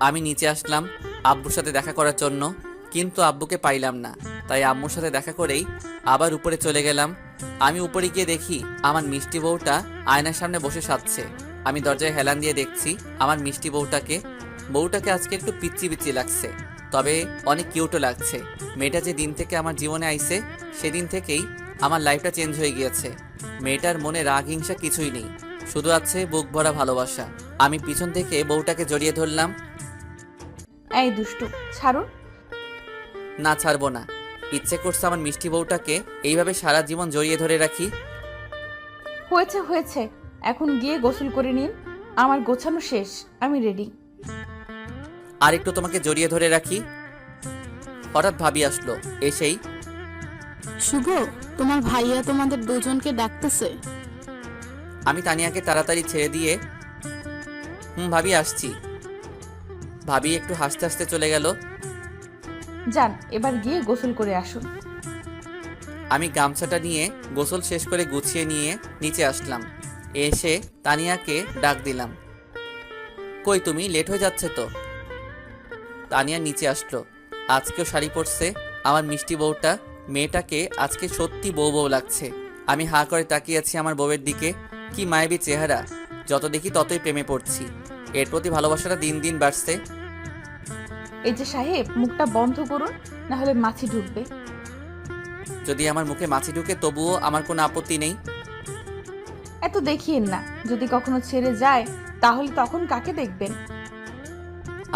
[SPEAKER 3] আমি নিচে আসলাম আব্বুর সাথে দেখা করার জন্য, কিন্তু আব্বুকে পাইলাম না। তাই আম্মুর সাথে দেখা করেই আবার উপরে চলে গেলাম। আমি উপরে গিয়ে দেখি আমার মিষ্টি বউটা আয়নার সামনে বসে সাজছে। আমি দরজায় হেলান দিয়ে দেখছি আমার মিষ্টি বউটাকে। বউটাকে আজকে একটু পিচ্ছি পিচ্ছি লাগছে, তবে অনেক কিউটও লাগছে। মেয়েটা যে দিন থেকে আমার জীবনে আইছে সেদিন থেকেই আমার লাইফটা চেঞ্জ হয়ে গিয়েছে। মেয়েটার মনে রাগ হিংসা কিছুই নেই, শুধু আছে বুক ভরা ভালোবাসা। আমি পিছন থেকে বউটাকে জড়িয়ে ধরলাম।
[SPEAKER 2] এই দুষ্টু, ছাড়ুন।
[SPEAKER 3] না ছাড়বো না, ইচ্ছে করছে আমার মিষ্টি বউটাকে এইভাবে সারা জীবন জড়িয়ে ধরে রাখি।
[SPEAKER 2] হয়েছে হয়েছে, এখন গিয়ে গোসল করে নিন। আমার গোছানো শেষ, আমি রেডি।
[SPEAKER 3] আর একটু তোমাকে জড়িয়ে ধরে রাখি। হঠাৎ ভাবি আসলো, এসেই
[SPEAKER 6] শুভ, তোমার ভাইয়া তোমাদের দুজনকে ডাকতেছে।
[SPEAKER 3] আমি তানিয়াকে তাড়াতাড়ি ছেড়ে দিয়ে ভাবি আসছি। ভাবি একটু হাসতে হাসতে চলে গেল।
[SPEAKER 2] যান, এবার গিয়ে গোসল করে আসুন।
[SPEAKER 3] আমি গামছাটা নিয়ে গোসল শেষ করে গুছিয়ে নিয়ে নিচে আসলাম। এসে তানিয়াকে ডাক দিলাম, কই তুমি? লেট হয়ে যাচ্ছে তো। তানিয়া নিচে আসলো। আজকেও শাড়ি পরছে আমার মিষ্টি বউটা। মেয়েটাকে আজকে সত্যি বউ বউ লাগছে। আমি হাঁ করে তাকিয়ে আছি আমার বউয়ের দিকে। কি মায়াবী চেহারা, যত দেখি ততই প্রেমে পড়ছি। এর প্রতি ভালোবাসাটা দিন দিন বাড়ছে।
[SPEAKER 2] এই যে সাহেব, মুখটা বন্ধ করুন, না হলে মাছি ঢুকবে।
[SPEAKER 3] যদি আমার মুখে মাছি ঢুকে তবুও আমার কোনো আপত্তি নেই।
[SPEAKER 2] এত দেখিয়েন না, যদি কখনো ছেড়ে যায় তাহলে তখন কাকে দেখবেন?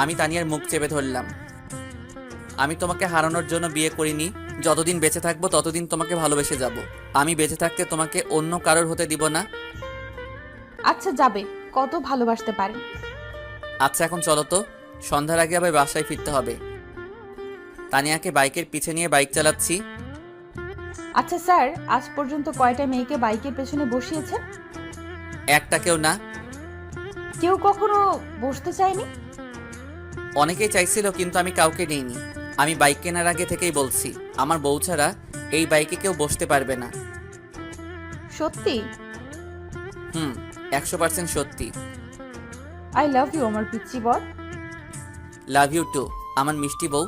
[SPEAKER 3] আমি তানিয়ার মুখ চেপে ধরলাম। আমি তোমাকে হারানোর জন্য বিয়ে করিনি। যতদিন বেঁচে থাকবো ততদিন তোমাকে ভালোবেসে যাব। আমি বেঁচে থাকতে তোমাকে অন্য কারোর হতে দিব না।
[SPEAKER 2] আচ্ছা যাবে, কত ভালোবাসতে পারেন।
[SPEAKER 3] আচ্ছা এখন চলো তো, সন্ধ্যার আগে আবার বাসায় ফিরতে হবে। তানিয়াকে বাইকের পিছে নিয়ে বাইক চালাচ্ছি।
[SPEAKER 2] আচ্ছা স্যার, আজ পর্যন্ত কয়টা মেয়েকে বাইকের পেছনে বসিয়েছেন?
[SPEAKER 3] একটাকেও না।
[SPEAKER 2] কেউ কখনো বসতে চায়নি?
[SPEAKER 3] অনেকেই চাইছিল কিন্তু আমি কাউকে নিইনি। আমি বাইক কেনার আগে থেকেই বলছি আমার বউ ছাড়া এই বাইকে কেউ বসতে পারবে না।
[SPEAKER 2] সত্যি?
[SPEAKER 3] 100% সত্যি।
[SPEAKER 2] আই লাভ ইউ আমার পিচ্চি বর।
[SPEAKER 3] লাভ ইউ টু আমার মিষ্টি বউ।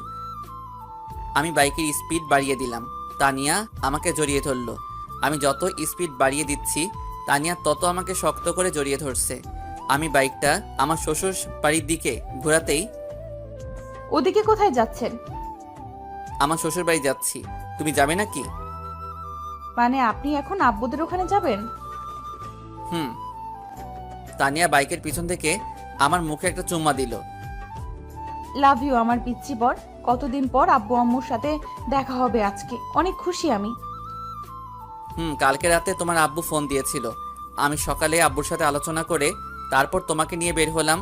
[SPEAKER 3] আমি বাইকের স্পিড বাড়িয়ে দিলাম। তানিয়া আমাকে জড়িয়ে ধরলো। আমি যত স্পিড বাড়িয়ে দিচ্ছি তানিয়া তত আমাকে শক্ত করে জড়িয়ে ধরছে। আমি বাইকটা আমার শ্বশুর বাড়ির দিকে ঘোরাতেই,
[SPEAKER 2] ওদিকে কোথায় যাচ্ছেন?
[SPEAKER 3] আমার শ্বশুর বাড়ি যাচ্ছি। তুমি যাবে নাকি?
[SPEAKER 2] মানে আপনি এখন আব্বুদের ওখানে যাবেন?
[SPEAKER 3] তানিয়া বাইকের পিছন থেকে আমার মুখে একটা চুম্মা দিল।
[SPEAKER 2] লাভ ইউ আমার পিচ্চি বর। কতদিন পর আব্বু আম্মুর সাথে দেখা হবে আজকে, অনেক খুশি আমি।
[SPEAKER 3] কালকে রাতে তোমার আব্বু ফোন দিয়েছিল। আমি সকালে আব্বুর সাথে আলোচনা করে তারপর তোমাকে নিয়ে বের হলাম।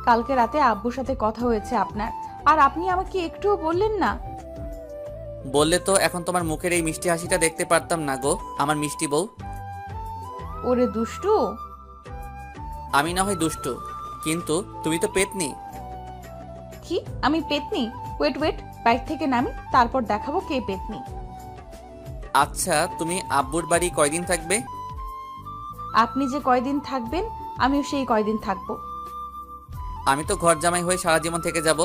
[SPEAKER 2] কালকে রাতে আব্বুর সাথে কথা হয়েছে আপনার, আর আপনি আমাকে একটুও বললেন না।
[SPEAKER 3] বললে তো এখন তোমার মুখের এই মিষ্টি হাসিটা দেখতে পারতাম না গো আমার মিষ্টি বউ।
[SPEAKER 2] ওরে দুষ্টু।
[SPEAKER 3] আমি না হয় দুষ্টু, কিন্তু তুমি তো পেতনি।
[SPEAKER 2] কি আমি পেতনি? ওয়েট ওয়েট, বাইক থেকে নামি, তারপর দেখাবো কে পেতনি।
[SPEAKER 3] আচ্ছা তুমি আব্বুর বাড়ি কয়দিন থাকবে?
[SPEAKER 2] আপনি যে কয়দিন থাকবেন আমিও সেই কয়দিন থাকবো।
[SPEAKER 3] আমি তো ঘর জামাই হয়ে সারা জীবন থেকে যাব।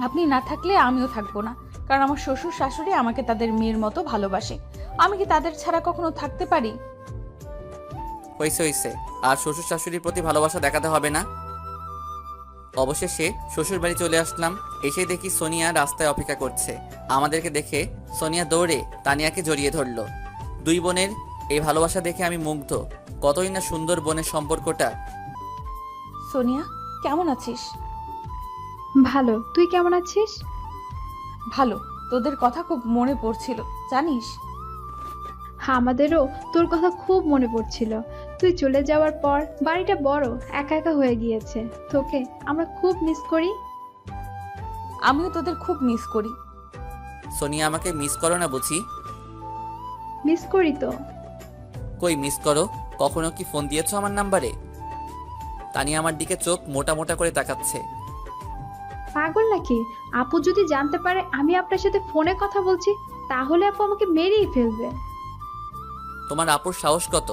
[SPEAKER 2] আপনি না থাকলে আমিও থাকবো না, কারণ আমার শ্বশুর শাশুড়ি আমাকে তাদের মেয়ের মতো ভালোবাসে। আমি কি তাদের ছাড়া কখনো থাকতে পারি?
[SPEAKER 3] হইছে। আর শ্বশুর শাশুড়ির প্রতি ভালোবাসা দেখাতে হবে না। অবশেষে শ্বশুর বাড়ি চলে আসলাম। এসে দেখি সোনিয়া রাস্তায় অপেক্ষা করছে। আমাদেরকে দেখে সোনিয়া দৌড়ে তানিয়াকে জড়িয়ে ধরলো। দুই বোনের এই ভালোবাসা দেখে আমি মুগ্ধ। কতই না সুন্দর বোনের সম্পর্কটা।
[SPEAKER 2] সোনিয়া, কেমন আছিস?
[SPEAKER 8] ভালো, তুই কেমন আছিস?
[SPEAKER 2] ভালো। তোদের কথা খুব মনে পড়ছিল জানিস।
[SPEAKER 8] হ্যাঁ, আমাদেরও তোর কথা খুব মনে পড়ছিল। তুই চলে যাওয়ার পর বাড়িটা বড় একা একা হয়ে গিয়েছে। তোকে আমরা খুব মিস করি।
[SPEAKER 2] আমিও তোদের খুব মিস করি।
[SPEAKER 3] সোনিয়া আমাকে মিস করো না বুঝি?
[SPEAKER 8] মিস করি তো।
[SPEAKER 3] কই মিস করো? কখনো কি ফোন দিয়েছো আমার নাম্বারে? তানিয়া আমার দিকে চোখ মোটা মোটা করে তাকাচ্ছে।
[SPEAKER 8] পাগল নাকি? আপু যদি জানতে পারে আমি আপনার সাথে ফোনে কথা বলছি তাহলে আপু আমাকে মেরেই ফেলবে।
[SPEAKER 3] তোমার আপুর সাহস কত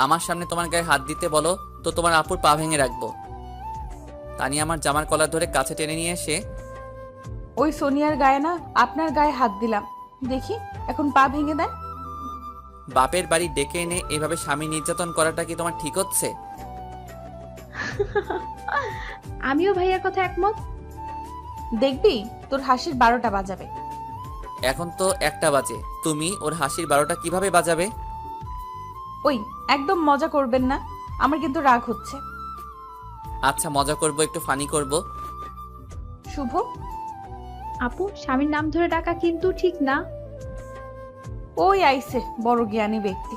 [SPEAKER 3] আমার সামনে তোমার গায়ে হাত দিতে? বলো তো তোমার আপুর পা ভেঙে রাখবো। তানিয়া আমার জামার কলার ধরে কাছে টেনে নিয়ে এসে,
[SPEAKER 2] ওই সোনিয়ার গায়ে না আপনার গায়ে হাত দিলাম, দেখি এখন পা ভেঙে দেন।
[SPEAKER 3] বাপের বাড়ি ডেকে এনে এভাবে স্বামী নির্যাতন করাটা কি তোমার ঠিক হচ্ছে?
[SPEAKER 8] আমিও ভাইয়ার কথা একমত।
[SPEAKER 2] দেখবি তোর হাসির 12টা বাজাবে।
[SPEAKER 3] এখন তো 1টা বাজে, তুমি ওর হাসির 12টা কিভাবে বাজাবে?
[SPEAKER 2] ওই একদম মজা করবেন না, আমার কিন্তু রাগ হচ্ছে।
[SPEAKER 3] আচ্ছা মজা করব, একটু ফানি করব।
[SPEAKER 2] শুভ।
[SPEAKER 8] আপু, স্বামীর নাম ধরে ডাকা কিন্তু ঠিক না।
[SPEAKER 2] ওই আইছে বড় জ্ঞানী ব্যক্তি।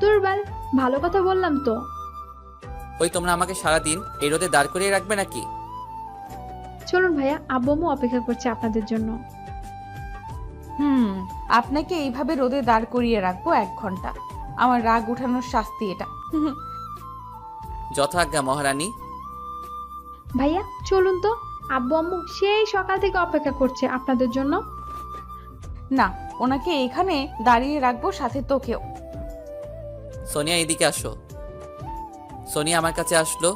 [SPEAKER 8] দুর্বল, ভালো কথা বললাম তো।
[SPEAKER 3] ওই তোমরা আমাকে সারাদিন এই রোদে দাঁড় করিয়ে রাখবে নাকি?
[SPEAKER 8] চলুন ভাইয়া, আব্বু আম্মু অপেক্ষা করছে আপনাদের জন্য।
[SPEAKER 2] আপনাকে এইভাবে রোদে দাঁড় করিয়ে রাখবো 1 ঘন্টা। আমার রাগ উঠানোর শাস্তি এটা।
[SPEAKER 3] যথাজ্ঞা মহারানী।
[SPEAKER 8] ভাইয়া চলুন তো, আব্বু আম্মু সেই সকাল থেকে অপেক্ষা করছে আপনাদের জন্য।
[SPEAKER 2] না, ওনাকে এখানে দাঁড়িয়ে রাখবো, সাথে তোকেও।
[SPEAKER 3] সোনিয়া এদিকে আসো। সোনিয়া আমার কাছে আসলো।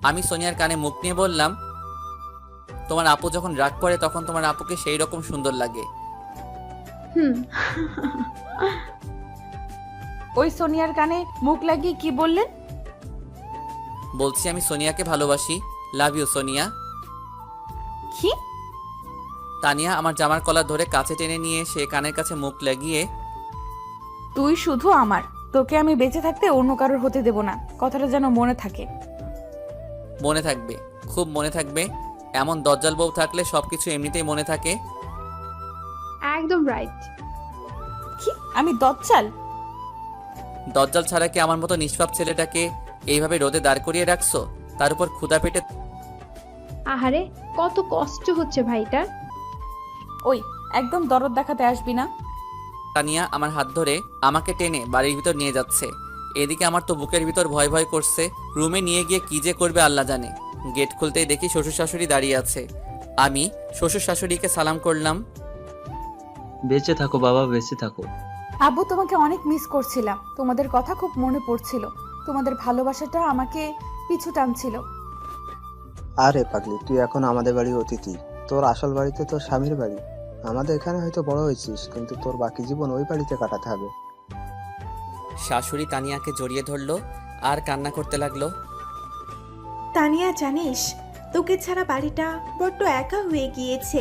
[SPEAKER 3] আমি সোনিয়ার কানে মুখ নিয়ে বললাম, তোমার আপু যখন রাগ করে তখন তোমার আপুকে সেই রকম সুন্দর লাগে।
[SPEAKER 2] ওই সোনিয়ার কানে মুখ লাগিয়ে কি বললেন?
[SPEAKER 3] বলছি আমি সোনিয়াকে ভালোবাসি। Love you Sonia.
[SPEAKER 2] কি?
[SPEAKER 3] তানিয়া আমার জামার কলার ধরে কাছে টেনে নিয়ে সে কানের কাছে মুখ লাগিয়ে,
[SPEAKER 2] তুই শুধু আমার, তোকে আমি বেঁচে থাকতে অন্য কারোর হতে দেব না, কথাটা যেন মনে থাকে।
[SPEAKER 3] মনে থাকবে, খুব মনে থাকবে। এমন দজ্জাল বউ থাকলে সবকিছু এমনিতেই মনে থাকে।
[SPEAKER 8] একদম রাইট।
[SPEAKER 2] কি? আমি দজ্জাল?
[SPEAKER 3] দজ্জাল ছাড়া কি আমার মতো নিষ্পাপ ছেলেটাকে এইভাবে রোদে দাঁড় করিয়ে রাখছো, তার উপর ক্ষুধা পেটে?
[SPEAKER 8] আহারে, কত কষ্ট হচ্ছে ভাইটার।
[SPEAKER 2] ওই, একদম দরদ দেখাতে আসবি না।
[SPEAKER 3] তানিয়া আমার হাত ধরে আমাকে টেনে বাড়ির ভিতর নিয়ে যাচ্ছে। এদিকে আমার তো বুকের ভিতর ভয় ভয় করছে। রুমে নিয়ে গিয়ে কি যে করবে আল্লাহ জানে। গেট খুলতেই দেখি শ্বশুর শাশুড়ি দাঁড়িয়ে আছে। আমি শ্বশুর শাশুড়িকে সালাম করলাম।
[SPEAKER 4] বেঁচে থাকো বাবা, বেঁচে থাকো।
[SPEAKER 2] আব্বু, তোমাকে অনেক মিস করছিলাম, তোমাদের কথা খুব মনে পড়ছিল, তোমাদের ভালোবাসাটা আমাকে পিছু টানছিল।
[SPEAKER 10] আরে পাগলি, তুই এখন আমাদের বাড়ির অতিথি। তোর আসল বাড়িতে তোর স্বামীর বাড়ি। আমাদের এখানে হয়তো বড় হয়েছিস, কিন্তু তোর বাকি জীবন ওই বাড়িতে কাটাতে হবে।
[SPEAKER 3] শাশুড়ি তানিয়াকে জড়িয়ে ধরলো আর কান্না করতে লাগলো।
[SPEAKER 5] তানিয়া, জানিস তোকে ছাড়া বাড়িটা বড্ড একা হয়ে গিয়েছে।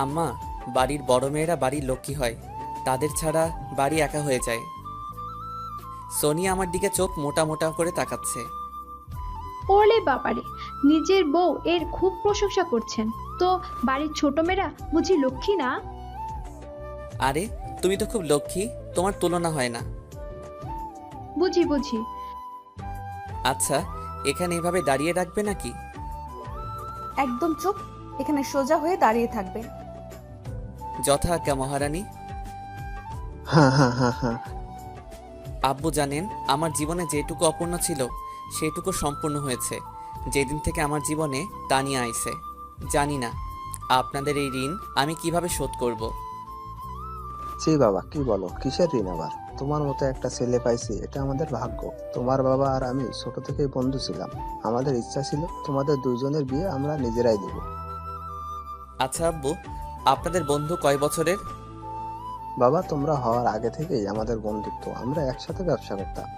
[SPEAKER 3] আম্মা, বাড়ির বড় মেয়েরা বাড়ির লক্ষ্মী হয়, তাদের ছাড়া বাড়ি একা হয়ে যায়। সোনিয়া আমার দিকে চোখ মোটা মোটা করে তাকাচ্ছে।
[SPEAKER 8] ওলে বাবারে, নিজের বউ এর খুব প্রশংসা করছেন তো। বাড়ির ছোট মেয়েরা বুঝি লক্ষ্মী না?
[SPEAKER 3] আরে তুমি তো খুব লক্ষ্মী, তোমার তুলনা হয় না।
[SPEAKER 8] বুঝি বুঝি।
[SPEAKER 3] আচ্ছা, এখানে এভাবে দাঁড়িয়ে রাখবে নাকি?
[SPEAKER 2] একদম চুপ, এখানে সোজা হয়ে দাঁড়িয়ে থাকবে।
[SPEAKER 3] যথা আজ্ঞা মহারানী।
[SPEAKER 10] হ্যাঁ হ্যাঁ হ্যাঁ হ্যাঁ।
[SPEAKER 3] আব্বু জানেন, আমার জীবনে যেটুকু অপূর্ণ ছিল সেটুকু সম্পূর্ণ হয়েছে যেদিন থেকে আমার জীবনে তানিয়া আইছে। জানি না আপনাদের এই ঋণ আমি কিভাবে শোধ করব।
[SPEAKER 10] জি বাবা, কি বলো, কিসের ঋণ আবার? তোমার মতো একটা ছেলে পাইছি, এটা আমাদের ভাগ্য। তোমার বাবা আর আমি ছোট থেকেই বন্ধু ছিলাম। আমাদের ইচ্ছা ছিল তোমাদের দুইজনের বিয়ে আমরা নিজেরাই দেব।
[SPEAKER 3] আচ্ছা আব্বু, আপনাদের বন্ধু কয় বছরের?
[SPEAKER 10] বাবা, তোমরা হওয়ার আগে থেকেই আমাদের বন্ধুত্ব, আমরা একসাথে ব্যবসা করতাম।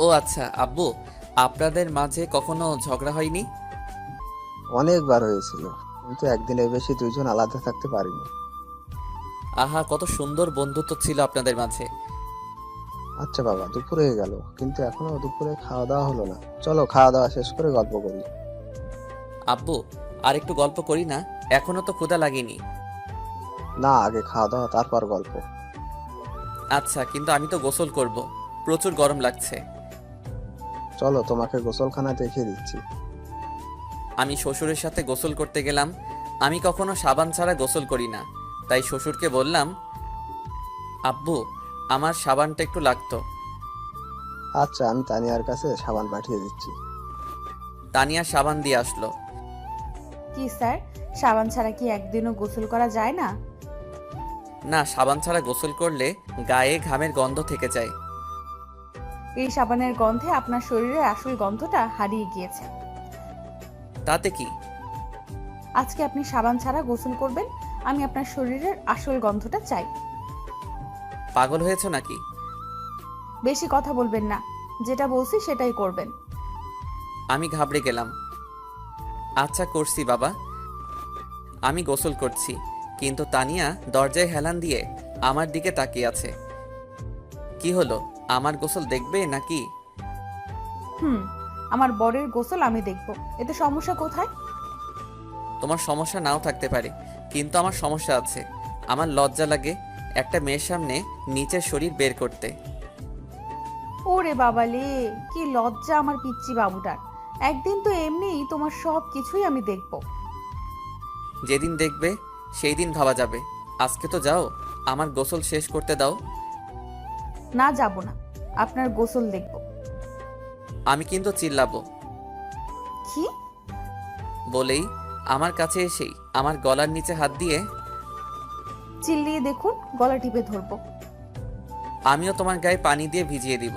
[SPEAKER 3] ও আচ্ছা আব্বু, আপনাদের মাঝে কখনো ঝগড়া হয়নি?
[SPEAKER 10] অনেকবার হয়েছিল, কিন্তু একদিনের বেশি দুইজন আলাদা থাকতে পারিনি।
[SPEAKER 3] আহা, কত সুন্দর বন্ধুত্ব ছিল আপনাদের মাঝে।
[SPEAKER 10] আচ্ছা বাবা, দুপুর হয়ে গেল, কিন্তু এখনো দুপুরে খাওয়া দাওয়া হলো না। চলো খাওয়া দাওয়া শেষ করে গল্প করি।
[SPEAKER 3] আব্বু, আর একটু গল্প করি না? এখনো তো ক্ষুধা লাগেনি।
[SPEAKER 10] না, আগে খাওয়া দাওয়া তারপর গল্প।
[SPEAKER 3] আচ্ছা, কিন্তু আমি তো গোসল করব, প্রচুর গরম লাগছে।
[SPEAKER 10] চলো তোমাকে গোসলখানা দেখিয়ে দিচ্ছি।
[SPEAKER 3] আমি শ্বশুরের সাথে গোসল করতে গেলাম। আমি কখনো সাবান ছাড়া গোসল করি না, তাই শ্বশুরকে বললাম, আব্বু আমার সাবানটা একটু লাগতো।
[SPEAKER 10] আচ্ছা, আমি তানিয়ার কাছে সাবান পাঠিয়ে দিচ্ছি।
[SPEAKER 3] তানিয়া সাবান দিয়ে আসলো।
[SPEAKER 2] কি স্যার, সাবান ছাড়া কি একদিনও গোসল করা যায় না?
[SPEAKER 3] না, সাবান ছাড়া গোসল করলে গায়ে ঘামের গন্ধ থেকে যায়।
[SPEAKER 2] এই সাবানের গন্ধে আপনার শরীরের আসল গন্ধটা হারিয়ে গিয়েছে।
[SPEAKER 3] তাতে কি?
[SPEAKER 2] আজকে আপনি সাবান ছাড়া গোসল করবেন, আমি আপনার শরীরের আসল গন্ধটা চাই।
[SPEAKER 3] পাগল হয়েছো নাকি?
[SPEAKER 2] বেশি কথা বলবেন না, যেটা বলছি সেটাই করবেন।
[SPEAKER 3] আমি ঘাবড়ে গেলাম। আচ্ছা করছি বাবা। আমি গোসল করছি, কিন্তু তানিয়া দরজায় হেলান দিয়ে আমার দিকে তাকিয়ে আছে। কি হলো, আমার গোসল দেখবে নাকি?
[SPEAKER 2] আমার বরের গোসল আমি দেখব, এতে সমস্যা কোথায়?
[SPEAKER 3] তোমার সমস্যা নাও থাকতে পারে, কিন্তু আমার সমস্যা আছে। আমার লজ্জা লাগে একটা মেয়ের সামনে নিচের শরীর বের করতে।
[SPEAKER 2] ওরে বাবালে, কি লজ্জা আমার পিচ্চি বাবুটার। একদিন তো এমনিই তোমার সব কিছুই আমি দেখব।
[SPEAKER 3] যেদিন দেখবে সেই দিন ভাবা যাবে। আজকে তো যাও, আমার গোসল শেষ করতে দাও।
[SPEAKER 2] না, যাব না, আপনার গোসল দেখব।
[SPEAKER 3] আমি কিন্তু চিল্লাবো।
[SPEAKER 2] কি?
[SPEAKER 3] বলেই আমার কাছে এসেই আমার গলার নিচে হাত দিয়ে,
[SPEAKER 2] চিল্লিয়ে দেখুন, গলা টিপে ধরবো।
[SPEAKER 3] আমিও তোমার গায়ে পানি দিয়ে ভিজিয়ে দিব।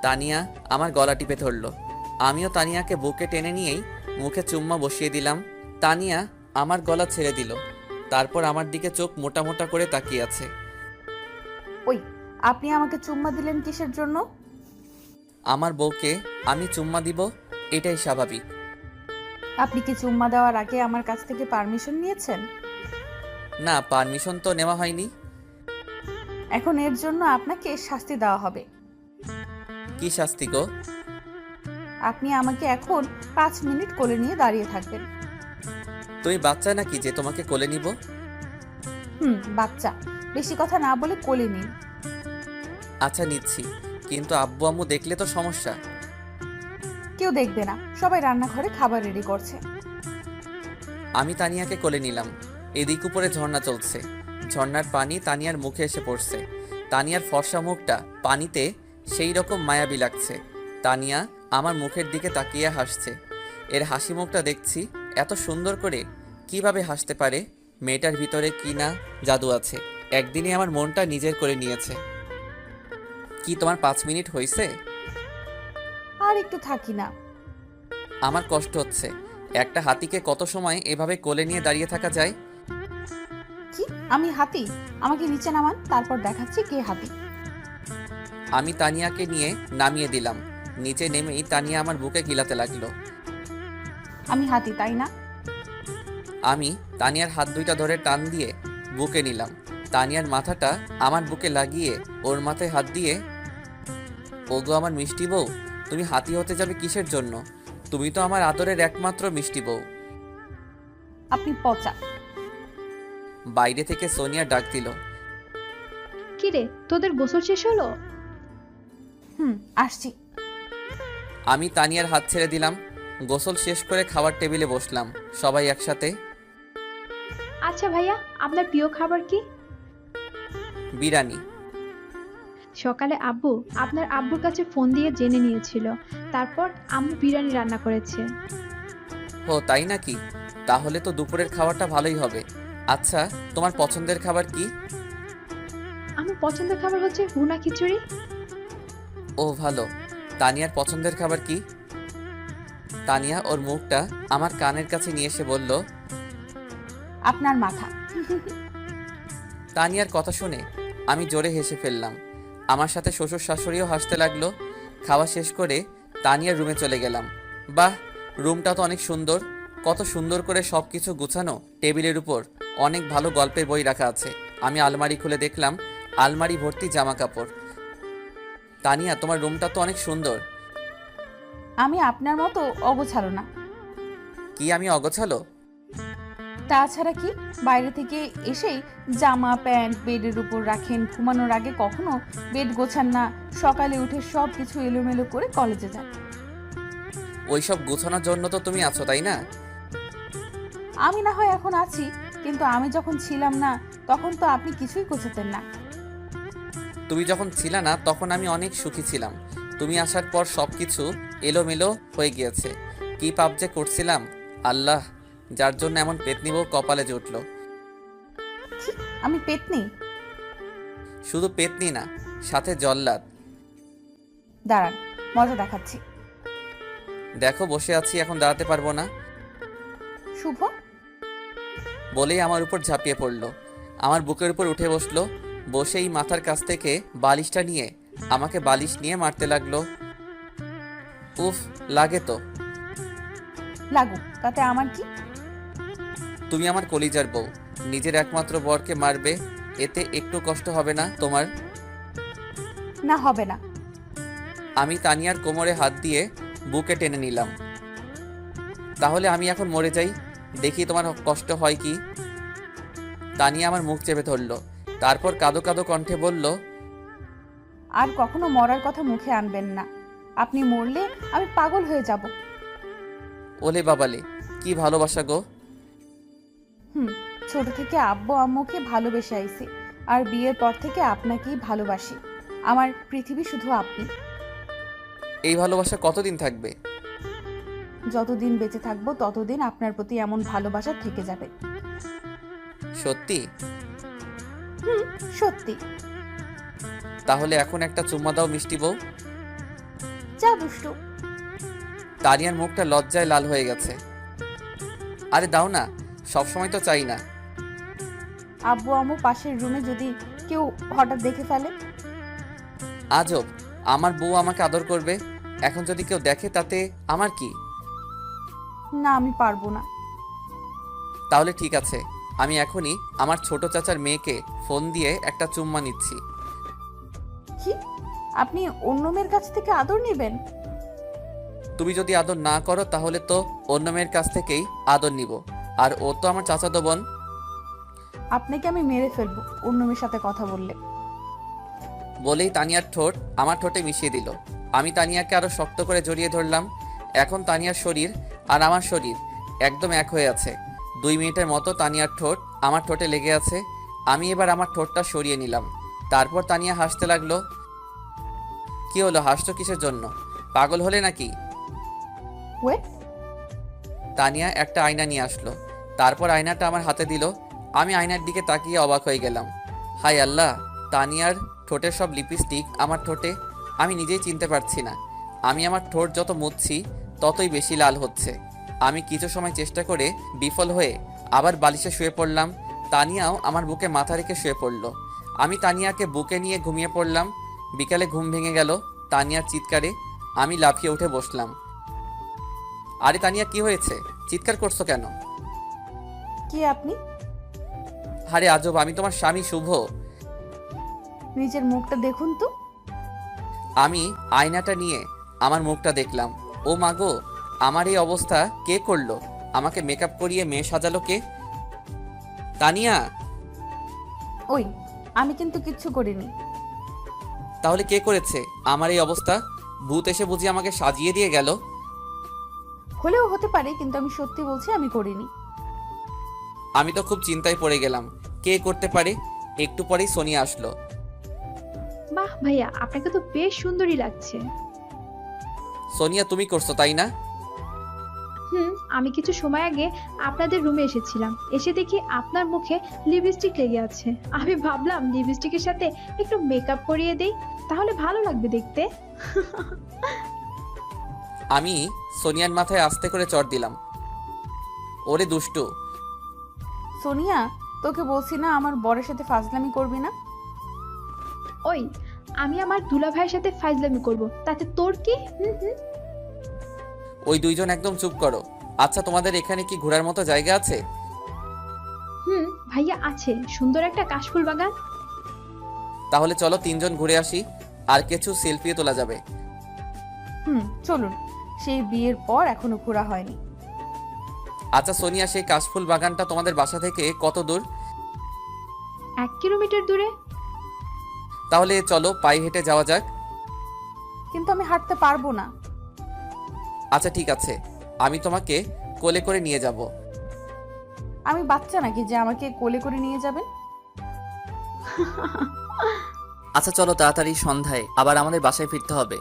[SPEAKER 3] তানিয়া আমার গলা টিপে ধরলো। আমিও তানিয়াকে বুকে টেনে নিয়েই মুখে চুম্মা বসিয়ে দিলাম। তানিয়া আমার গলা ছেড়ে দিল, তারপর আমার দিকে চোখ মোটা মোটা করে তাকিয়ে আছে।
[SPEAKER 2] ওই, আপনি আমাকে চুম্মা দিলেন কিসের জন্য?
[SPEAKER 3] আমার বউকে আমি চুম্মা দিব, এটাই স্বাভাবিক।
[SPEAKER 2] আপনি কি চুম্মা দেওয়ার আগে আমার কাছ থেকে পারমিশন নিয়েছেন?
[SPEAKER 3] না, পারমিশন তো নেওয়া হয়নি।
[SPEAKER 2] এখন এর জন্য আপনাকে শাস্তি দেওয়া হবে।
[SPEAKER 3] কি শাস্তি গো?
[SPEAKER 2] আপনি আমাকে এখন 5 মিনিট কোলে নিয়ে দাঁড়িয়ে থাকবেন।
[SPEAKER 3] তুমি বাচ্চা নাকি যে তোমাকে কোলে নিব?
[SPEAKER 2] বাচ্চা, বেশি কথা না বলে কোলে নিন।
[SPEAKER 3] আচ্ছা নিচ্ছি, কিন্তু আব্বু আম্মু দেখলে তো সমস্যা।
[SPEAKER 2] কেউ দেখবে না, সবাই রান্নাঘরে খাবার রেডি করছে।
[SPEAKER 3] আমি তানিয়াকে কোলে নিলাম। এদিক উপরে ঝর্ণা চলছে, ঝর্ণার পানি তানিয়ার মুখে এসে পড়ছে। তানিয়ার ফর্সা মুখটা পানিতে সেই রকম মায়াবী লাগছে। তানিয়া আমার মুখের দিকে তাকিয়ে হাসছে। এর হাসি মুখটা দেখছি এত সুন্দর করে কিভাবে হাসতে পারে? মেয়েটার ভিতরে কি না জাদু আছে। একদিনে আমার মনটা নিজের করে নিয়েছে। কি তোমার 5 মিনিট হয়েছে?
[SPEAKER 2] আর একটু থাকি না।
[SPEAKER 3] আমার কষ্ট হচ্ছে। একটা হাতিকে কত সময় এভাবে কোলে নিয়ে দাঁড়িয়ে থাকা যায়?
[SPEAKER 2] কি আমি হাতি? আমাকে নিচে নামান, তারপর দেখাচ্ছি কে হাতি।
[SPEAKER 3] আমি তানিয়াকে নিয়ে নামিয়ে দিলাম। নিচে নেমেই তানিয়া আমার বুকে গিলাতে লাগলো।
[SPEAKER 2] আমি হাতি, তাই না?
[SPEAKER 3] আমি তানিয়ার হাত দুইটা ধরে টান দিয়ে বুকে নিলাম। তানিয়ার মাথাটা আমার বুকে লাগিয়ে ওর মাথায় হাত দিয়ে, ওগো আমার মিষ্টি বউ, তুমি হাতি হতে যাবে কিসের জন্য? তুমি তো আমার আদরের একমাত্র মিষ্টি বউ।
[SPEAKER 2] আপনি পচা।
[SPEAKER 3] বাইরে থেকে সোনিয়া ডাক দিল।
[SPEAKER 8] কিরে, তোদের গোসল শেষ হলো?
[SPEAKER 2] আসছি।
[SPEAKER 3] আমি তানিয়ার হাত ছেড়ে দিলাম। গোসল শেষ করে খাবার টেবিলে বসলাম সবাই একসাথে।
[SPEAKER 8] আচ্ছা ভাইয়া, আপনার প্রিয় খাবার কি?
[SPEAKER 3] বিরিয়ানি।
[SPEAKER 8] সকালে আব্বু আপনার আব্বুর কাছে ফোন দিয়ে জেনে নিয়েছিল, তারপর আম্মু বিরিয়ানি রান্না করেছে।
[SPEAKER 3] ও তাই নাকি? তাহলে তো দুপুরের খাবারটা ভালোই হবে। আচ্ছা, তোমার পছন্দের খাবার কি?
[SPEAKER 8] আমার পছন্দের খাবার হচ্ছে ভুনা খিচুড়ি।
[SPEAKER 3] ও ভালো। তানিয়ার পছন্দের খাবার কি? তানিয়া ওর মুখটা আমার কানের কাছে নিয়ে এসে বলল,
[SPEAKER 2] আপনার মাথা।
[SPEAKER 3] তানিয়ার কথা শুনে আমি জোরে হেসে ফেললাম। আমার সাথে শ্বশুর শাশুড়িও হাসতে লাগলো। খাওয়া শেষ করে তানিয়ার রুমে চলে গেলাম। বাহ, রুমটা তো অনেক সুন্দর। কত সুন্দর করে সব কিছু গুছানো। টেবিলের উপর অনেক ভালো গল্পের বই রাখা আছে। আমি আলমারি খুলে দেখলাম আলমারি ভর্তি জামা কাপড়। তানিয়া, তোমার রুমটা তো অনেক সুন্দর।
[SPEAKER 2] আমি আপনার মতো অগোছালো না।
[SPEAKER 3] কি আমি অগোছালো?
[SPEAKER 2] তাছাড়া কি, বাইরে থেকে এসেই জামা প্যান্ট বেডের উপর রাখেন, ঘুমানোর আগে কখনো বেড গোছান না, সকালে উঠে সব কিছু এলোমেলো করে কলেজে যান।
[SPEAKER 3] ওইসব গোছানোর জন্য তো তুমি আছো, তাই না?
[SPEAKER 2] আমি না হয় এখন আছি, কিন্তু আমি যখন ছিলাম না তখন তো আপনি কিছুই গোছাতেন না।
[SPEAKER 3] তুমি যখন ছিলে না তখন আমি অনেক সুখী ছিলাম। তুমি আসার পর সবকিছু এলোমেলো হয়ে গিয়েছে। কি পাপ যে করছিলাম আল্লাহ, যার জন্য এমন পেতনি বউ কপালে জুটলো।
[SPEAKER 2] আমি পেতনি?
[SPEAKER 3] শুধু পেতনি না, সাথে জল্লাদ।
[SPEAKER 2] দাঁড়ান, মজা দেখাচ্ছি।
[SPEAKER 3] দেখো বসে আছি, এখন দাঁড়াতে পারবো না।
[SPEAKER 2] শুভ
[SPEAKER 3] বলেই আমার উপর ঝাঁপিয়ে পড়লো। আমার বুকের উপর উঠে বসলো। বসেই মাথার কাছ থেকে বালিশটা নিয়ে আমাকে বালিশ নিয়ে মারতে লাগলো। উফ, লাগে তো।
[SPEAKER 2] লাগুক, তাতে আমার কি?
[SPEAKER 3] তুমি আমার কলিজার বউ, নিজের একমাত্র বরকে মারবে, এতে একটু কষ্ট হবে না তোমার?
[SPEAKER 2] না, হবে না।
[SPEAKER 3] আমি তানিয়ার কোমরে হাত দিয়ে বুকে টেনে নিলাম। তাহলে আমি এখন মরে যাই, দেখি তোমার কষ্ট হয় কি। তানিয়া আমার মুখ চেপে ধরলো, তারপর কাঁদো কাঁদো কণ্ঠে বলল,
[SPEAKER 2] আর কখনো মরার কথা মুখে আনবেন না। আপনি মরলে আমি পাগল হয়ে যাব।
[SPEAKER 3] ওলে বাবালে, কি ভালোবাসা গো।
[SPEAKER 2] ছোট থেকে আব্বু আম্মুকে ভালোবেসে আইছি, আর বিয়ের পর থেকে আপনাকেই ভালোবাসি। আমার পৃথিবী শুধু আপনি।
[SPEAKER 3] এই ভালোবাসা কতদিন থাকবে?
[SPEAKER 2] যতদিন বেঁচে থাকবো ততদিন আপনার প্রতি এমন ভালোবাসা থেকে যাবে।
[SPEAKER 3] সত্যি?
[SPEAKER 2] সত্যি।
[SPEAKER 3] তাহলে এখন একটা চুম্মা দাও মিষ্টি বউ।
[SPEAKER 2] যা দুষ্টু।
[SPEAKER 3] তানিয়ার মুখটা লজ্জায় লাল হয়ে গেছে। আরে দাও না, সবসময় তো চাই না।
[SPEAKER 2] আব্বু আম্মু পাশের রুমে যদি কেউ হঠাৎ দেখে ফেলে?
[SPEAKER 3] আজব, আমার বউ আমাকে আদর করবে, এখন যদি কেউ দেখে তাতে আমার কি?
[SPEAKER 2] না, আমি পারবো না।
[SPEAKER 3] তাহলে ঠিক আছে, আমি এখনই আমার ছোট চাচার মেয়েকে ফোন দিয়ে একটা চুম্মা নিচ্ছি।
[SPEAKER 2] কি? আপনি অন্য মেয়ের কাছ থেকে আদর নেবেন?
[SPEAKER 3] তুমি যদি আদর না করো তাহলে তো অন্য মেয়ের কাছ থেকেই আদর নিব। আর ও তো আমার চাচাতো বোন।
[SPEAKER 2] আপনাকে আমি মেরে ফেলবো অন্য মেয়ের সাথে কথা বললে।
[SPEAKER 3] বলেই তানিয়ার ঠোঁট আমার ঠোঁটে মিশিয়ে দিল। আমি তানিয়াকে আরো শক্ত করে জড়িয়ে ধরলাম। এখন তানিয়ার শরীর আর আমার শরীর একদম এক হয়ে আছে। 2 মিনিটের মতো তানিয়ার ঠোঁট আমার ঠোঁটে লেগে আছে। আমি এবার আমার ঠোঁটটা সরিয়ে নিলাম। তারপর তানিয়া হাসতে লাগলো। কি হলো, হাসছো কিসের জন্য? পাগল হলে নাকি?
[SPEAKER 2] ওয়েট,
[SPEAKER 3] তানিয়া একটা আয়না নিয়ে আসলো। তারপর আয়নাটা আমার হাতে দিল। আমি আয়নার দিকে তাকিয়ে অবাক হয়ে গেলাম। হায় আল্লাহ, তানিয়ার ঠোঁটের সব লিপস্টিক আমার ঠোঁটে। আমি নিজেই চিনতে পারছি না। আমি আমার ঠোঁট যত মুছছি ততই বেশি লাল হচ্ছে। আমি কিছু সময় চেষ্টা করে বিফল হয়ে আবার বালিশে শুয়ে পড়লাম। তানিয়াও আমার বুকে মাথা রেখে শুয়ে পড়ল। আমি তানিয়াকে বুকে নিয়ে ঘুমিয়ে পড়লাম। বিকালে ঘুম ভেঙে গেল তানিয়ার চিৎকারে। আমি লাফিয়ে উঠে বসলাম। আরে তানিয়া, কি হয়েছে? চিৎকার করছো কেন?
[SPEAKER 2] কি আপনি?
[SPEAKER 3] আরে আজব, আমি তোমার স্বামী শুভ।
[SPEAKER 2] নিজের মুখটা দেখুন তো।
[SPEAKER 3] আমি আয়নাটা নিয়ে আমার মুখটা দেখলাম। ও মাগো, আমার এই অবস্থা কে করলো? আমাকে মেকআপ করিয়ে মেয়ে সাজালো কে? তানিয়া!
[SPEAKER 2] ওই, আমি কিন্তু কিচ্ছু করিনি।
[SPEAKER 3] তাহলে কে করেছে আমার এই অবস্থা? ভূত এসে বুঝি আমাকে সাজিয়ে দিয়ে গেল?
[SPEAKER 2] হলেও হতে পারে, কিন্তু আমি সত্যি বলছি আমি করিনি।
[SPEAKER 3] আমি তো খুব চিন্তায় পড়ে গেলাম। কে করতে পারে? একটু পরেই সোনিয়া আসলো।
[SPEAKER 8] বাহ ভাইয়া, আপনাকে তো বেশ সুন্দরী লাগছে।
[SPEAKER 3] সোনিয়া, তুমি করছো তাই না?
[SPEAKER 8] আমি কিছু সময় আগে আপনাদের রুমে এসেছিলাম, এসে দেখি আপনার মুখে লিপস্টিক লেগে আছে। আমি ভাবলাম লিপস্টিকের সাথে একটু মেকআপ করিয়ে দেই, তাহলে ভালো লাগবে দেখতে।
[SPEAKER 3] আমি সোনিয়ার মাথায় আস্তে করে চড় দিলাম। ওরে দুষ্টু!
[SPEAKER 2] সোনিয়া, তোকে বলছি না আমার বরের সাথে ফাজলামি করবি না।
[SPEAKER 8] ওই, আমি আমার দুলা ভাইয়ের সাথে ফাইজলামি করব, তাতে তোর কি?
[SPEAKER 3] ওই দুইজন একদম চুপ করো। আচ্ছা, তোমাদের এখানে কি ঘোরার মতো জায়গা আছে?
[SPEAKER 8] ভাইয়া আছে, সুন্দর একটা কাশফুল বাগান।
[SPEAKER 3] তাহলে চলো 3 জন ঘুরে আসি, আর কিছু সেলফিও তোলা যাবে।
[SPEAKER 2] চলুন। সেই বিয়ের পর এখনো ঘোরা হয়নি।
[SPEAKER 3] আচ্ছা সোনিয়া, সেই কাশফুল বাগানটা তোমাদের বাসা থেকে কত দূর?
[SPEAKER 8] 1 কিলোমিটার দূরে।
[SPEAKER 3] তাহলে চলো পায়ে হেঁটে যাওয়া যাক।
[SPEAKER 2] কিন্তু আমি হাঁটতে পারবো না।
[SPEAKER 3] আচ্ছা ঠিক আছে, আমি তোমাকে কোলে করে নিয়ে যাব।
[SPEAKER 2] আমি বাচ্চা নাকি যে আমাকে কোলে করে নিয়ে যাবেন?
[SPEAKER 3] আচ্ছা চলো, তাড়াতাড়ি সন্ধ্যায় আবার আমাদের বাসায় ফিরতে হবে।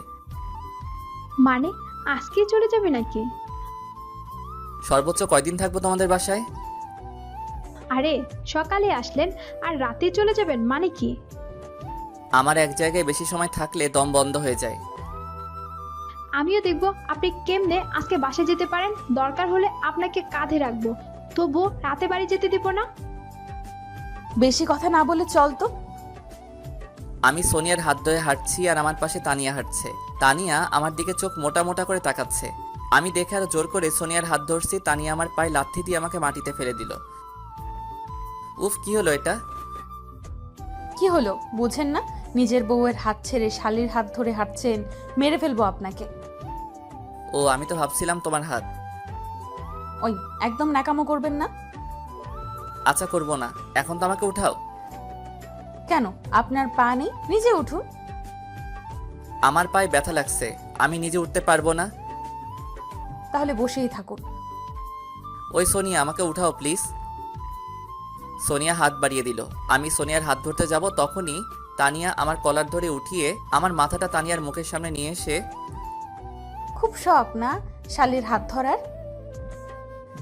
[SPEAKER 8] মানে আজকেই চলে যাবে নাকি?
[SPEAKER 3] সর্বোচ্চ কয়দিন থাকবো তোমাদের বাসায়?
[SPEAKER 8] আরে সকালে আসলেন আর রাতে চলে যাবেন মানে কি?
[SPEAKER 3] আমার এক জায়গায় বেশি সময় থাকলে দম বন্ধ হয়ে যায়।
[SPEAKER 8] আমিও দেখবো আপনি কেমনে আজকে বাসায় যেতে পারেন। দরকার হলে আপনাকে কাঁধে রাখবো, তবুও রাতে বাড়ি যেতে দেব না।
[SPEAKER 2] বেশি কথা না বলে চল তো।
[SPEAKER 3] আমি সোনিয়ার হাত ধরে হাঁটছি আর আমার পাশে তানিয়া হাঁটছে। তানিয়া আমার দিকে চোখ মোটা মোটা করে তাকাচ্ছে। আমি দেখে আর জোর করে সোনিয়ার হাত ধরছি। তানিয়া আমার পায়ে লাথি দিয়ে আমাকে মাটিতে ফেলে দিল। উফ, কি হলো এটা?
[SPEAKER 2] কি হলো বুঝেন না? নিজের বউয়ের হাত ছেড়ে শালির হাত ধরে হাঁটছেন, মেরে ফেলবো আপনাকে।
[SPEAKER 3] ও, আমি তো ভাবছিলাম তোমার হাত।
[SPEAKER 2] ওই, একদম ন্যাকামো করবেন না।
[SPEAKER 3] আচ্ছা করবো না, এখন তো আমাকে উঠাও।
[SPEAKER 2] কেন, আপনার পা নেই? নিজে উঠুন।
[SPEAKER 3] আমার পায়ে ব্যথা লাগছে, আমি নিজে উঠতে পারবো না।
[SPEAKER 2] তাহলে বসেই থাকুন।
[SPEAKER 3] ওই সোনিয়া, আমাকে উঠাও প্লিজ। সোনিয়া হাত বাড়িয়ে দিল। আমি সোনিয়ার হাত ধরতে যাব, তখনই তানিয়া আমার কলার ধরে উঠিয়ে আমার মাথাটা তানিয়ার মুখের সামনে নিয়ে এসে,
[SPEAKER 2] খুব শখ না শালির হাত ধরার?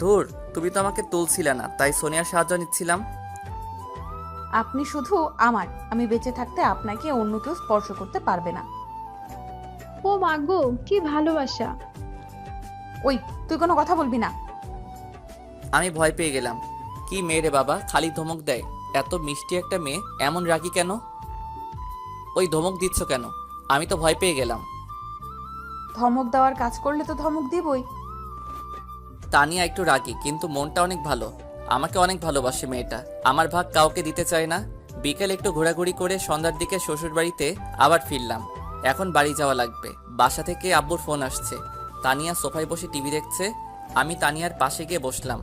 [SPEAKER 3] ধুর, তুমি তো আমাকে তুলছিলে না, তাই সোনিয়ার সাহায্য নিচ্ছিলাম।
[SPEAKER 2] আপনি শুধু আমার, আমি বেঁচে থাকতে আপনাকে অন্য কেউ স্পর্শ করতে পারবে না।
[SPEAKER 8] ও মাগো, কি ভালোবাসা।
[SPEAKER 2] ওই, তুই কোনো কথা বলবি না।
[SPEAKER 3] আমি ভয় পেয়ে গেলাম। কি মেয়ে রে বাবা, খালি ধমক দেয়। এত মিষ্টি একটা মেয়ে এমন রাগি কেন? ওই ধমক দিচ্ছ কেন? আমি তো ভয় পেয়ে গেলাম।
[SPEAKER 2] ধমক দেওয়ার কাজ করলে তো ধমক দিবই।
[SPEAKER 3] তানিয়া একটু রাগী, কিন্তু মনটা অনেক ভালো। আমাকে অনেক ভালোবাসে মেয়েটা। আমার ভাগ কাউকে দিতে চায় না। বিকেল একটু ঘোরাঘুরি করে সন্ধ্যার দিকে শ্বশুর বাড়িতে আবার ফিরলাম। এখন বাড়ি যাওয়া লাগবে। বাসা থেকে আব্বুর ফোন আসছে। তানিয়া সোফায় বসে টিভি দেখছে। আমি তানিয়ার পাশে গিয়ে বসলাম।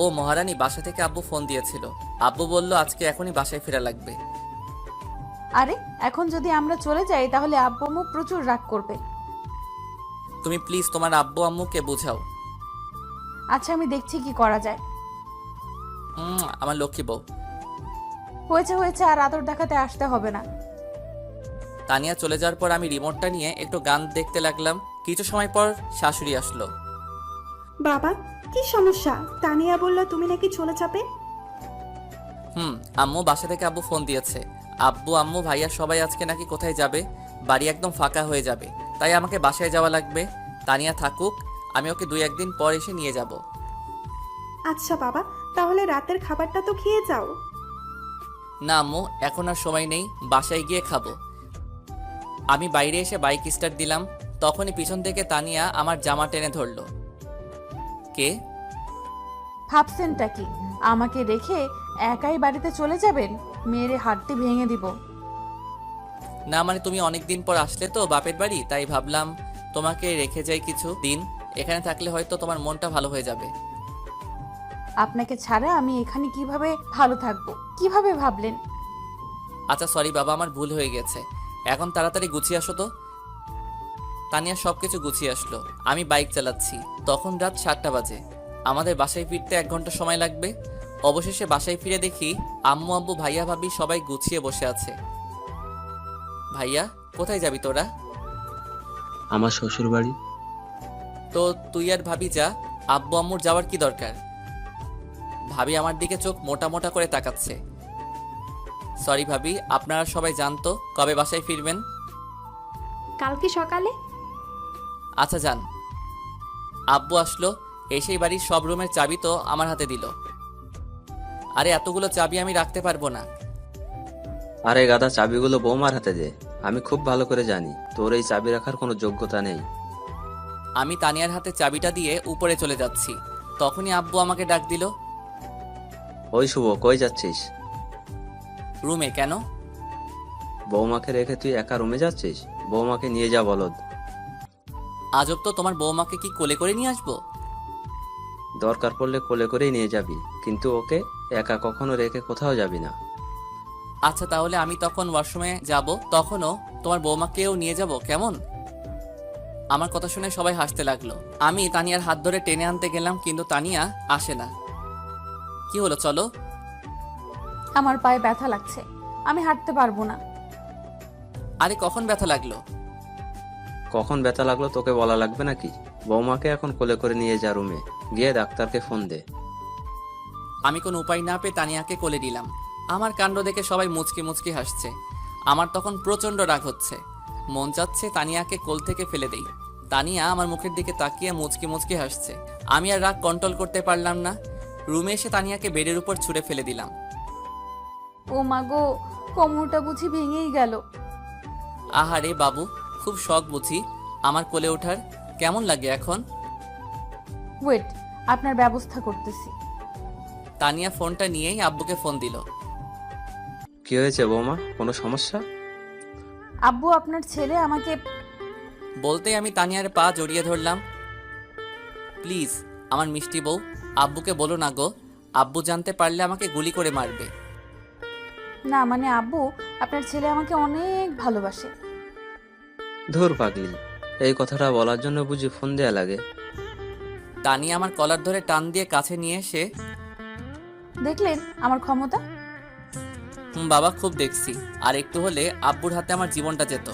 [SPEAKER 3] ও মহারানী, বাসা থেকে আব্বু ফোন দিয়েছিল। আব্বু বলল আজকে এখনই বাসায় ফেরা লাগবে।
[SPEAKER 2] আরে এখন যদি আমরা চলে যাই তাহলে আব্বু আম্মু প্রচুর রাগ করবে।
[SPEAKER 3] তুমি প্লিজ তোমার আব্বু আম্মুকে বোঝাও।
[SPEAKER 2] আচ্ছা, আমি দেখছি কি করা যায়।
[SPEAKER 3] আমার লক্ষ্মী বউ।
[SPEAKER 2] হয়েছে হয়েছে, আর আদর দেখাতে আসতে হবে না।
[SPEAKER 3] তানিয়া চলে যাওয়ার পর আমি রিমোটটা নিয়ে একটু গান দেখতে লাগলাম। কিছু সময় পর শাশুড়ি আসলো।
[SPEAKER 5] বাবা, কি সমস্যা? তানিয়া বলল তুমি নাকি চলে যাবে।
[SPEAKER 3] আম্মু বাসা থেকে আব্বু ফোন দিয়েছে। আব্বু আম্মু ভাইয়া সবাই আজকে নাকি কোথায় যাবে। বাড়ি একদম ফাঁকা হয়ে যাবে, তাই আমাকে বাসায় যাওয়া লাগবে। তানিয়া থাকুক, আমি ওকে 2-1 দিন পর এসে নিয়ে যাব।
[SPEAKER 5] আচ্ছা বাবা, তাহলে রাতের খাবারটা তো খেয়ে যাও।
[SPEAKER 3] না আম্মু, এখন আর সময় নেই, বাসায় গিয়ে খাবো। আমি বাইরে এসে বাইক স্টার্ট দিলাম, তখনই পিছন থেকে তানিয়া আমার জামা টেনে ধরলো। কে?
[SPEAKER 2] ভাবছেনটা কি আমাকে রেখে একাই বাড়িতে চলে যাবেন? মেরে হাতটি ভেঙে দিব।
[SPEAKER 3] না মানে তুমি অনেকদিন পর আসলে তো বাপের বাড়ি, তাই ভাবলাম তোমাকে রেখে যাই কিছু দিন। এখানে থাকলে হয়তো তোমার মনটা ভালো হয়ে যাবে।
[SPEAKER 2] আপনাকে ছাড়া আমি এখানে কিভাবে ভালো থাকবো? কিভাবে ভাবলেন?
[SPEAKER 3] আচ্ছা সরি বাবা, আমার ভুল হয়ে গেছে। এখন তাড়াতাড়ি গুছিয়ে আসো তো। তানিয়া সবকিছু গুছিয়ে আসলো। আমি বাইক চালাচ্ছি। তখন রাত 7টা বাজে। আমাদের বাসায় ফিরতে 1 ঘন্টা সময় লাগবে। অবশেষে বাসায় ফিরে দেখি আম্মু আব্বু ভাইয়া ভাবি সবাই গুছিয়ে বসে আছে। ভাইয়া, কোথায় যাবি তোরা?
[SPEAKER 4] আমার শ্বশুর বাড়ি।
[SPEAKER 3] তো তুই আর ভাবি যা, আব্বু আম্মুর যাওয়ার কি দরকার? ভাবি আমার দিকে চোখ মোটা মোটা করে তাকাচ্ছে। সরি ভাবি, আপনারা সবাই জানতো কবে বাসায় ফিরবেন?
[SPEAKER 8] কালকে সকালে।
[SPEAKER 3] আচ্ছা যান। আব্বু আসলো, এসেই বাড়ির সব রুমের চাবি তো আমার হাতে দিল। আরে এতগুলো চাবি আমি রাখতে পারবো না।
[SPEAKER 4] আরে গাদা, চাবিগুলো বৌমার হাতে দে। আমি খুব ভালো করে জানি তোর এই চাবি রাখার কোনো যোগ্যতা নেই।
[SPEAKER 3] আমি তানিয়ার হাতে চাবিটা দিয়ে উপরে চলে যাচ্ছি। তখনই আব্বু আমাকে ডাক দিল।
[SPEAKER 4] ওই শুভ, কই যাচ্ছিস?
[SPEAKER 3] রুমে। কেন?
[SPEAKER 4] বৌমাকে রেখে তুই একা রুমে যাচ্ছিস? বৌমাকে নিয়ে যা বলদ।
[SPEAKER 3] আজব তো, তোমার বৌমাকে কি কোলে করে নিয়ে আসবো?
[SPEAKER 4] দরকার পড়লে কোলে করেই নিয়ে যাবি, কিন্তু ওকে একা কখনো রেখে কোথাও যাবি না।
[SPEAKER 3] আচ্ছা তাহলে আমি তখন ওয়াশরুমে যাব, তখনও তোমার বৌমাকেও নিয়ে যাব, কেমন? আমার কথা শুনে সবাই হাসতে লাগলো। আমি তানিয়ার হাত ধরে টেনে আনতে গেলাম, কিন্তু তানিয়া আসে না। কি হলো, চলো।
[SPEAKER 2] আমার পায়ে ব্যথা লাগছে, আমি হাঁটতে পারবো না।
[SPEAKER 3] আরে কখন ব্যথা লাগলো?
[SPEAKER 4] কখন ব্যথা লাগলো তোকে বলা লাগবে নাকি? বৌমাকে এখন কোলে করে নিয়ে যা রুমে, গিয়ে ডাক্তারকে ফোন দে।
[SPEAKER 3] আমি কোনো উপায় না পেয়ে তানিয়াকে কোলে দিলাম। আমার কাণ্ড দেখে সবাই মুচকি মুচকি হাসছে। আমার তখন প্রচণ্ড রাগ হচ্ছে। মন চাচ্ছে তানিয়াকে কোল থেকে ফেলে দেই। তানিয়া আমার মুখের দিকে তাকিয়ে মুচকি মুচকি হাসছে। আমি আর রাগ কন্ট্রোল করতে পারলাম না। রুমে এসে তানিয়াকে বেডের উপর ছুঁড়ে ফেলে দিলাম।
[SPEAKER 2] ও মা গো, কোমরটা বুঝি ভেঙেই গেল।
[SPEAKER 3] আহারে বাবু, খুব শখ বুঝি আমার কোলে ওঠার। কেমন লাগে এখন?
[SPEAKER 2] ওয়েট, আপনার ব্যবস্থা করতেছি।
[SPEAKER 3] তানিয়া ফোনটা নিয়েই আব্বুকে ফোন দিল।
[SPEAKER 4] কি হয়েছে বৌমা, কোনো সমস্যা?
[SPEAKER 2] আব্বু, আপনার ছেলে আমাকে।
[SPEAKER 3] বলতেই আমি তানিয়ার পা জড়িয়ে ধরলাম। প্লিজ আমার মিষ্টি বউ, আব্বুকে বলো না গো। আব্বু জানতে পারলে আমাকে গুলি করে মারবে।
[SPEAKER 2] না মানে আব্বু, আপনার ছেলে আমাকে অনেক ভালোবাসে।
[SPEAKER 4] ধুর পাগলি, এই কথাটা বলার জন্য বুঝি ফোন দেয়া লাগে?
[SPEAKER 3] তানিয়া আমার কলার ধরে টান দিয়ে কাছে নিয়ে এসে,
[SPEAKER 2] দেখলেন আমার ক্ষমতা?
[SPEAKER 3] বাবা খুব দেখছি, আর একটু হলে আব্বুর হাতে আমার জীবনটা যেত।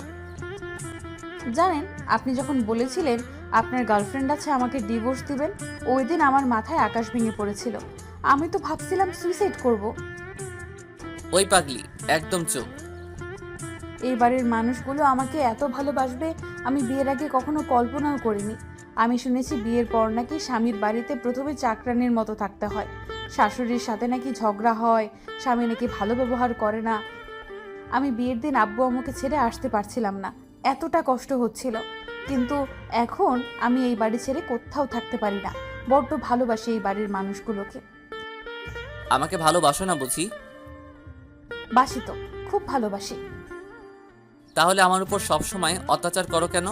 [SPEAKER 2] জানেন, আপনি যখন বলেছিলেন আপনার গার্লফ্রেন্ড আছে, আমাকে ডিভোর্স দিবেন, ওই দিন আমার মাথায় আকাশ ভেঙে পড়েছিল। আমি তো ভাবছিলাম সুইসাইড করব।
[SPEAKER 3] ওই পাগলি, একদম চুপ।
[SPEAKER 2] এই বাড়ির মানুষগুলো আমাকে এত ভালোবাসবে আমি বিয়ের আগে কখনো কল্পনাও করিনি। আমি শুনেছি বিয়ের পর নাকি স্বামীর বাড়িতে প্রথমে চাকরানির মতো থাকতে হয়, শাশুড়ির সাথে নাকি ঝগড়া হয়, স্বামী নাকি ভালো ব্যবহার করে না। আমি বিয়ের দিন আব্বু আম্মুকে ছেড়ে আসতে পারছিলাম না, এতটা কষ্ট হচ্ছিল, কিন্তু এখন আমি এই বাড়ি ছেড়ে কোথাও থাকতে পারি না। বড্ড ভালোবাসি এই বাড়ির মানুষগুলোকে।
[SPEAKER 3] আমাকে ভালোবাসো না বুঝি?
[SPEAKER 2] বাসি তো, খুব ভালোবাসি।
[SPEAKER 3] তাহলে আমার উপর সবসময় অত্যাচার করো কেন?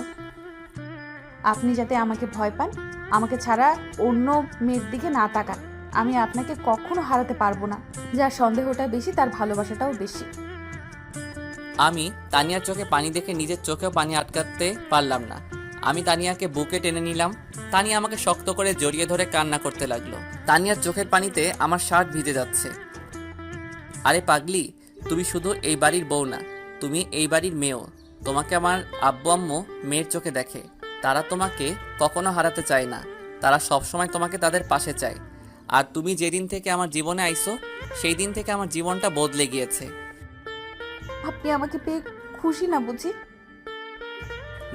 [SPEAKER 2] আপনি যাতে আমাকে ভয় পান, আমাকে ছাড়া অন্য মেয়ের দিকে না তাকান। আমি আপনাকে কখনো হারাতে পারবো না। যার সন্দেহটা বেশি তার ভালোবাসাটাও বেশি।
[SPEAKER 3] আমি তানিয়ার চোখে পানি দেখে নিজের চোখেও পানি আটকাতে পারলাম না। আমি তানিয়াকে বুকে টেনে নিলাম। তানিয়া আমাকে শক্ত করে জড়িয়ে ধরে কান্না করতে লাগলো। তানিয়ার চোখের পানিতে আমার শার্ট ভিজে যাচ্ছে। আরে পাগলি, তুমি শুধু এই বাড়ির বউ না, তুমি এই বাড়ির মেয়েও। তোমাকে আমার আব্বু আম্মু মেয়ের চোখে দেখে। তারা তোমাকে কখনো হারাতে চায় না, তারা সবসময় তোমাকে তাদের পাশে চায়। আর তুমি যেদিন থেকে আমার জীবনে আইছো, সেই দিন থেকে আমার জীবনটা বদলে গিয়েছে।
[SPEAKER 2] আপনি আমাকে পেয়ে খুশি না বুঝি?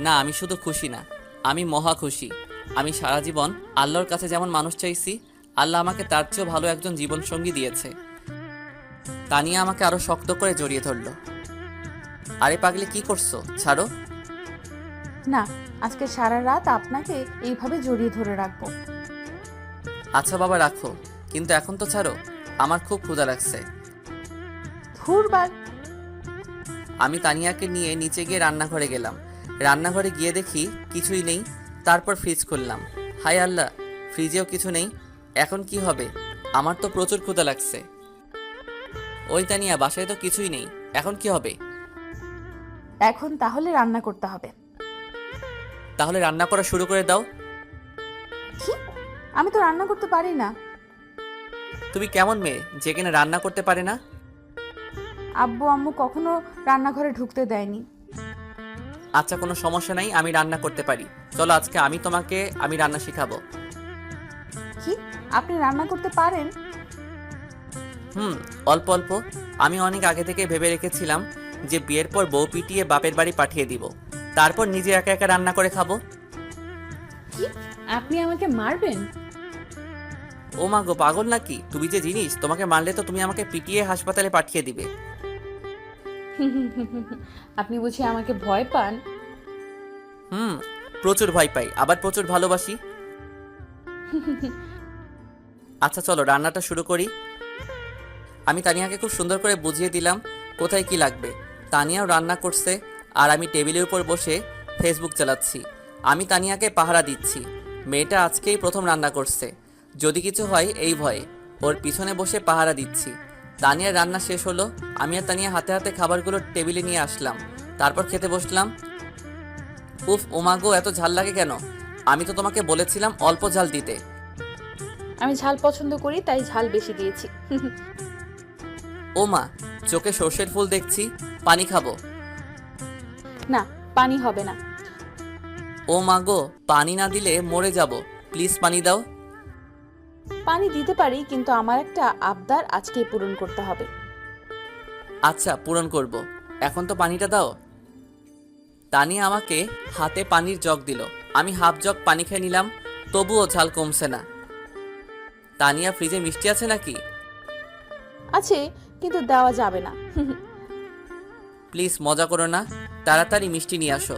[SPEAKER 3] না, আমি শুধু খুশি না, আমি মহা খুশি। আমি সারা জীবন আল্লাহর কাছে যেমন মানুষ চাইছি, আল্লাহ আমাকে তার চেয়েও ভালো একজন জীবনসঙ্গী দিয়েছে। তানিয়া আমাকে আরো শক্ত করে জড়িয়ে ধরলো। আরে পাগলি, কি করছো? ছাড়ো।
[SPEAKER 2] না, আজকে সারা রাত আপনাকে এইভাবে জড়িয়ে ধরে রাখবো।
[SPEAKER 3] আচ্ছা বাবা, রাখো, কিন্তু এখন তো ছাড়ো, আমার খুব ক্ষুধা লাগছে।
[SPEAKER 2] ধুরবার।
[SPEAKER 3] আমি তানিয়াকে নিয়ে নিচে গিয়ে রান্নাঘরে গেলাম। রান্নাঘরে গিয়ে দেখি কিছুই নেই। তারপর ফ্রিজ খুললাম। হায় আল্লাহ, ফ্রিজেও কিছু নেই। এখন কি হবে? আমার তো প্রচুর ক্ষুধা লাগছে। ওই তানিয়া, বাসায় তো কিছুই নেই, এখন কি হবে?
[SPEAKER 2] এখন তাহলে রান্না করতে হবে।
[SPEAKER 3] তাহলে রান্না করা শুরু করে দাও।
[SPEAKER 2] কি? আমি তো রান্না করতে পারি না।
[SPEAKER 3] তুমি কেমন মেয়ে যে কিনা রান্না করতে পারে না?
[SPEAKER 2] আব্বু আম্মু কখনো রান্নাঘরে ঢুকতে দেয়নি।
[SPEAKER 3] আচ্ছা, কোনো সমস্যা নাই, আমি রান্না করতে পারি। চলো আজকে আমি রান্না শিখাবো।
[SPEAKER 2] কি? আপনি রান্না করতে পারেন?
[SPEAKER 3] অল্প অল্প। আমি অনেক আগে থেকে ভেবে রেখেছিলাম যে বিয়ের পর বউ পিটিয়ে বাপের বাড়ি পাঠিয়ে দিব, তারপর নিজে একা একা রান্না করে খাবো।
[SPEAKER 2] কি? আপনি আমাকে মারবেন?
[SPEAKER 3] ও মা গো, পাগল নাকি? তুমি যে জিনিস, তোমাকে মারলে তো তুমি আমাকে পিটিয়ে হাসপাতালে পাঠিয়ে দিবে।
[SPEAKER 2] আপনি বুঝি আমাকে ভয় পান?
[SPEAKER 3] প্রচুর ভয় পাই, আবার প্রচুর ভালোবাসি। আচ্ছা চলো রান্নাটা শুরু করি। আমি তানিয়াকে খুব সুন্দর করে বুঝিয়ে দিলাম কোথায় কি লাগবে। তানিয়াও রান্না করছে, আর আমি টেবিলের উপর বসে ফেসবুক চালাচ্ছি। আমি তানিয়াকে পাহারা দিচ্ছি। মেয়েটা আজকেই প্রথম রান্না করছে, যদি কিছু হয় এই ভয়ে ওর পিছনে বসে পাহারা দিচ্ছি। তানিয়ার রান্না শেষ হলো। আমি আর তানিয়া হাতে হাতে খাবারগুলো টেবিলে নিয়ে আসলাম, তারপর খেতে বসলাম। উফ, ওমাগো, এত ঝাল লাগে কেন? আমি তো তোমাকে বলেছিলাম অল্প ঝাল দিতে।
[SPEAKER 2] আমি ঝাল পছন্দ করি, তাই ঝাল বেশি দিয়েছি।
[SPEAKER 3] ও মা, চোখে সর্ষের ফুল দেখছি, পানি খাবো।
[SPEAKER 2] না, পানি হবে না।
[SPEAKER 3] ও মা গো, পানি না দিলে মরে যাব, প্লিজ পানি দাও।
[SPEAKER 2] পানি দিতে পারি, কিন্তু আমার একটা আবদার আজকেই পূরণ করতে হবে।
[SPEAKER 3] আচ্ছা, পূরণ করব, এখন তো পানিটা দাও। তানিয়া আমাকে হাতে পানির জগ দিল। আমি হাফ জগ পানি খেয়ে নিলাম, তবুও ঝাল কমছে না। তানিয়া, ফ্রিজে মিষ্টি আছে নাকি?
[SPEAKER 2] আছে, কিন্তু দেওয়া যাবে না।
[SPEAKER 3] প্লিজ মজা করো না, তাড়াতাড়ি মিষ্টি নিয়ে আসো।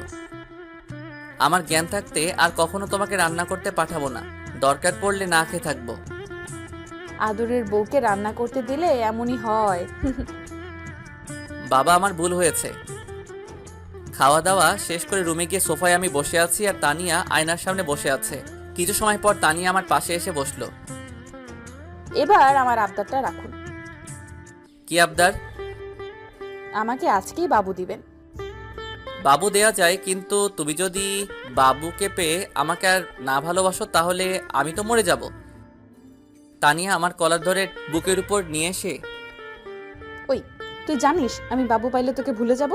[SPEAKER 3] আমার জ্ঞান থাকতে আর কখনো তোমাকে রান্না করতে পাঠাবো না, দরকার পড়লে না খেয়ে থাকবো।
[SPEAKER 2] আদরের বউকে রান্না করতে দিলে এমনই হয়।
[SPEAKER 3] বাবা, আমার ভুল হয়েছে। খাওয়া দাওয়া শেষ করে রুমে গিয়ে সোফায় আমি বসে আছি, আর তানিয়া আয়নার সামনে বসে আছে। কিছু সময় পর তানিয়া আমার পাশে এসে বসলো।
[SPEAKER 2] এবার আমার আবদারটা রাখুন।
[SPEAKER 3] কি আবদার?
[SPEAKER 2] আমাকে আজকেই বাবু দিবেন।
[SPEAKER 3] বাবু দেয়া যায়, কিন্তু তুমি যদি বাবুকে পেয়ে আমাকে আর না ভালোবাসো তাহলে আমি তো মরে যাব। তানিয়া আমার কলার ধরে বুকের উপর নিয়ে এসে,
[SPEAKER 2] ওই, তুই জানিস আমি বাবু পাইলে তোকে ভুলে যাব?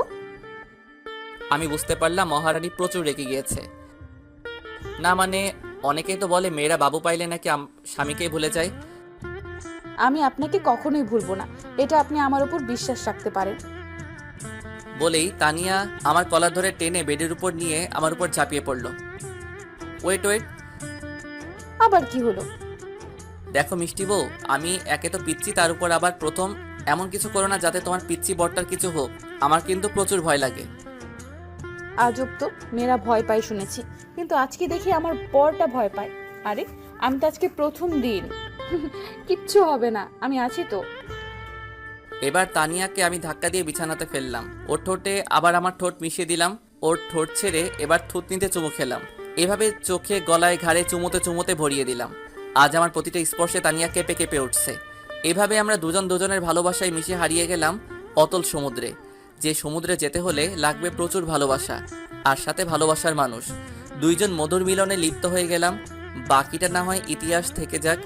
[SPEAKER 3] আমি বুঝতে পারলাম মহারানী প্রচুর রেগে গিয়েছে। না মানে, অনেকেই তো বলে মেয়েরা বাবু পাইলে নাকি স্বামীকেই ভুলে যায়।
[SPEAKER 2] আমি আপনাকে কখনোই ভুলবো না, এটা আপনি আমার উপর বিশ্বাস রাখতে পারেন।
[SPEAKER 3] বলেই তানিয়া আমার কলার ধরে টেনে বেডের উপর নিয়ে আমার উপর ঝাঁপিয়ে পড়লো। ওয়েট ওয়েট,
[SPEAKER 2] আবার কি হলো?
[SPEAKER 3] দেখো মিষ্টি বউ, আমি একে তো পিচ্ছি, তার উপর আবার প্রথম। এমন কিছু করো না যাতে তোমার পিচ্ছি বরটার কিছু হোক, আমার কিন্তু প্রচুর ভয় লাগে।
[SPEAKER 2] আজব তো, মেয়েরা ভয় পায় শুনেছি, কিন্তু আজকে দেখি আমার বরটা ভয় পায়। আরে আমি তো আজকে প্রথম দিন। কিচ্ছু হবে না, আমি আছি তো।
[SPEAKER 3] এবার তানিয়াকে আমি ধাক্কা দিয়ে বিছানাতে ফেললাম। ওর ঠোঁটে আবার আমার ঠোঁট মিশিয়ে দিলাম। ওর ঠোঁট ছেড়ে এবার থুতনিতে চুমু খেলাম। এভাবে চোখে, গলায়, ঘাড়ে চুমোতে চুমোতে ভরিয়ে দিলাম। আজ আমার প্রতিটা স্পর্শে তানিয়া কেঁপে কেঁপে উঠছে। এভাবে আমরা দুজন দুজনের ভালোবাসায় মিশে হারিয়ে গেলাম অতল সমুদ্রে। যে সমুদ্রে যেতে হলে লাগবে প্রচুর ভালোবাসা আর সাথে ভালোবাসার মানুষ। দুইজন মধুর মিলনে লিপ্ত হয়ে গেলাম। বাকিটা না হয় ইতিহাস থেকে যাক।